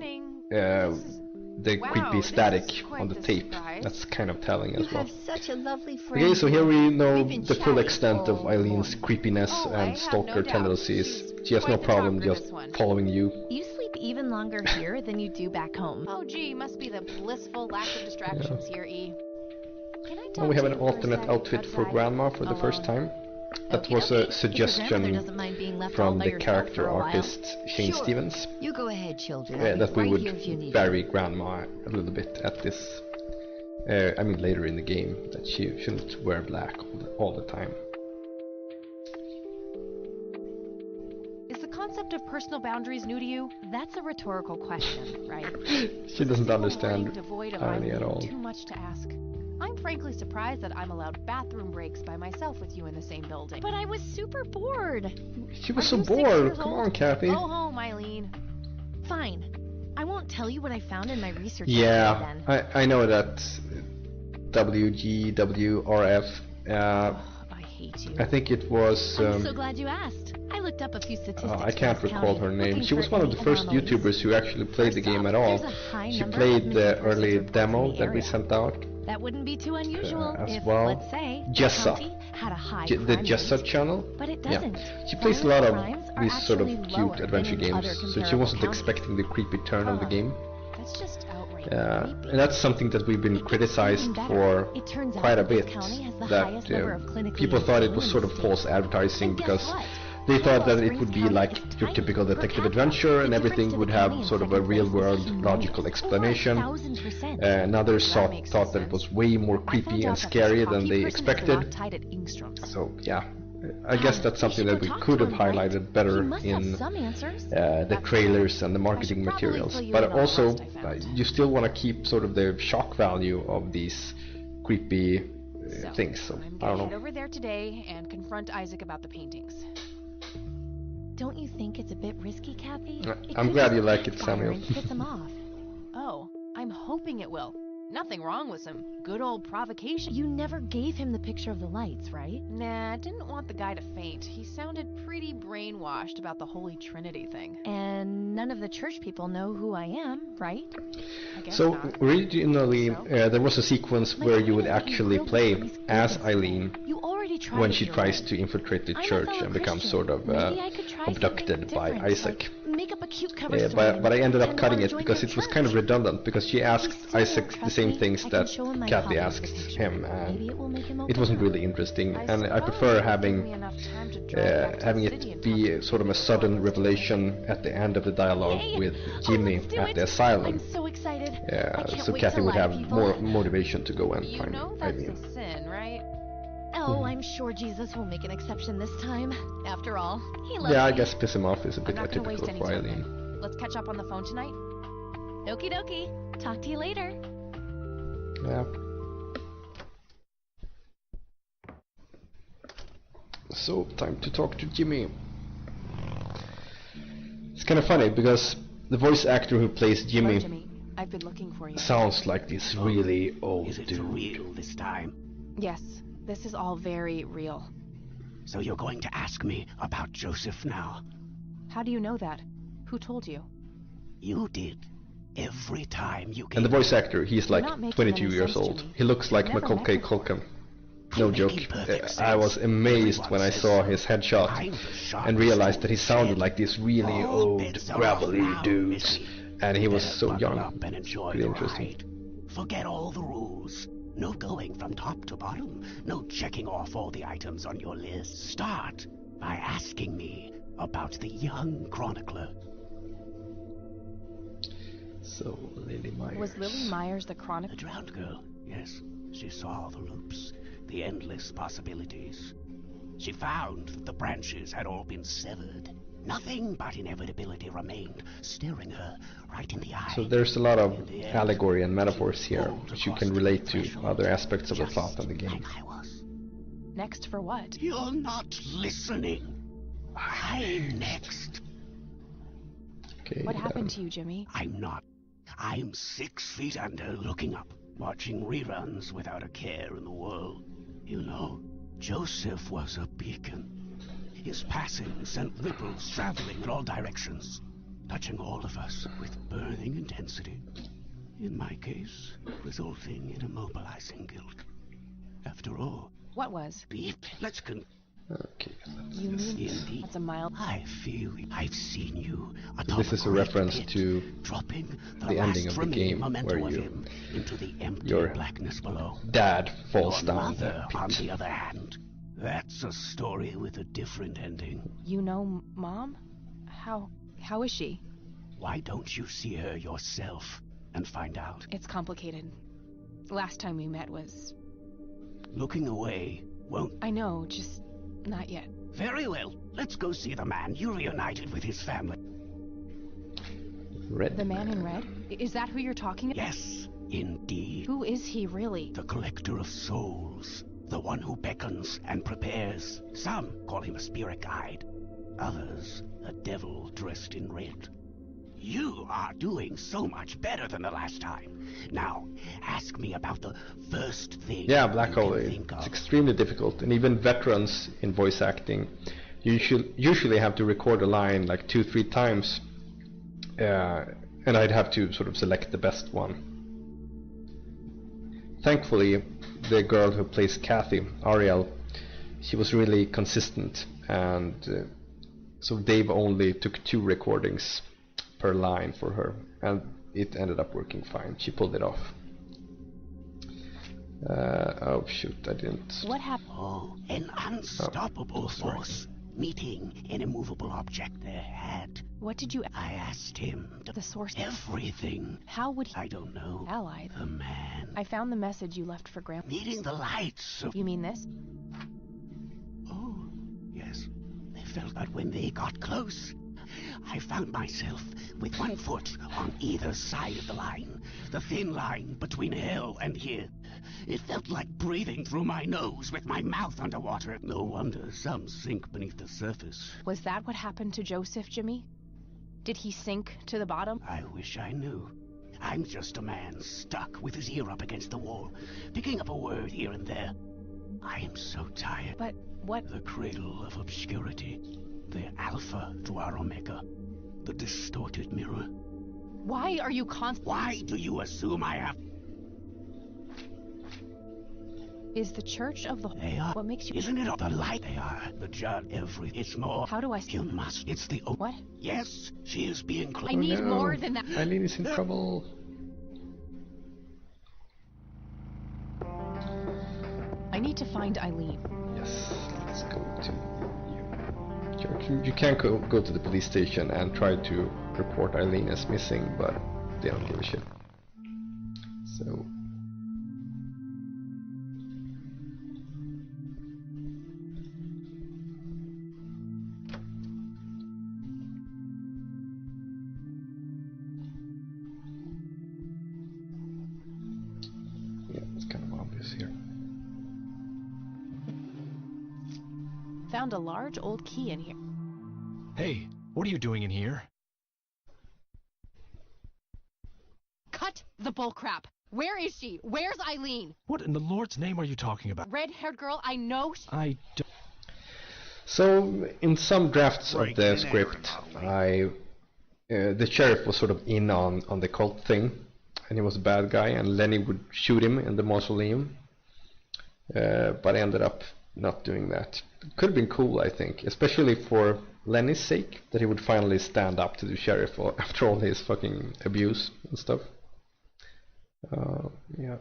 the creepy static on the tape. That's kind of telling as well. You have such a lovely friend. Okay, so here we know the full extent of Eileen's creepiness and stalker tendencies. She has no problem just following you. You sleep even longer here than you do back home. Oh gee, must be the blissful lack of distractions here, E. Can I Now we have an alternate outfit for Grandma for the first time. That was a suggestion from the character artist Shane Stevens. You go ahead, children. That we would vary Grandma a little bit at this. I mean later in the game, that she shouldn't wear black all the time. Is the concept of personal boundaries new to you? That's a rhetorical question, right? She doesn't understand devoid of irony at all. Too much to ask. I'm frankly surprised that I'm allowed bathroom breaks by myself with you in the same building. But I was super bored. She was so bored. Come on, Kathy. Go home, Eileen. Fine. I won't tell you what I found in my research. Yeah, I know that WGWRF. I hate you. I think it was. I'm so glad you asked. I looked up a few statistics. I can't recall her name. She was one of the first YouTubers who actually played the game at all. She played the early demo that we sent out. That wouldn't be too unusual if, well. let's say, Jessa. the county had a high The crime Jessa rate. channel. But it doesn't. Yeah. She plays a lot of these sort of actually cute lower adventure than in other games, so she comparable wasn't counties. expecting the creepy turn of the game. That's just outrageous. And that's something that we've been criticized for quite a bit. That people thought it was sort of false advertising because they thought that it would be like your typical detective adventure and everything would have sort of a real-world logical explanation. And others thought that it was way more creepy and scary than they expected. So yeah, I guess that's something that we could have highlighted better in the trailers and the marketing materials. But also, you still want to keep sort of the shock value of these creepy things. So I'm I don't getting know. over there today and confront Isaac about the paintings. Don't you think it's a bit risky, Kathy? I'm glad you like it, Samuel. And piss him off. Oh, I'm hoping it will. Nothing wrong with some good old provocation. You never gave him the picture of the lights, right? Nah, I didn't want the guy to faint. He sounded pretty brainwashed about the Holy Trinity thing. And none of the church people know who I am, right? I guess So not. originally there was a sequence where you would actually play as Eileen You already tried when it she your tries way. to infiltrate the I'm a church fellow and becomes Christian. sort of Maybe I could try abducted something by different, Isaac. like make up a cute cover story But I ended up and cutting wanna it join because your it was church. kind of redundant, because she asked still Isaac won't the trust same me, things I that can show him my Kathy copy of the asked picture. him, Maybe it will make him it wasn't really interesting, and I prefer having it be sort of a sudden revelation at the end of the dialogue with Jimmy at the asylum. I'm so excited. I can't So wait Kathy to would lie have to people. more motivation to go and You find know that's Eileen. a sin, right? Oh, I'm sure Jesus will make an exception this time. After all, he loves Yeah, I me. guess piss him off is a I'm bit not gonna waste atypical any for time Eileen. then. Let's catch up on the phone tonight. Okie dokie. Talk to you later. Yeah. So, time to talk to Jimmy. It's kind of funny because the voice actor who plays Jimmy, Hello, Jimmy. I've been looking for you. sounds like this really old Is it dude. for real this time? Yes, this is all very real. So you're going to ask me about Joseph now? How do you know that? Who told you? You did. Every time you And the voice actor, he's like not making 22 any years sense, old. Jimmy. He looks like I've never Macaulay met before. Culkin. No joke. I was amazed when I saw his headshot and realized that he sounded like these really old, gravelly dudes. And he was so young. and enjoy Pretty the interesting. ride. Forget all the rules. No going from top to bottom. No checking off all the items on your list. Start by asking me about the young chronicler. So, Lily Myers. Was Lily Myers the The chronicler? drowned girl, yes. She saw the loops, the endless possibilities. She found that the branches had all been severed. Nothing but inevitability remained, staring her right in the eye. So there's a lot of allegory and metaphors here, which you can relate to other aspects of the plot of the game. Next for what? You're not listening. I'm next. Okay, What happened to you, Jimmy? I'm not. I'm 6 feet under, looking up, watching reruns without a care in the world. You know, Joseph was a beacon. His passing sent ripples traveling in all directions, touching all of us with burning intensity. In my case, resulting in immobilizing guilt. After all, What was? let's Okay. You mean Indeed. that's a mild... I feel I've seen you atop This is a great reference pit, to dropping the ending last of the remaining game, memento where of you, him into the empty your blackness below. dad falls Your down the mother, on pit. the other hand, that's a story with a different ending. You know Mom? How is she? Why don't you see her yourself and find out? It's complicated. Last time we met was... Looking away won't... I know, just not yet. Very well. Let's go see the man you reunited with his family. Red The man in red? Is that who you're talking about? Yes, indeed. Who is he really? The collector of souls. The one who beckons and prepares. Some call him a spirit guide. Others, a devil dressed in red. You are doing so much better than the last time. Now, ask me about the first thing. Yeah, Black you Hole. can think It's of. extremely difficult, and even veterans in voice acting, you usually have to record a line like 2-3 times, and I'd have to sort of select the best one. Thankfully, the girl who plays Kathy, Ariel, she was really consistent, and so Dave only took 2 recordings per line for her, and it ended up working fine. She pulled it off. Oh shoot, I didn't. What happened? Oh, an unstoppable force. meeting an immovable object there had. What did you... I asked him The source... everything. How would he... I don't know. Allied. The man. I found the message you left for Grandpa. Meeting the lights of... You mean this? Oh, yes. They felt that when they got close, I found myself with one foot on either side of the line. The thin line between hell and here. It felt like breathing through my nose with my mouth underwater. No wonder some sink beneath the surface. Was that what happened to Joseph, Jimmy? Did he sink to the bottom? I wish I knew. I'm just a man stuck with his ear up against the wall, picking up a word here and there. I am so tired. But what? The cradle of obscurity. The alpha to our omega. The distorted mirror. Why are you Why do you assume I have... Is the church of the... They are. What makes you... Isn't it all the light they are? The judge, it's more... How do I... You must. It's the... What? Yes, she is being... I need more than that. Eileen is in trouble. I need to find Eileen. Yes, let's go to you. You can go to the police station and try to report Eileen as missing, but they don't give a shit. So... here. Found a large old key in here. Hey, what are you doing in here? Cut the bullcrap! Where is she? Where's Eileen? What in the Lord's name are you talking about? Red-haired girl, I know I don't... So, in some drafts of the script, the sheriff was sort of in on the cult thing, and he was a bad guy, and Lenny would shoot him in the mausoleum. But I ended up not doing that. It could have been cool, I think, especially for Lenny's sake, that he would finally stand up to the sheriff after all his fucking abuse and stuff. Yeah.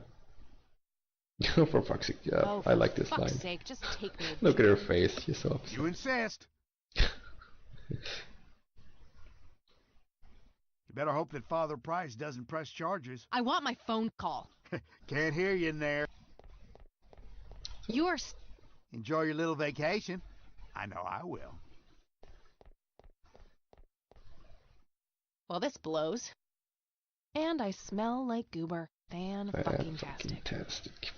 For fuck's sake, yeah, oh, I like this fuck's line. Sake, just take me. Look at her face, she's so upset. You insist. You better hope that Father Price doesn't press charges. I want my phone call. Can't hear you in there. You are... Enjoy your little vacation. I know I will. Well, this blows. And I smell like goober. Fan-fucking-tastic.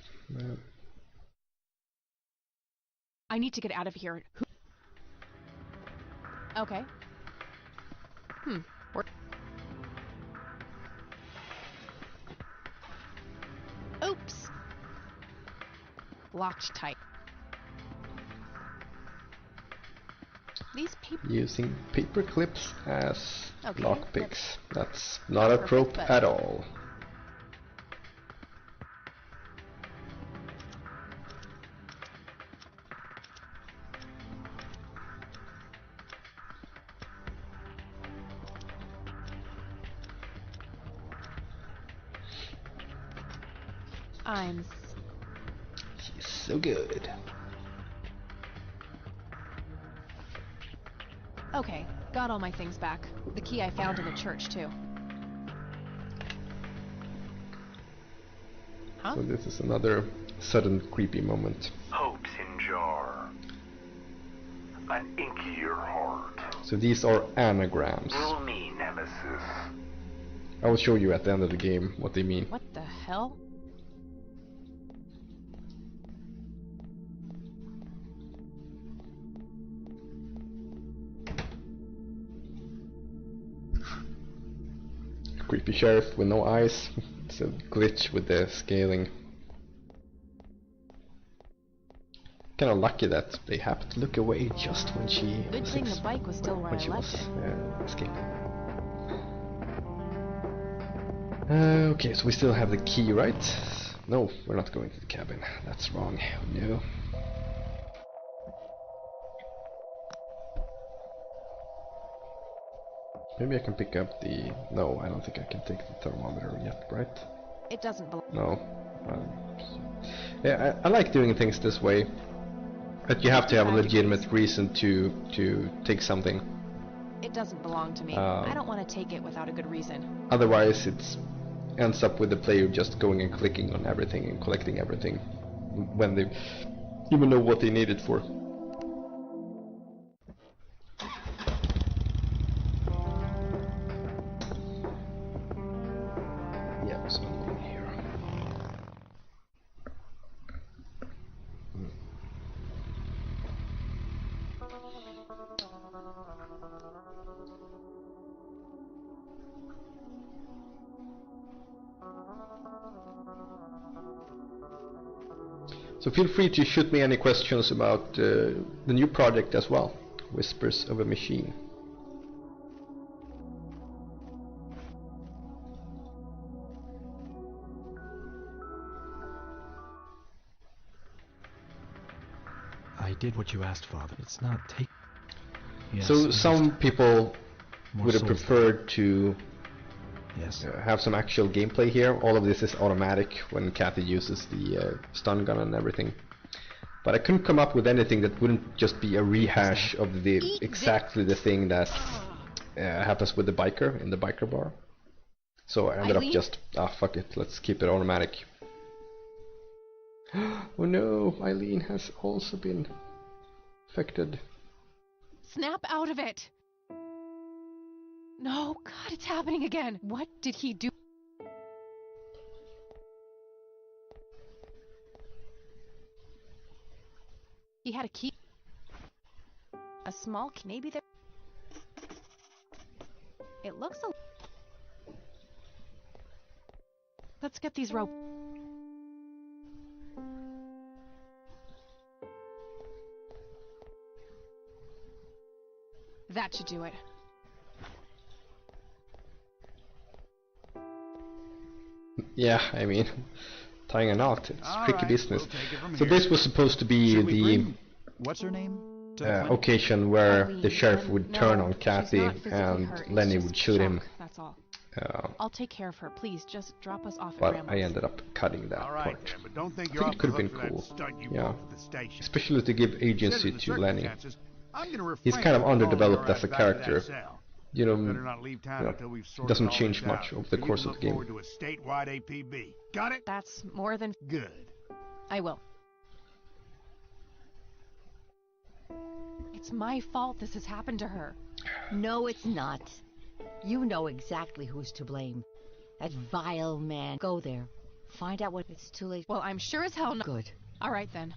I need to get out of here. Okay. Oops. Locked tight. These paper... Using paper clips as Okay, lockpicks. That's not a trope at all. She's so good. Okay, got all my things back. The key I found in the church, too. Huh? So this is another sudden creepy moment. Hopes in jar. An inkier heart. So these are anagrams. Rule me, Nemesis. I will show you at the end of the game what they mean. What the hell? Creepy sheriff with no eyes. It's a glitch with the scaling. Kind of lucky that they happened to look away just when she Good thing the bike was still where I left it. Escaping. Okay, so we still have the key, right? No, we're not going to the cabin. That's wrong. No. Maybe I can pick up the... No, I don't think I can take the thermometer yet, right? It doesn't belong. No. Yeah, I like doing things this way. But you have to have a legitimate reason to take something. It doesn't belong to me. I don't want to take it without a good reason. Otherwise, it ends up with the player just going and clicking on everything and collecting everything when they even know what they need it for. Yeah, something here. So feel free to shoot me any questions about the new project as well, Whispers of a Machine. I did what you asked, Father. It's not take. Yes, So some people would have souls preferred to Yes. have some actual gameplay here. All of this is automatic when Kathy uses the stun gun and everything. But I couldn't come up with anything that wouldn't just be a rehash of the exactly the thing that happens with the biker in the biker bar. So I ended up just, fuck it, let's keep it automatic. Oh no, Eileen has also been affected. Snap out of it! No, God, it's happening again. What did he do? He had a key. A small key. Maybe there. It looks a. Let's get these ropes. That should do it. Yeah, I mean, tying a knot, it's tricky business. So here. this was supposed to be the What's her name? occasion where the sheriff would turn on Kathy and Lenny would shoot him. That's all. I'll take care of her. Please, just drop us off at But Grandma's. I ended up cutting that All right, part. then, but don't think I you're think it off could the have hook been for that cool. stunt you Yeah, pulled for the station. especially to give agency Consider to the Lenny. circumstances, I'm gonna He's refrain kind of from hauling underdeveloped your as a ass back to that character. cell. You know, Better not leave town until we've sorted doesn't all change this much out, over the so you course can of look the game. forward to a statewide APB. Got it? That's more than good. I will. It's my fault this has happened to her. No, it's not. You know exactly who's to blame. That vile man. Go there. Find out what... It's too late. Well, I'm sure as hell not. Good. All right, then.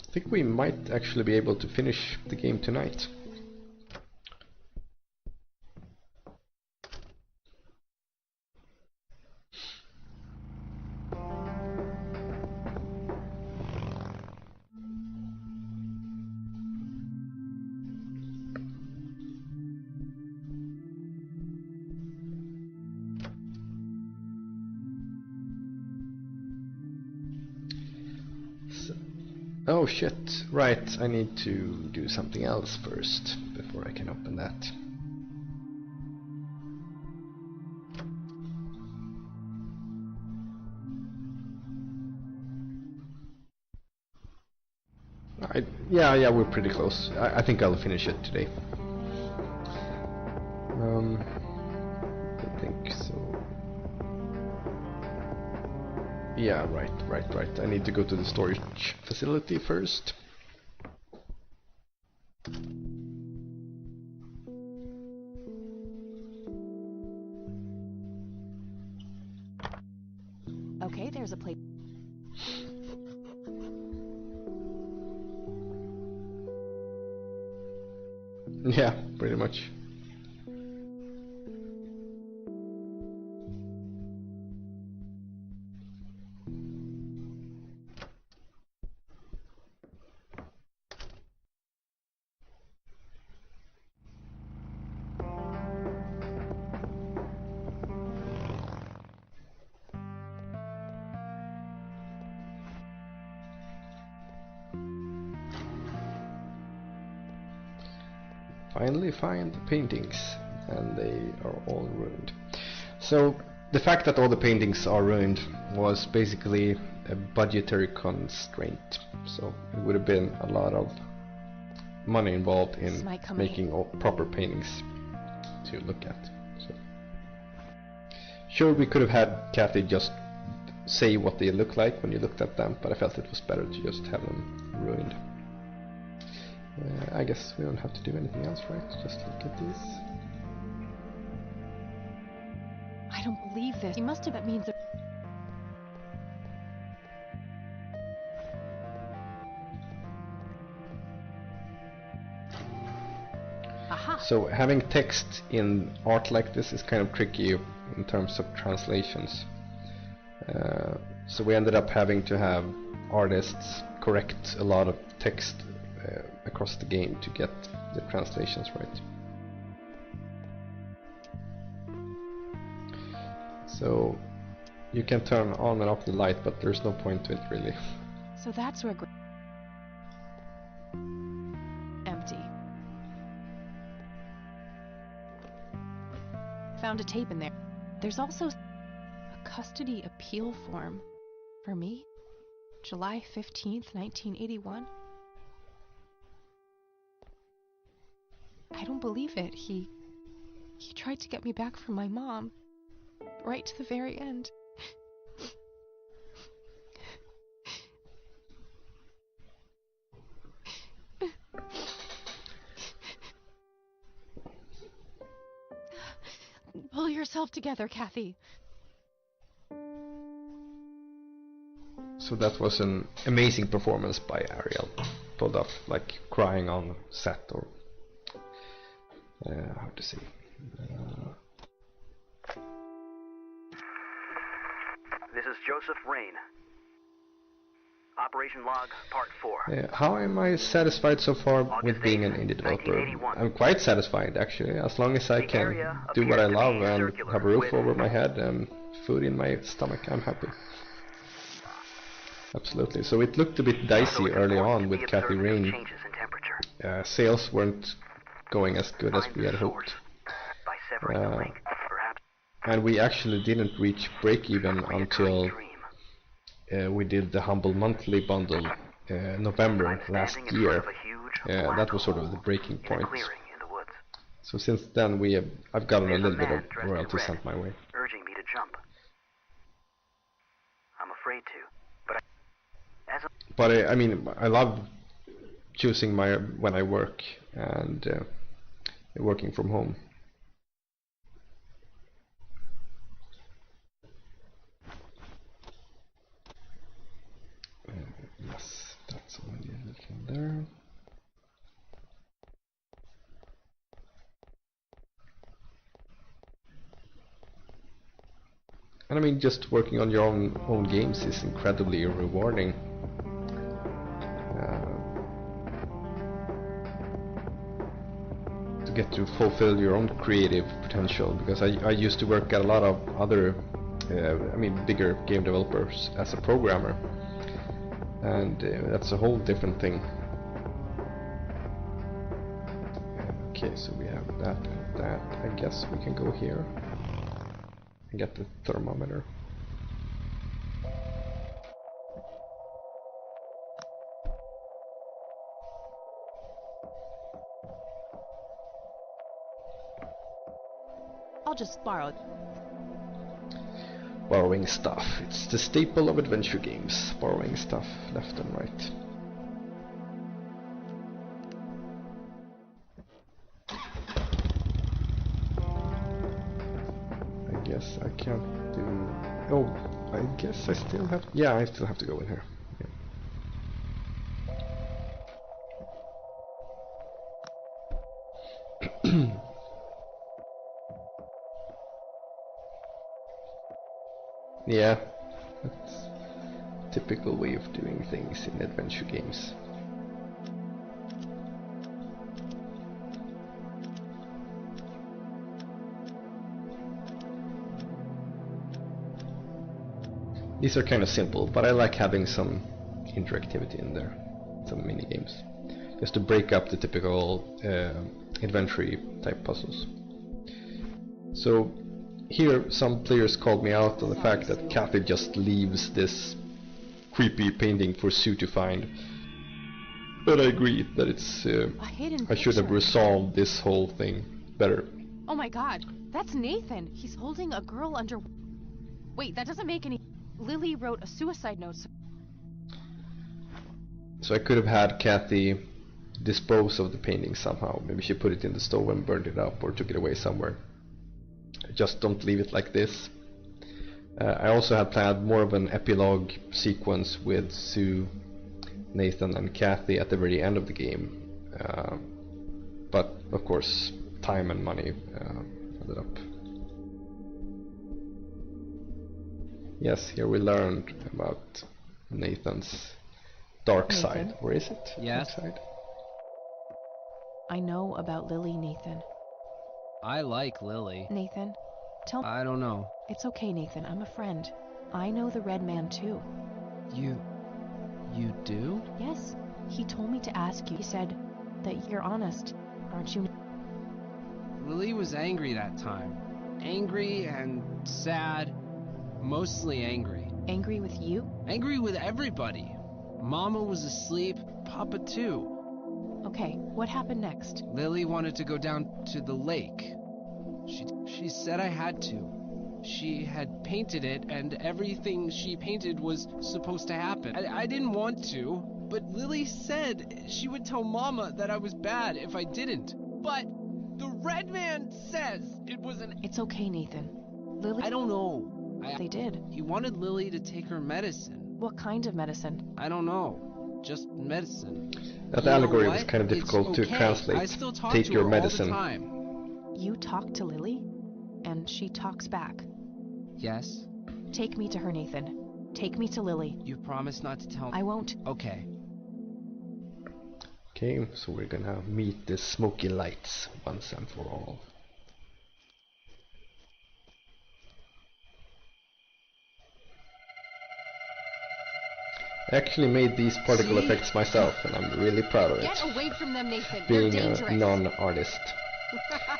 I think we might actually be able to finish the game tonight. Oh shit, right, I need to do something else first before I can open that. Yeah, we're pretty close. I think I'll finish it today. I think so. Yeah, right. I need to go to the storage facility first. Okay, there's a plate. Yeah, pretty much. Finally find the paintings, and they are all ruined. So the fact that all the paintings are ruined was basically a budgetary constraint. So it would have been a lot of money involved in making all proper paintings to look at. So, sure, we could have had Kathy just say what they look like when you looked at them, but I felt it was better to just have them ruined. I guess we don't have to do anything else, right? Just look at these. I don't believe this. You must have. That means. Aha. So having text in art like this is kind of tricky in terms of translations. So we ended up having to have artists correct a lot of text across the game to get the translations right. So you can turn on and off the light, but there's no point to it really. So that's where. Empty. Found a tape in there. There's also a custody appeal form for me. July 15th, 1981. I don't believe it. He tried to get me back from my mom. Right to the very end. Pull yourself together, Kathy. So that was an amazing performance by Ariel. Pulled off like crying on set, or how to say. This is Joseph Rain. Operation Log, Part 4. How am I satisfied so far with being an indie developer? I'm quite satisfied, actually. As long as I can do what I love and have a roof over my head and food in my stomach, I'm happy. Absolutely. So it looked a bit dicey early on with Kathy Rain. Sales weren't going as good as we had hoped. And we actually didn't reach break-even until we did the Humble Monthly bundle November last year. That was sort of the breaking point. So since then I've gotten a little bit of royalty sent my way. Urging me to jump. I'm afraid to, but I mean, I love choosing when I work and working from home. Yes, that's all I needed from there. And I mean, just working on your own games is incredibly rewarding. To get to fulfill your own creative potential, because I used to work at a lot of other, bigger game developers as a programmer. And that's a whole different thing. Okay, so we have that and that. I guess we can go here and get the thermometer. I'll just borrow it. Borrowing stuff. It's the staple of adventure games. Borrowing stuff left and right. I guess I can't do... Oh, I guess I still have... Yeah, I still have to go in here. Yeah. Yeah, that's a typical way of doing things in adventure games. These are kind of simple, but I like having some interactivity in there, some mini games, just to break up the typical adventure type puzzles. So here some players called me out on the fact that Kathy just leaves this creepy painting for Sue to find. But I agree that it's I should have resolved this whole thing better. Oh my god, that's Nathan. He's holding a girl under... Wait, that doesn't make any... Lily wrote a suicide note. So I could have had Kathy dispose of the painting somehow. Maybe she put it in the stove and burned it up or took it away somewhere. Just don't leave it like this. I also had planned more of an epilogue sequence with Sue, Nathan and Kathy at the very end of the game. But of course time and money ended up. Yes, here we learned about Nathan's dark side. Or is it? Yes. Dark side? I know about Lily, Nathan. I like Lily. Nathan, tell me. I don't know. It's okay, Nathan. I'm a friend. I know the Red Man too. You do? Yes. He told me to ask you. He said that you're honest, aren't you? Lily was angry that time. Angry and sad. Mostly angry. Angry with you? Angry with everybody. Mama was asleep, Papa too. Okay, what happened next? Lily wanted to go down to the lake. She said I had to. She had painted it, and everything she painted was supposed to happen. I didn't want to, but Lily said she would tell Mama that I was bad if I didn't. But the Red Man says it was an... It's okay, Nathan. Lily... I don't know. They did. He wanted Lily to take her medicine. What kind of medicine? I don't know. Just medicine. That allegory was kind of difficult to translate. I still talk Take to your her medicine. all the time. You talk to Lily? And she talks back? Yes. Take me to her, Nathan. Take me to Lily. You promise not to tell me? I won't. Okay. Okay, so we're gonna meet the smoky lights once and for all. I actually made these particle effects myself, and I'm really proud of it. Get away from them, Nathan. Being They're dangerous. a non-artist.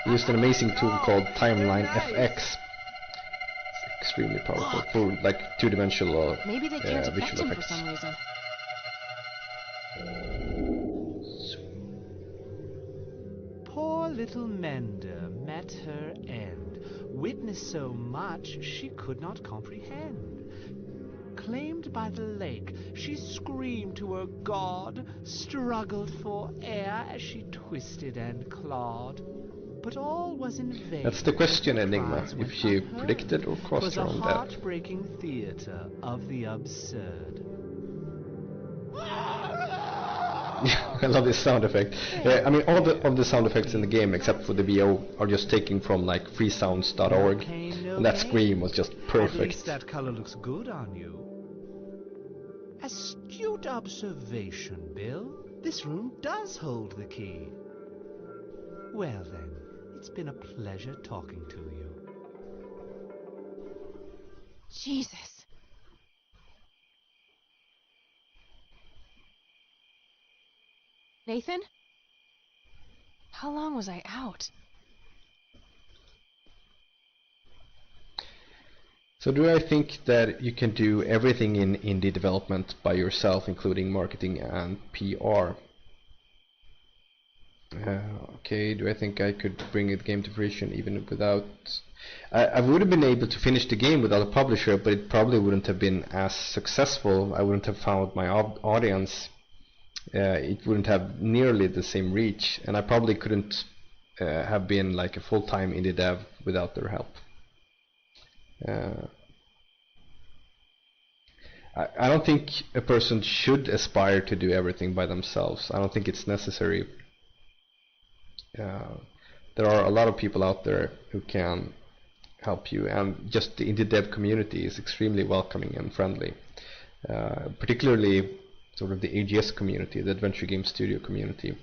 I used an amazing tool called Timeline FX. It's extremely powerful for like two-dimensional Maybe they can't affect visual him for effects. some reason. Poor little Mender met her end, witnessed so much she could not comprehend. Claimed by the lake, she screamed to her god, struggled for air as she twisted and clawed. But all was in vain. That's the question, Enigma. Cries If went she unheard. predicted or caused 'Twas her a own death. heartbreaking theater of the absurd. I love this sound effect. I mean, all of the sound effects in the game, except for the VO, are just taken from like freesounds.org, and that scream was just At least perfect. that color looks good on you. Astute observation, Bill. This room does hold the key. Well then, it's been a pleasure talking to you. Jesus. Nathan? How long was I out? So do I think that you can do everything in indie development by yourself, including marketing and PR? Okay, do I think I could bring the game to fruition even without... I would have been able to finish the game without a publisher, but it probably wouldn't have been as successful. I wouldn't have found my audience. It wouldn't have nearly the same reach, and I probably couldn't have been like a full-time indie dev without their help. I don't think a person should aspire to do everything by themselves. I don't think it's necessary. There are a lot of people out there who can help you, and just the indie dev community is extremely welcoming and friendly. Particularly sort of the AGS community, the Adventure Game Studio community,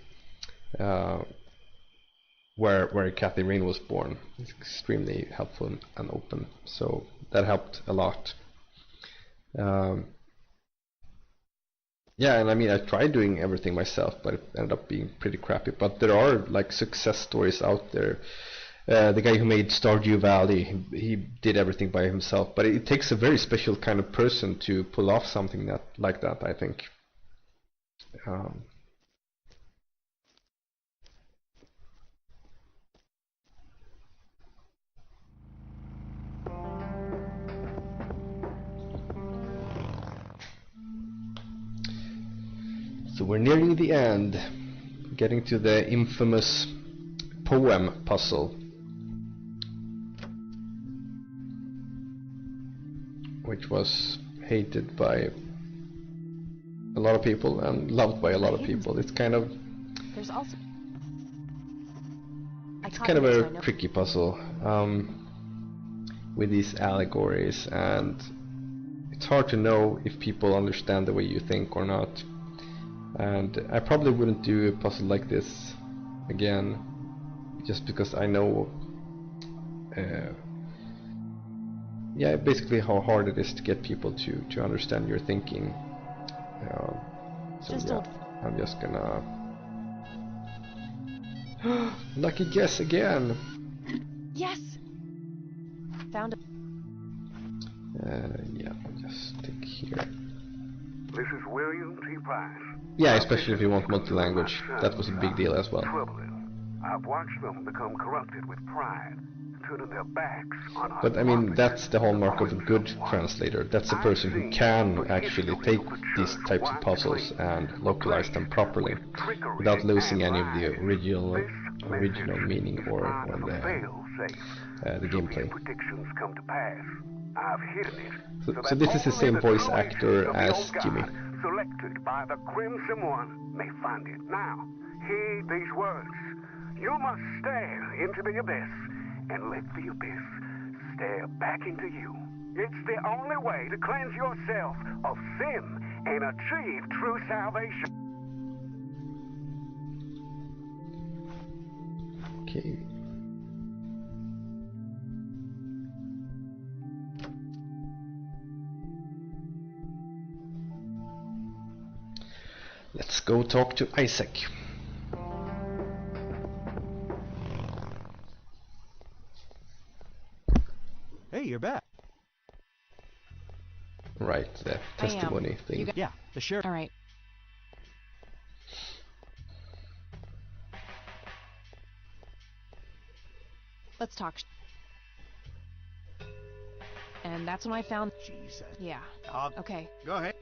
where Kathy Rain was born. It's extremely helpful and open, so that helped a lot. Yeah, and I mean, I tried doing everything myself, but it ended up being pretty crappy. But there are like success stories out there. the guy who made Stardew Valley, he did everything by himself. But it takes a very special kind of person to pull off something like that, I think. So we're nearing the end, getting to the infamous poem puzzle, which was hated by a lot of people and loved by a lot of people. It's kind of There's also it's kind of a tricky puzzle with these allegories, and it's hard to know if people understand the way you think or not. And I probably wouldn't do a puzzle like this again, just because I know yeah, basically how hard it is to get people to understand your thinking. So yeah, I'm just gonna lucky guess again. Yes. Found it. Yeah, I'll just stick here. This is William T. Price. Yeah, especially if you want multi-language. That was a big deal as well. I've watched them become corrupted with pride, turning their backs on our But I mean, that's the hallmark of a good translator. That's a person who can actually take these types of puzzles and localize them properly without losing any of the original meaning or the gameplay. predictions come to pass. I've hidden it. So this is the same voice actor as Jimmy. Selected by the Crimson One may find it. Now, heed these words. You must stare into the abyss and let the abyss stare back into you. It's the only way to cleanse yourself of sin and achieve true salvation. Okay. Let's go talk to Isaac. Hey, you're back. Right, the testimony thing. Yeah, the sheriff. All right. Let's talk. And that's when I found. Jesus. Yeah. Okay. Go ahead.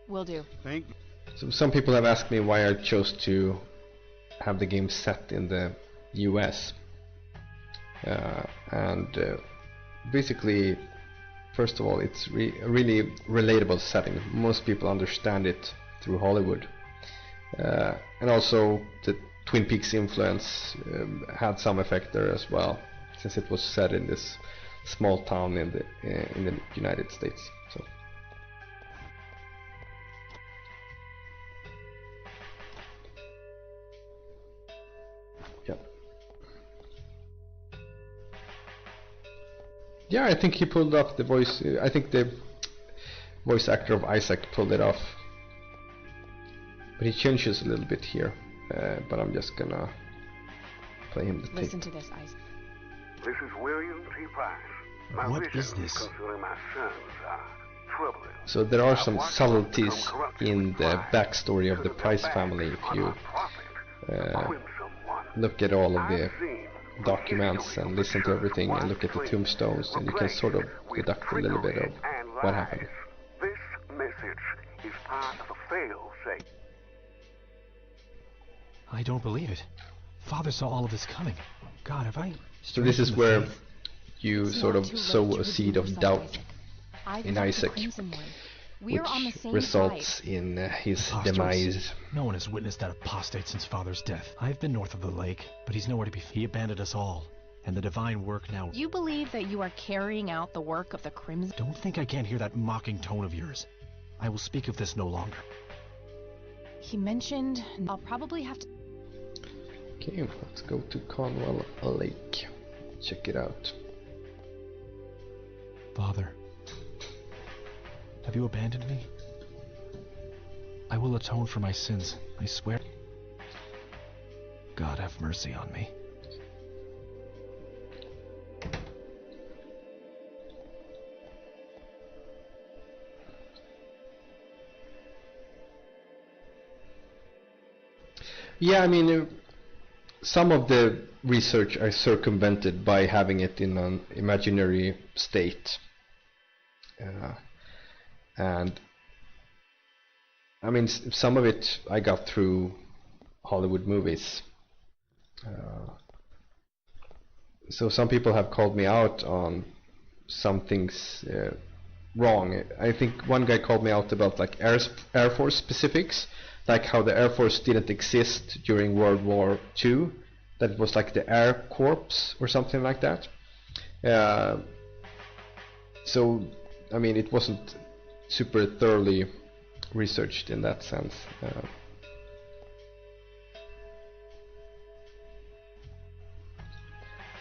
Will do. Thank you. So some people have asked me why I chose to have the game set in the US. Basically, first of all, it's a really relatable setting. Most people understand it through Hollywood. And also the Twin Peaks influence had some effect there as well, since it was set in this small town in the United States. So. Yeah, I think he pulled off the voice. I think the voice actor of Isaac pulled it off. But he changes a little bit here. But I'm just gonna play him the tape. Listen to this, Isaac. This is William T. Price. My What is visions this? concerning my sons are troubling. So there are some subtleties in the backstory of the Price family if you look at all of the documents and listen to everything and look at the tombstones, and you can sort of deduct a little bit of what happened. This message is part of a fail-safe. I don't believe it. Father saw all of this coming. God, have I... So this is where you sort of sow a seed of doubt in Isaac, which results in his demise. No one has witnessed that apostate since Father's death. I've been north of the lake, but he's nowhere to be. He abandoned us all, and the divine work now... You believe that you are carrying out the work of the Crimson... Don't think I can't hear that mocking tone of yours. I will speak of this no longer. He mentioned... I'll probably have to... Okay, let's go to Conwell Lake. Check it out. Father, have you abandoned me? I will atone for my sins, I swear. God have mercy on me. Yeah, I mean, some of the research I circumvented by having it in an imaginary state. And I mean, some of it I got through Hollywood movies. So some people have called me out on some things wrong. I think one guy called me out about like Air Force specifics, like how the Air Force didn't exist during World War II, that it was like the Air Corps or something like that. So, I mean, it wasn't super thoroughly researched in that sense.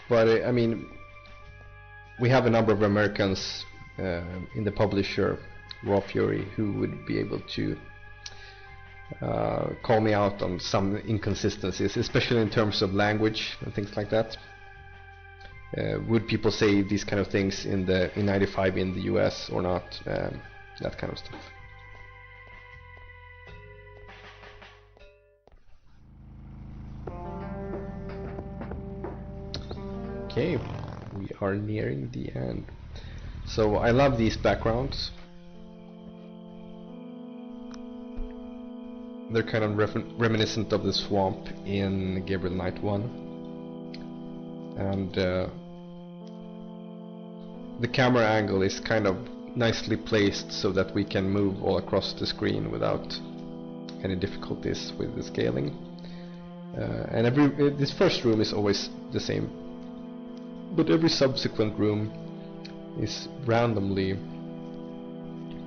But I mean, we have a number of Americans in the publisher Raw Fury who would be able to call me out on some inconsistencies, especially in terms of language and things like that. Would people say these kind of things in 95 in the US or not? That kind of stuff. Okay, we are nearing the end. So I love these backgrounds. They're kind of reminiscent of the swamp in Gabriel Knight 1. And the camera angle is kind of nicely placed so that we can move all across the screen without any difficulties with the scaling. And this first room is always the same, but every subsequent room is randomly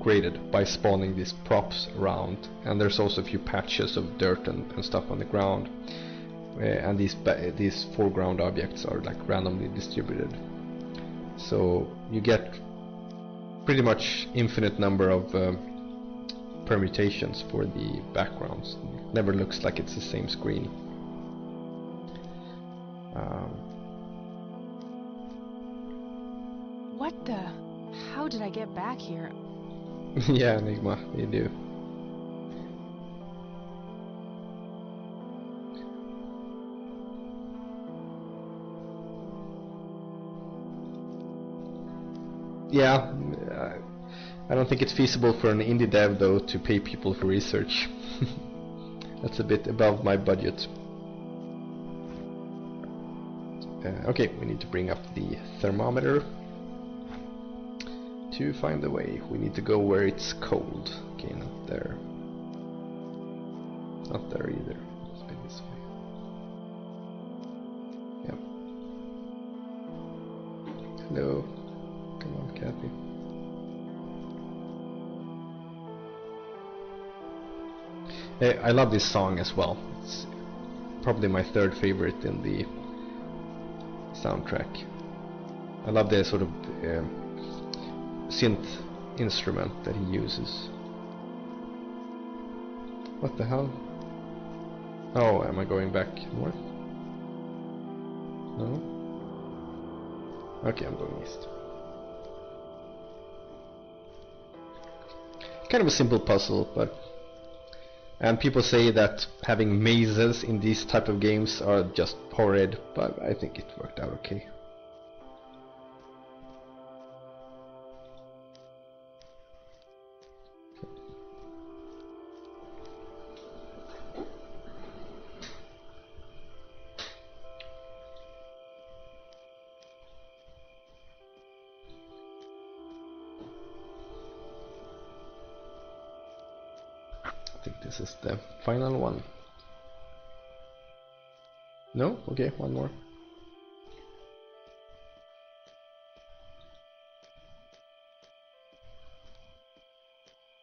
graded by spawning these props around, and there's also a few patches of dirt and stuff on the ground, and these foreground objects are like randomly distributed, so you get pretty much infinite number of permutations for the backgrounds. It never looks like it's the same screen. What the? How did I get back here? Yeah, Enigma, you do. Yeah, I don't think it's feasible for an indie dev though to pay people for research. That's a bit above my budget. Okay, we need to bring up the thermometer. To find the way, we need to go where it's cold. Okay, not there. Not there either. Let's go this way. Yep. Hello. Come on, Kathy. I love this song as well. It's probably my third favorite in the soundtrack. I love the sort of synth instrument that he uses. What the hell? Oh, am I going back north? No? Okay, I'm going east. Kind of a simple puzzle, but... And people say that having mazes in these type of games are just horrid, but I think it worked out okay. I think this is the final one. No? Okay, one more.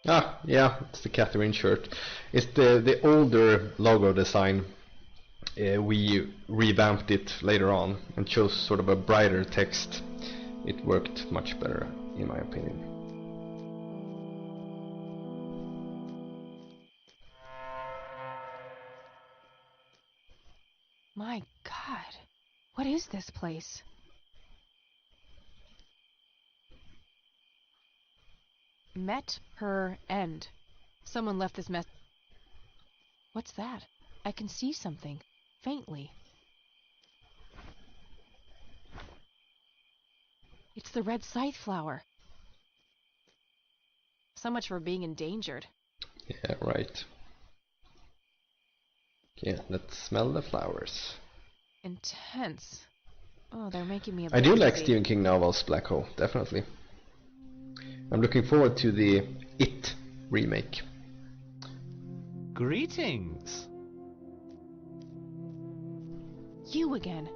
Ah, yeah, it's the Catherine shirt. It's the older logo design. We revamped it later on and chose sort of a brighter text. It worked much better, in my opinion. My God, what is this place? Met her end. Someone left this mess. What's that? I can see something, faintly. It's the red scythe flower. So much for being endangered. Yeah, right. Okay, let's smell the flowers. Intense. Oh, they're making me a I bit do like dizzy. Stephen King novels, Black Hole, definitely. I'm looking forward to the It remake. Greetings. You again.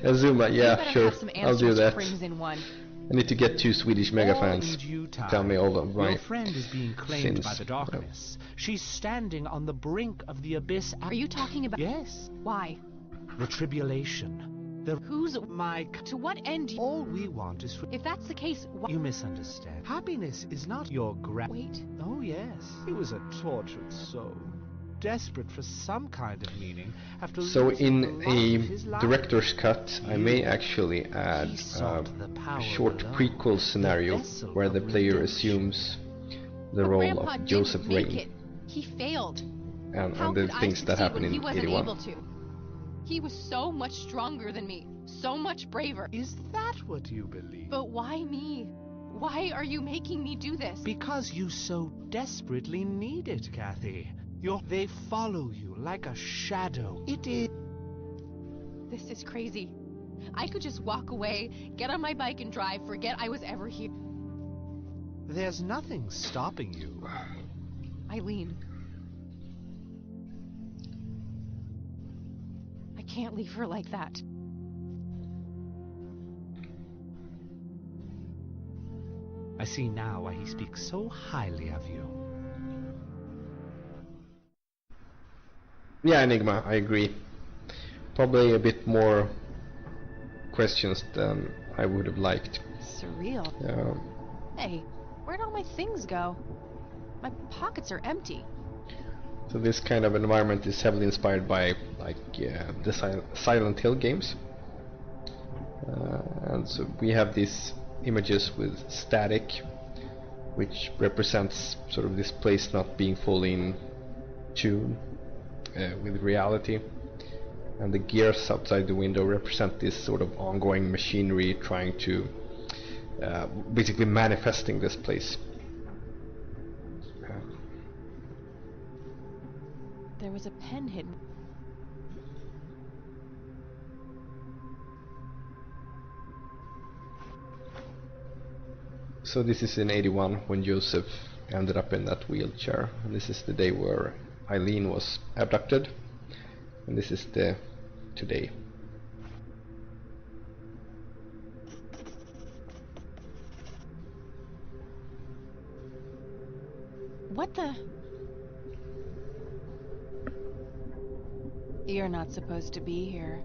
Azuma, You yeah, better sure, have some I'll do answers, that. Crimson One. I need to get 2 Swedish mega All fans in due to time. tell me all of my Your friend is being claimed sins. by the darkness. She's standing on the brink of the abyss. Are you talking about? Yes. Why? The tribulation. Who's my... To what end? All we want is for... If that's the case, why? You misunderstand. Happiness is not your Wait. Oh, yes. He was a tortured soul. Desperate for some kind of meaning after So losing in the love of his a life. director's cut, I may actually add a short prequel scenario where the player assumes the But role Grandpa of didn't Joseph make Rain it. He failed. and How the could I things that succeed happen when he in wasn't 81. able to? He was so much stronger than me, so much braver. Is that what you believe? But why me? Why are you making me do this? Because you so desperately need it, Kathy. They follow you like a shadow. It is... This is crazy. I could just walk away, get on my bike and drive, forget I was ever here. There's nothing stopping you. Eileen. I can't leave her like that. I see now why he speaks so highly of you. Yeah, Enigma, I agree. Probably a bit more questions than I would have liked. Surreal. Hey, where'd all my things go? My pockets are empty. So this kind of environment is heavily inspired by the Silent Hill games. And so we have these images with static, which represents sort of this place not being fully in tune with reality, and the gears outside the window represent this sort of ongoing machinery trying to basically manifesting this place. There was a pen hidden. So this is in 81 when Joseph ended up in that wheelchair, and this is the day where Eileen was abducted, and this is the today. What the? You're not supposed to be here.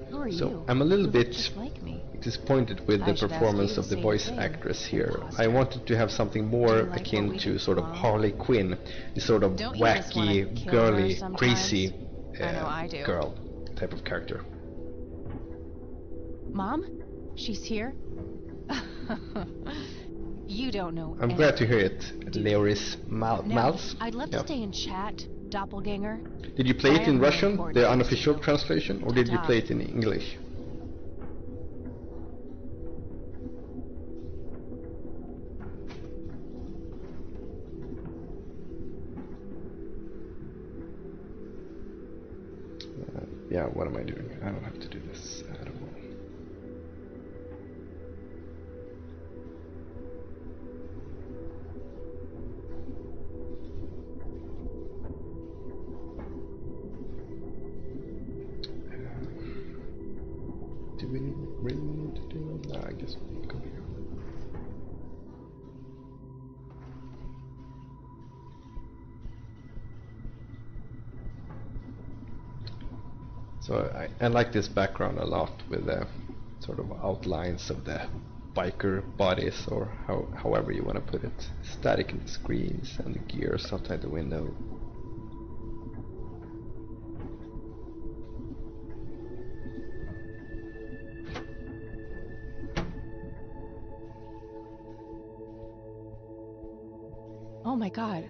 Who are So you? I'm a little You look bit just like me. disappointed with I the should ask performance you the of the same voice thing, actress here. imposter. I wanted to have something more like akin what we to did sort of wrong? Harley Quinn, this sort of Don't you just wanna wacky, kill her girly, sometimes? crazy I know I do. girl type of character. Mom? She's here? You don't know I'm glad to hear it, Leoris Now, Malz. I'd love to stay and chat, doppelganger. Did you play I it in am more Russian, important the to unofficial you. translation, or did you Ta-ta. play it in English? Yeah, what am I doing? I don't have to do this at all. Do we really need to do it? No, I guess we'll go here. So I like this background a lot with the sort of outlines of the biker bodies, or however you want to put it. Static in the screens and the gears outside the window. Oh my god.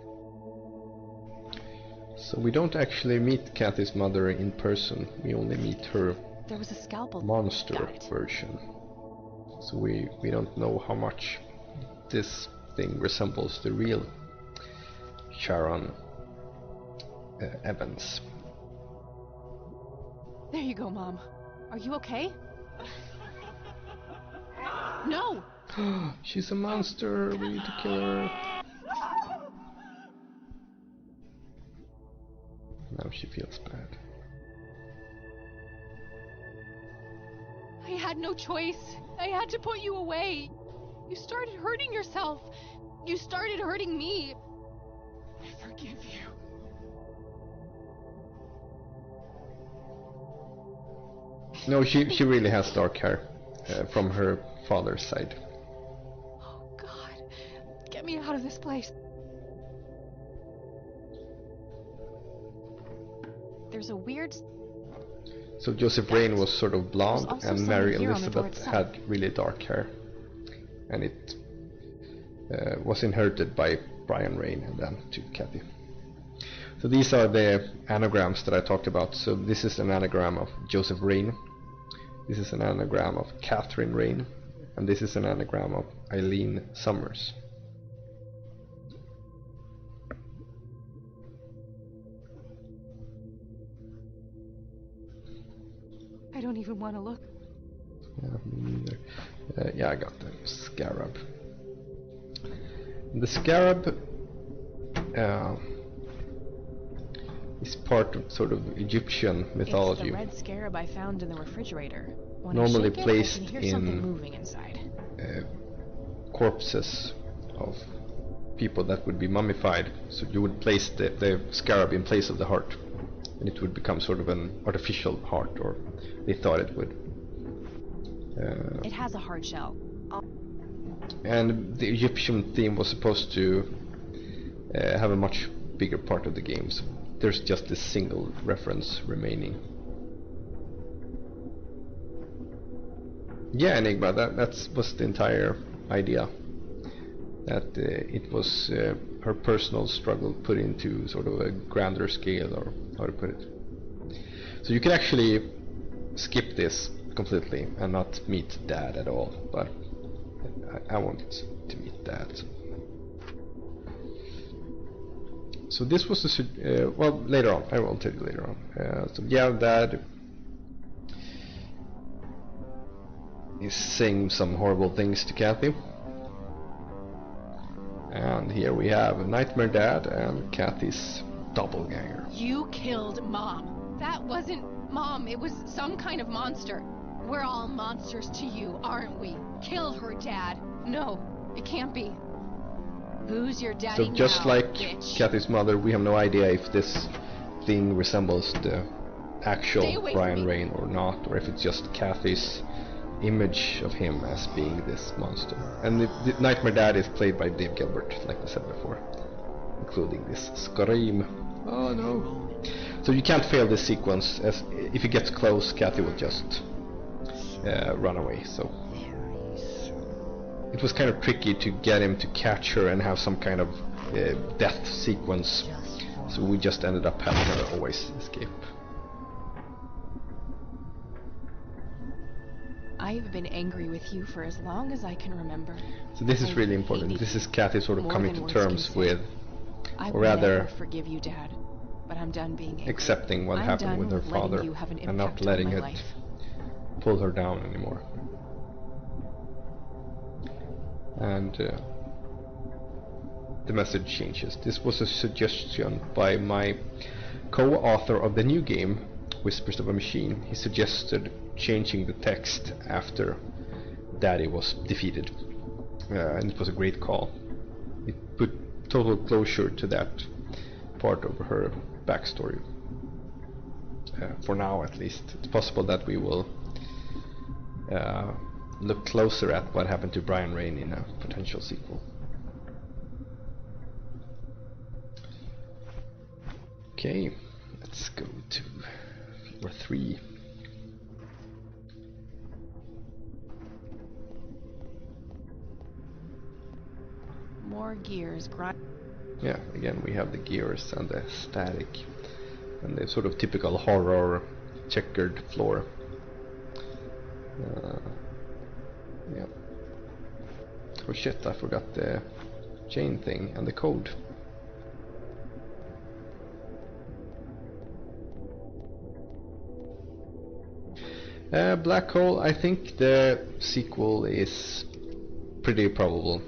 So we don't actually meet Kathy's mother in person. We only meet her There was a scalpel. monster version. So we don't know how much this thing resembles the real Sharon Evans. There you go, Mom. Are you okay? No! She's a monster. We need to kill her. Now she feels bad. I had no choice. I had to put you away. You started hurting yourself. You started hurting me. I forgive you. No, she really has dark hair from her father's side. Oh, God. Get me out of this place. There's a weird... So Joseph Rain was sort of blonde, and Mary Elizabeth had really dark hair. And it was inherited by Brian Rain and then to Kathy. So these are the anagrams that I talked about. So this is an anagram of Joseph Rain. This is an anagram of Catherine Rain. And this is an anagram of Eileen Summers. I don't even want to look. Yeah, me neither. Yeah, I got the scarab. The scarab is part of sort of Egyptian mythology. It's the red scarab I found in the refrigerator. When Normally I shake placed it, I can hear something in moving inside. Corpses of people that would be mummified. So you would place the scarab in place of the heart, and it would become sort of an artificial heart, or they thought it would. It has a hard shell. And the Egyptian theme was supposed to have a much bigger part of the game, so there's just this single reference remaining. Yeah, Enigma, that was the entire idea. That it was her personal struggle put into sort of a grander scale, or how to put it. So you can actually skip this completely and not meet Dad at all, but I wanted to meet Dad. So this was the well, later on. I will tell you later on. So yeah, Dad is saying some horrible things to Kathy. And here we have Nightmare Dad and Kathy's doppelganger. You killed Mom. That wasn't Mom. It was some kind of monster. We're all monsters to you, aren't we? Kill her, Dad. No, it can't be. Who's your daddy So just now, like bitch? Kathy's mother, we have no idea if this thing resembles the actual Brian Rain or not, or if it's just Kathy's image of him as being this monster. And the Nightmare Dad is played by Dave Gilbert, like I said before, including this scream. Oh no. So you can't fail this sequence, as if he gets close, Kathy will just run away. So it was kind of tricky to get him to catch her and have some kind of death sequence, so we just ended up having her always escape. I've been angry with you for as long as I can remember. So this is really important. This is Kathy sort of coming to terms with, or I rather, never forgive you, Dad, but I'm done being angry. accepting what happened with her father and not letting it pull her down anymore. And the message changes. This was a suggestion by my co-author of the new game, Whispers of a Machine. He suggested changing the text after Daddy was defeated, and it was a great call. It put total closure to that part of her backstory, for now at least. It's possible that we will look closer at what happened to Brian Rain in a potential sequel. Okay, let's go to floor 3. More gears grind. Yeah, again we have the gears and the static. and the sort of typical horror checkered floor. Yeah. Oh shit, I forgot the chain thing and the code. Black Hole, I think the sequel is pretty probable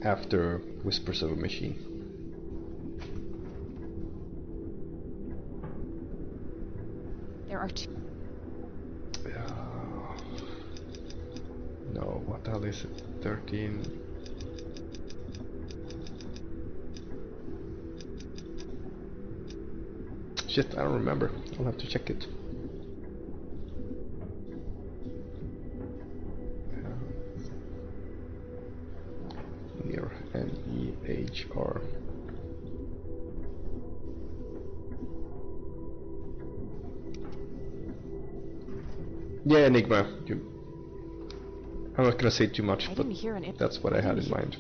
after Whispers of a Machine. There are two. No, what the hell is it? 13. Shit, I don't remember. I'll have to check it. Near N-E-H-R. Yeah, Enigma. I'm not gonna say too much, but that's what I had in mind.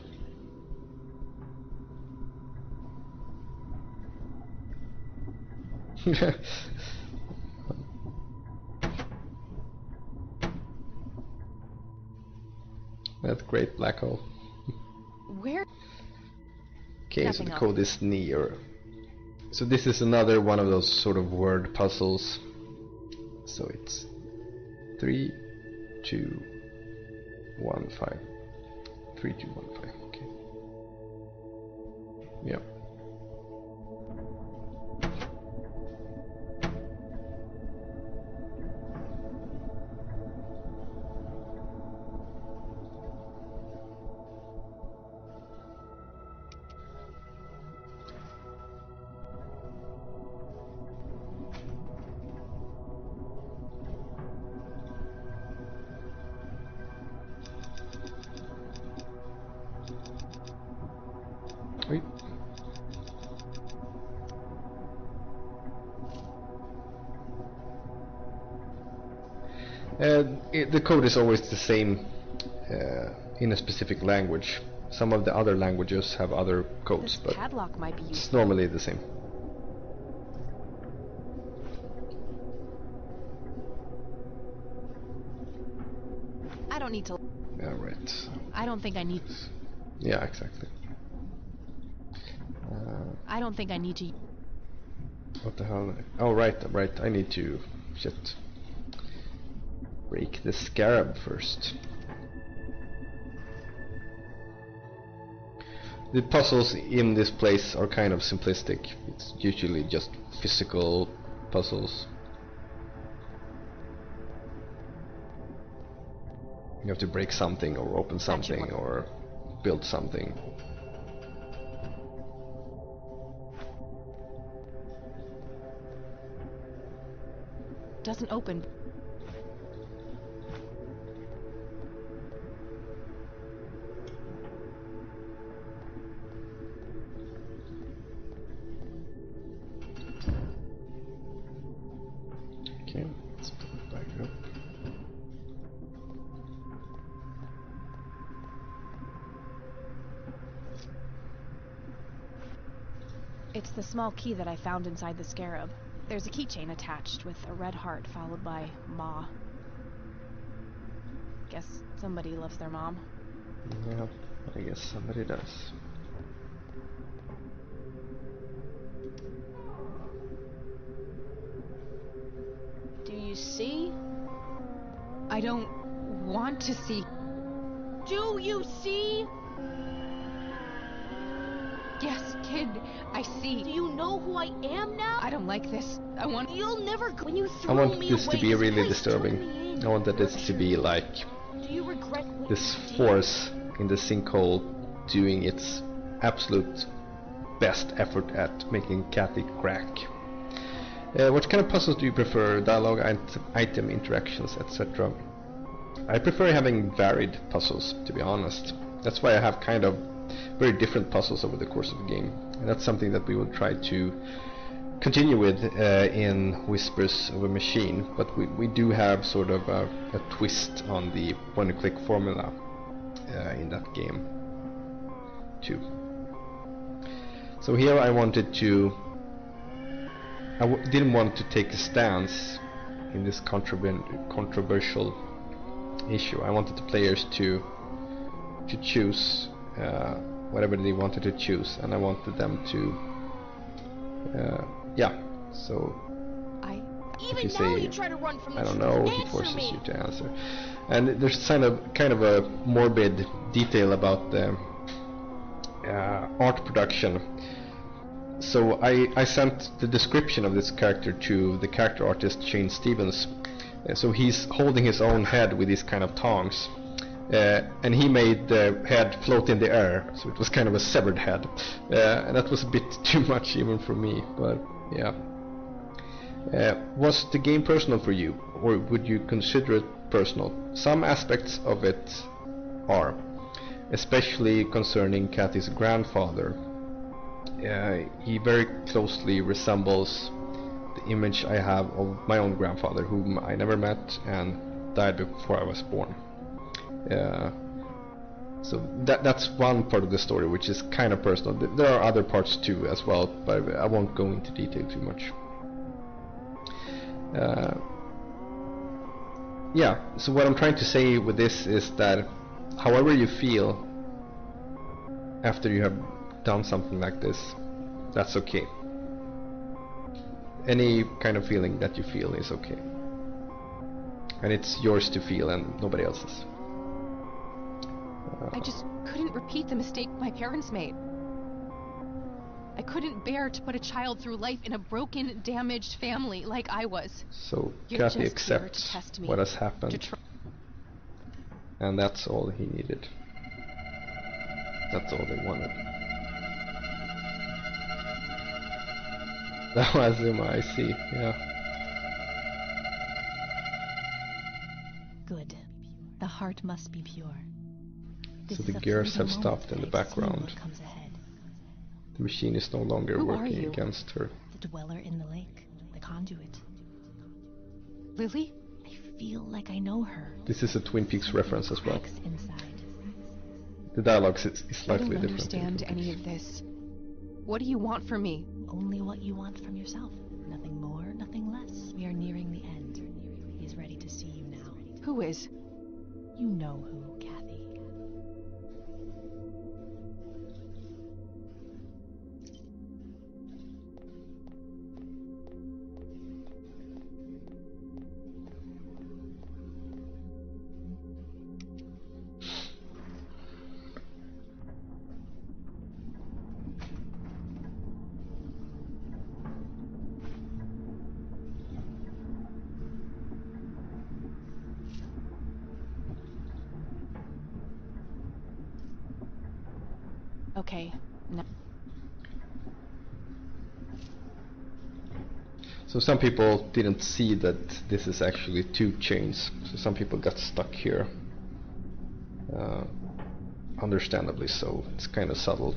That's great, Black Hole. Where? Okay, so the code is near. So this is another one of those sort of word puzzles. So it's 3, 2, 1, 5. 3, 2, 1, 5. Okay. Yep. The code is always the same in a specific language. Some of the other languages have other codes, but might be it's normally the same. I don't need to. Yeah, right. I don't think I need. Yeah, exactly. I don't think I need to. What the hell? Oh, right. I need to break the scarab first. The puzzles in this place are kind of simplistic. It's usually just physical puzzles. You have to break something or open something or build something. Doesn't open. Okay, let's put it back up. It's the small key that I found inside the scarab. There's a keychain attached with a red heart followed by Ma. Guess somebody loves their mom. Yeah, I guess somebody does. Do you see? I don't want to see. Do you see? Yes, kid, I see. Do you know who I am now? I don't like this. I want. You'll never. When you I threw want me this away, to be this really place disturbing. took me in. I want this to be like Do you regret what this you did? force in the sinkhole doing its absolute best effort at making Kathy crack. What kind of puzzles do you prefer? Dialogue, item interactions, etc. I prefer having varied puzzles, to be honest. That's why I have kind of very different puzzles over the course of the game. And that's something that we will try to continue with in Whispers of a Machine. But we do have sort of a twist on the point-and-click formula in that game too. So here I wanted to didn't want to take a stance in this controversial issue. I wanted the players to choose whatever they wanted to choose, and I wanted them to so if you say I don't know, he forces you to answer. And there's kind of a morbid detail about the art production. So I sent the description of this character to the character artist Shane Stevens. So he's holding his own head with these kind of tongs, and he made the head float in the air, so it was kind of a severed head, and that was a bit too much even for me, but yeah. Was the game personal for you, or would you consider it personal? Some aspects of it are, especially concerning Kathy's grandfather. He very closely resembles the image I have of my own grandfather, whom I never met and died before I was born. So that's one part of the story which is kind of personal. There are other parts too as well, but I won't go into detail too much. So what I'm trying to say with this is that however you feel after you have done something like this, that's okay. Any kind of feeling that you feel is okay, and it's yours to feel and nobody else's. I just couldn't repeat the mistake my parents made. I couldn't bear to put a child through life in a broken, damaged family like I was. So You're Kathy just here to accepts test me, what has happened, and that's all he needed. That's all they wanted. That was him, I see, yeah. Good. The heart must be pure. So the gears have stopped in the background. The machine is no longer working against her. The dweller in the lake, the conduit. Lily? I feel like I know her. This is a Twin Peaks reference as well. Inside. The dialogue is slightly I don't different. understand any of this. What do you want from me? Only what you want from yourself. Nothing more, nothing less. We are nearing the end. He is ready to see you now. Who is? You know who, Kathy. Okay, no. So some people didn't see that this is actually two chains. So some people got stuck here. Understandably so. It's kind of subtle.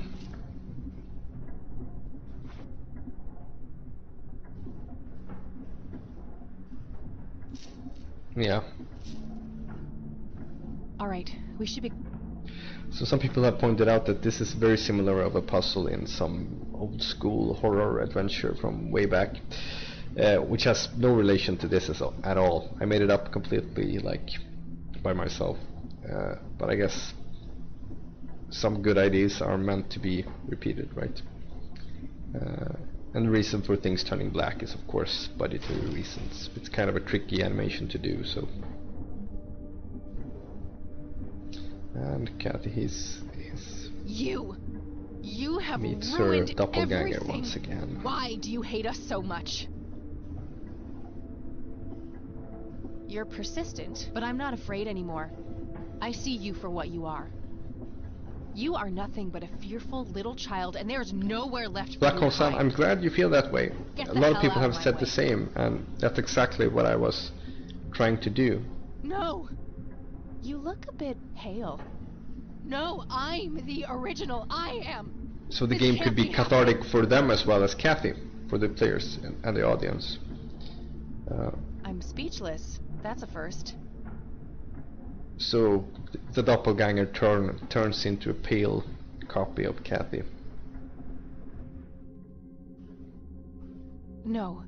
Yeah. All right, we should be... So some people have pointed out that this is very similar of a puzzle in some old school horror adventure from way back, which has no relation to this at all. I made it up completely like by myself, but I guess some good ideas are meant to be repeated, right? And the reason for things turning black is of course budgetary reasons. It's kind of a tricky animation to do, so. And Kathy, You have meets ruined her doppelganger everything. once again. Why do you hate us so much? You're persistent, but I'm not afraid anymore. I see you for what you are. You are nothing but a fearful little child, and there's nowhere left for Black you Hole to Sun, hide. I'm glad you feel that way. Get A the lot of hell people out have of my said way. the same, and that's exactly what I was trying to do. No! You look a bit pale. No, I'm the original. I am. So the This game can't could be be cathartic for them as well as Kathy, for the players and the audience. I'm speechless. That's a first. So the doppelganger turns into a pale copy of Kathy. No,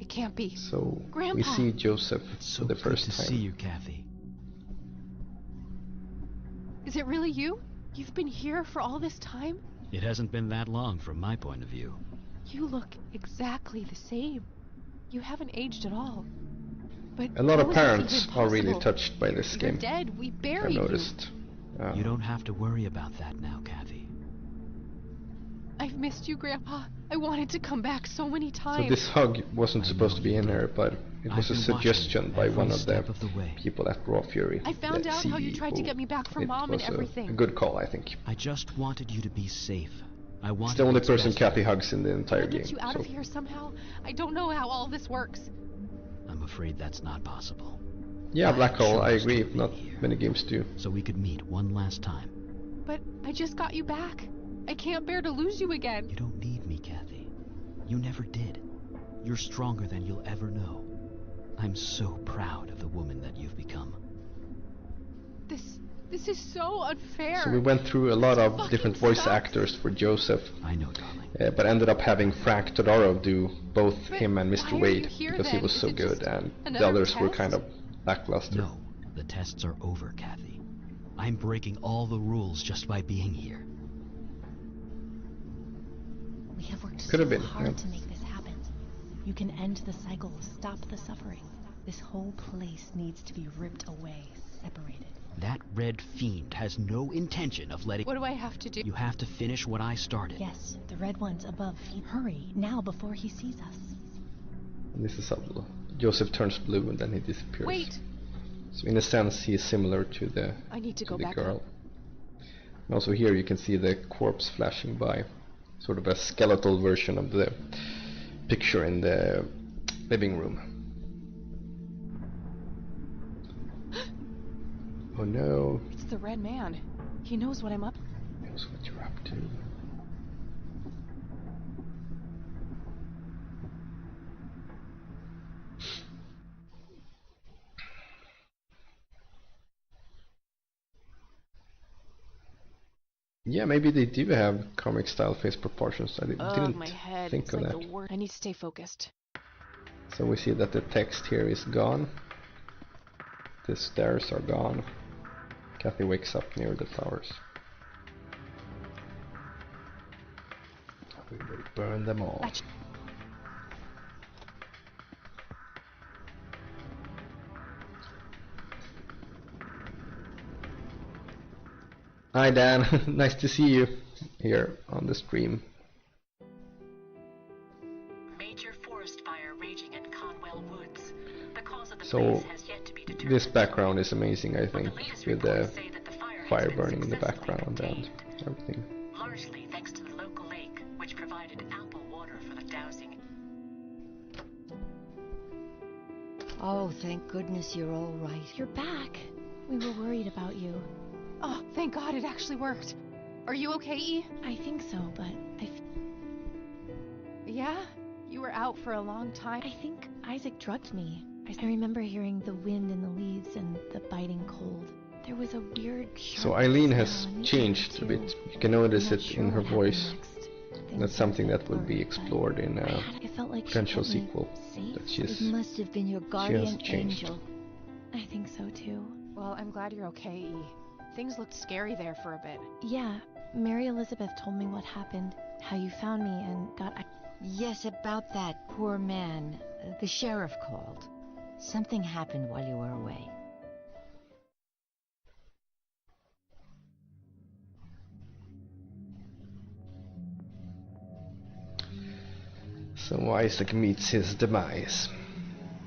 It can't be. So Grandpa. we see Joseph So for the good first to time. see you, Kathy. Is it really you? You've been here for all this time? It hasn't been that long from my point of view. You look exactly the same. You haven't aged at all. But A lot how of is this parents even are really possible? touched by this You're game. dead. We I buried noticed. You don't have to worry about that now, Kathy. I've missed you, Grandpa. I wanted to come back so many So times. this hug wasn't supposed to be in there, but it was a suggestion by one of the people at Raw Fury. I found the out how you CEO. tried to get me back from It Mom and was everything. a good call, I think. I just wanted you to be safe. I wanted It's the only what's person best Kathy hugs in the entire I'll game. get you out so. of here somehow. I don't know how all this works. I'm afraid that's not possible. Yeah, Black Hole, chose I agree. to Not be here, many games do. so we could meet one last time. But I just got you back. I can't bear to lose you again. You don't need me, Kathy. You never did. You're stronger than you'll ever know. I'm so proud of the woman that you've become. This is so unfair. So we went through a lot of fucking different voice sucks. actors for Joseph. I know, darling. But ended up having Frank Todaro do both But him and why Mr. are you Wade here because he then? was Is so it good, just and the another others were test? kind of lackluster. No, the tests are over, Kathy. I'm breaking all the rules just by being here. We have worked Could have so been, hard yeah. to make this happen. You can end the cycle, stop the suffering. This whole place needs to be ripped away, separated. That red fiend has no intention of letting... What do I have to do? You have to finish what I started. Yes, the red one's above. Hurry, now before he sees us. And this is how Joseph turns blue and then he disappears. Wait. So in a sense he is similar to the I need to go the back girl. up. And also here you can see the corpse flashing by. Sort of a skeletal version of the picture in the living room. Oh no. It's the Red Man. He knows what I'm up. He knows what you're up to. Yeah, maybe they do have comic style face proportions. I didn't My head. think It's of like that. the worst. I need to stay focused. So we see that the text here is gone. The stairs are gone. Kathy wakes up near the flowers. We will burn them all. Hi Dan, nice to see you here on the stream. Major forest fire raging in Conwell Woods. The cause of the So blaze has yet to be determined. this background is amazing, I think, with the fire burning in the background and everything. Largely thanks to the local lake, which provided ample water for the dousing. Oh, thank goodness you're all right. You're back. We were worried about you. Oh, thank God it actually worked. Are you okay, E? I think so, but Yeah? You were out for a long time. I think Isaac drugged me. I remember hearing the wind in the leaves and the biting cold. There was a weird sharp So Eileen has smell in the changed air, a bit. too. You can notice I'm not it sure in her what happened voice. next. That's Things something got that will be blurry, explored in a it felt like she potential kept me sequel. safe. That she's It must have been your she guardian has changed. angel. I think so too. Well, I'm glad you're okay, E. Things looked scary there for a bit. Yeah, Mary Elizabeth told me what happened, how you found me and got... Yes, about that poor man. The sheriff called. Something happened while you were away. So Isaac meets his demise.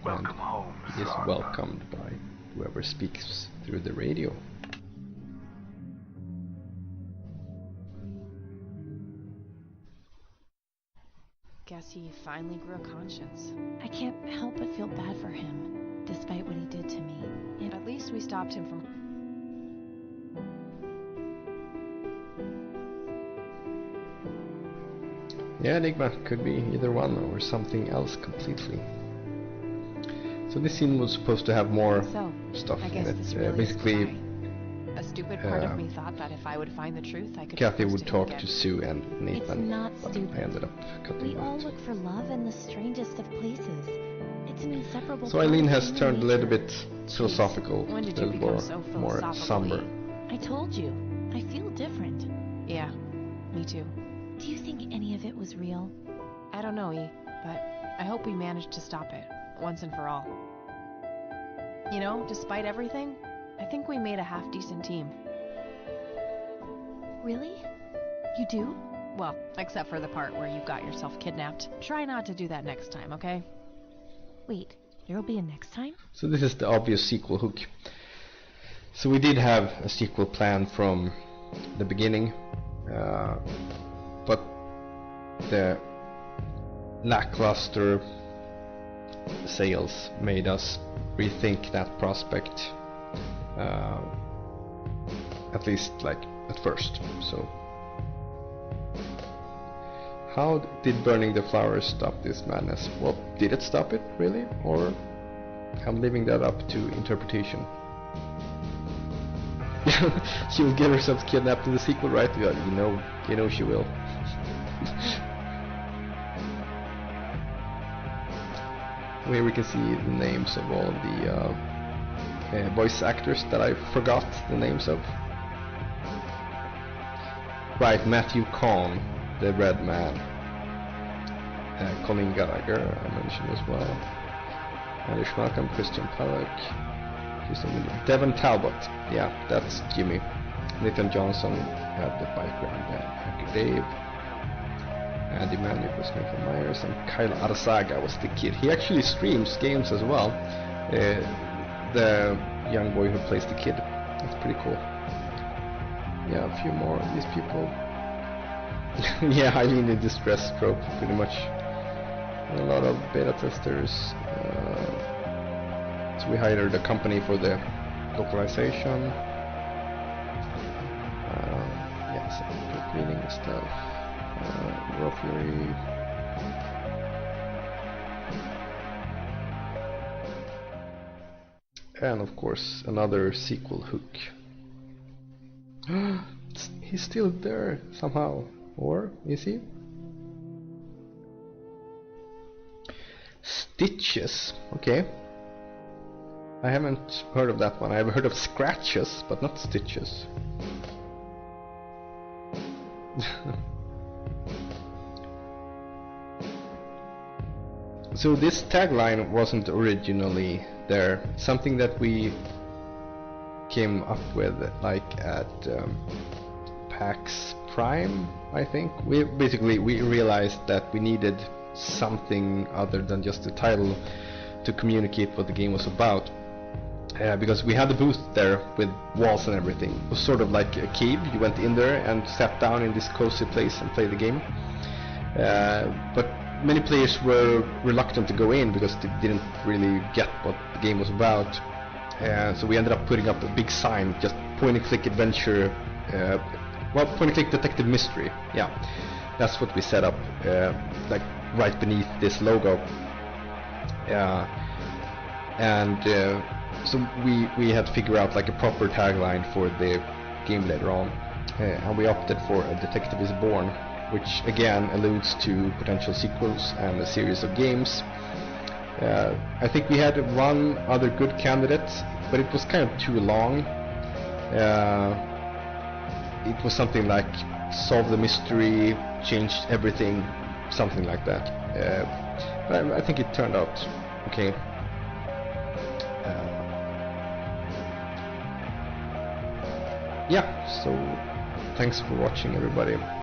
Welcome and home, he is son. welcomed by whoever speaks through the radio. Guess he finally grew a conscience. I can't help but feel bad for him, despite what he did to me. At least we stopped him from... Yeah, Enigma could be either one or something else completely. So this scene was supposed to have more stuff I in guess it. this really is Basically, goodbye. stupid part of me thought that if I would find the truth, I could. Kathy be would forced talk him to again. Sue and Nathan. It's not but stupid. I ended up cutting We all that. look for love in the strangest of places. It's an inseparable So part Eileen of has human turned a little nature. bit philosophical, When a did you little become so more philosophical? somber. I told you, I feel different. Yeah, me too. Do you think any of it was real? I don't know, E, but I hope we managed to stop it, once and for all. You know, despite everything, I think we made a half-decent team. Really? You do? Well, except for the part where you got yourself kidnapped. Try not to do that next time, okay? Wait, there'll be a next time? So this is the obvious sequel hook. So we did have a sequel planned from the beginning, but the lackluster sales made us rethink that prospect, at least like at first. So how did burning the flowers stop this madness? Well, did it stop it really, or I'm leaving that up to interpretation. She will get herself kidnapped in the sequel, right? Yeah, you know she will. Here we can see the names of all the voice actors that I forgot the names of. Right, Matthew Kahn, the Red Man. Colin Gallagher, I mentioned as well. Anders Malcolm, Christian Pollock, Devon Talbot, yeah, that's Jimmy. Nathan Johnson had the background, Hacker Dave. Andy Manick was Nathan Myers, and Kyle Arzaga was the kid. He actually streams games as well. The young boy who plays the kid. That's pretty cool. Yeah, a few more of these people. Yeah, Eileen in distress trope, pretty much. And a lot of beta testers. So we hired a company for the localization. Yeah, some good reading stuff. Raw Fury. And of course another sequel hook. He's still there somehow, or is he? Stitches, okay. I haven't heard of that one. I've heard of Scratches, but not Stitches. So this tagline wasn't originally there. Something that we came up with like at PAX Prime, I think. We realized that we needed something other than just the title to communicate what the game was about. Because we had a booth there with walls and everything. It was sort of like a cave. You went in there and sat down in this cozy place and played the game. But many players were reluctant to go in because they didn't really get what the game was about. So we ended up putting up a big sign, just point-and-click adventure, well, point-and-click detective mystery. Yeah, that's what we set up, like right beneath this logo. So we had to figure out like a proper tagline for the game later on, and we opted for A Detective is Born, which again alludes to potential sequels and a series of games. I think we had one other good candidate, but it was kind of too long. It was something like solve the mystery, changed everything, something like that. But I think it turned out okay. Yeah, so thanks for watching, everybody.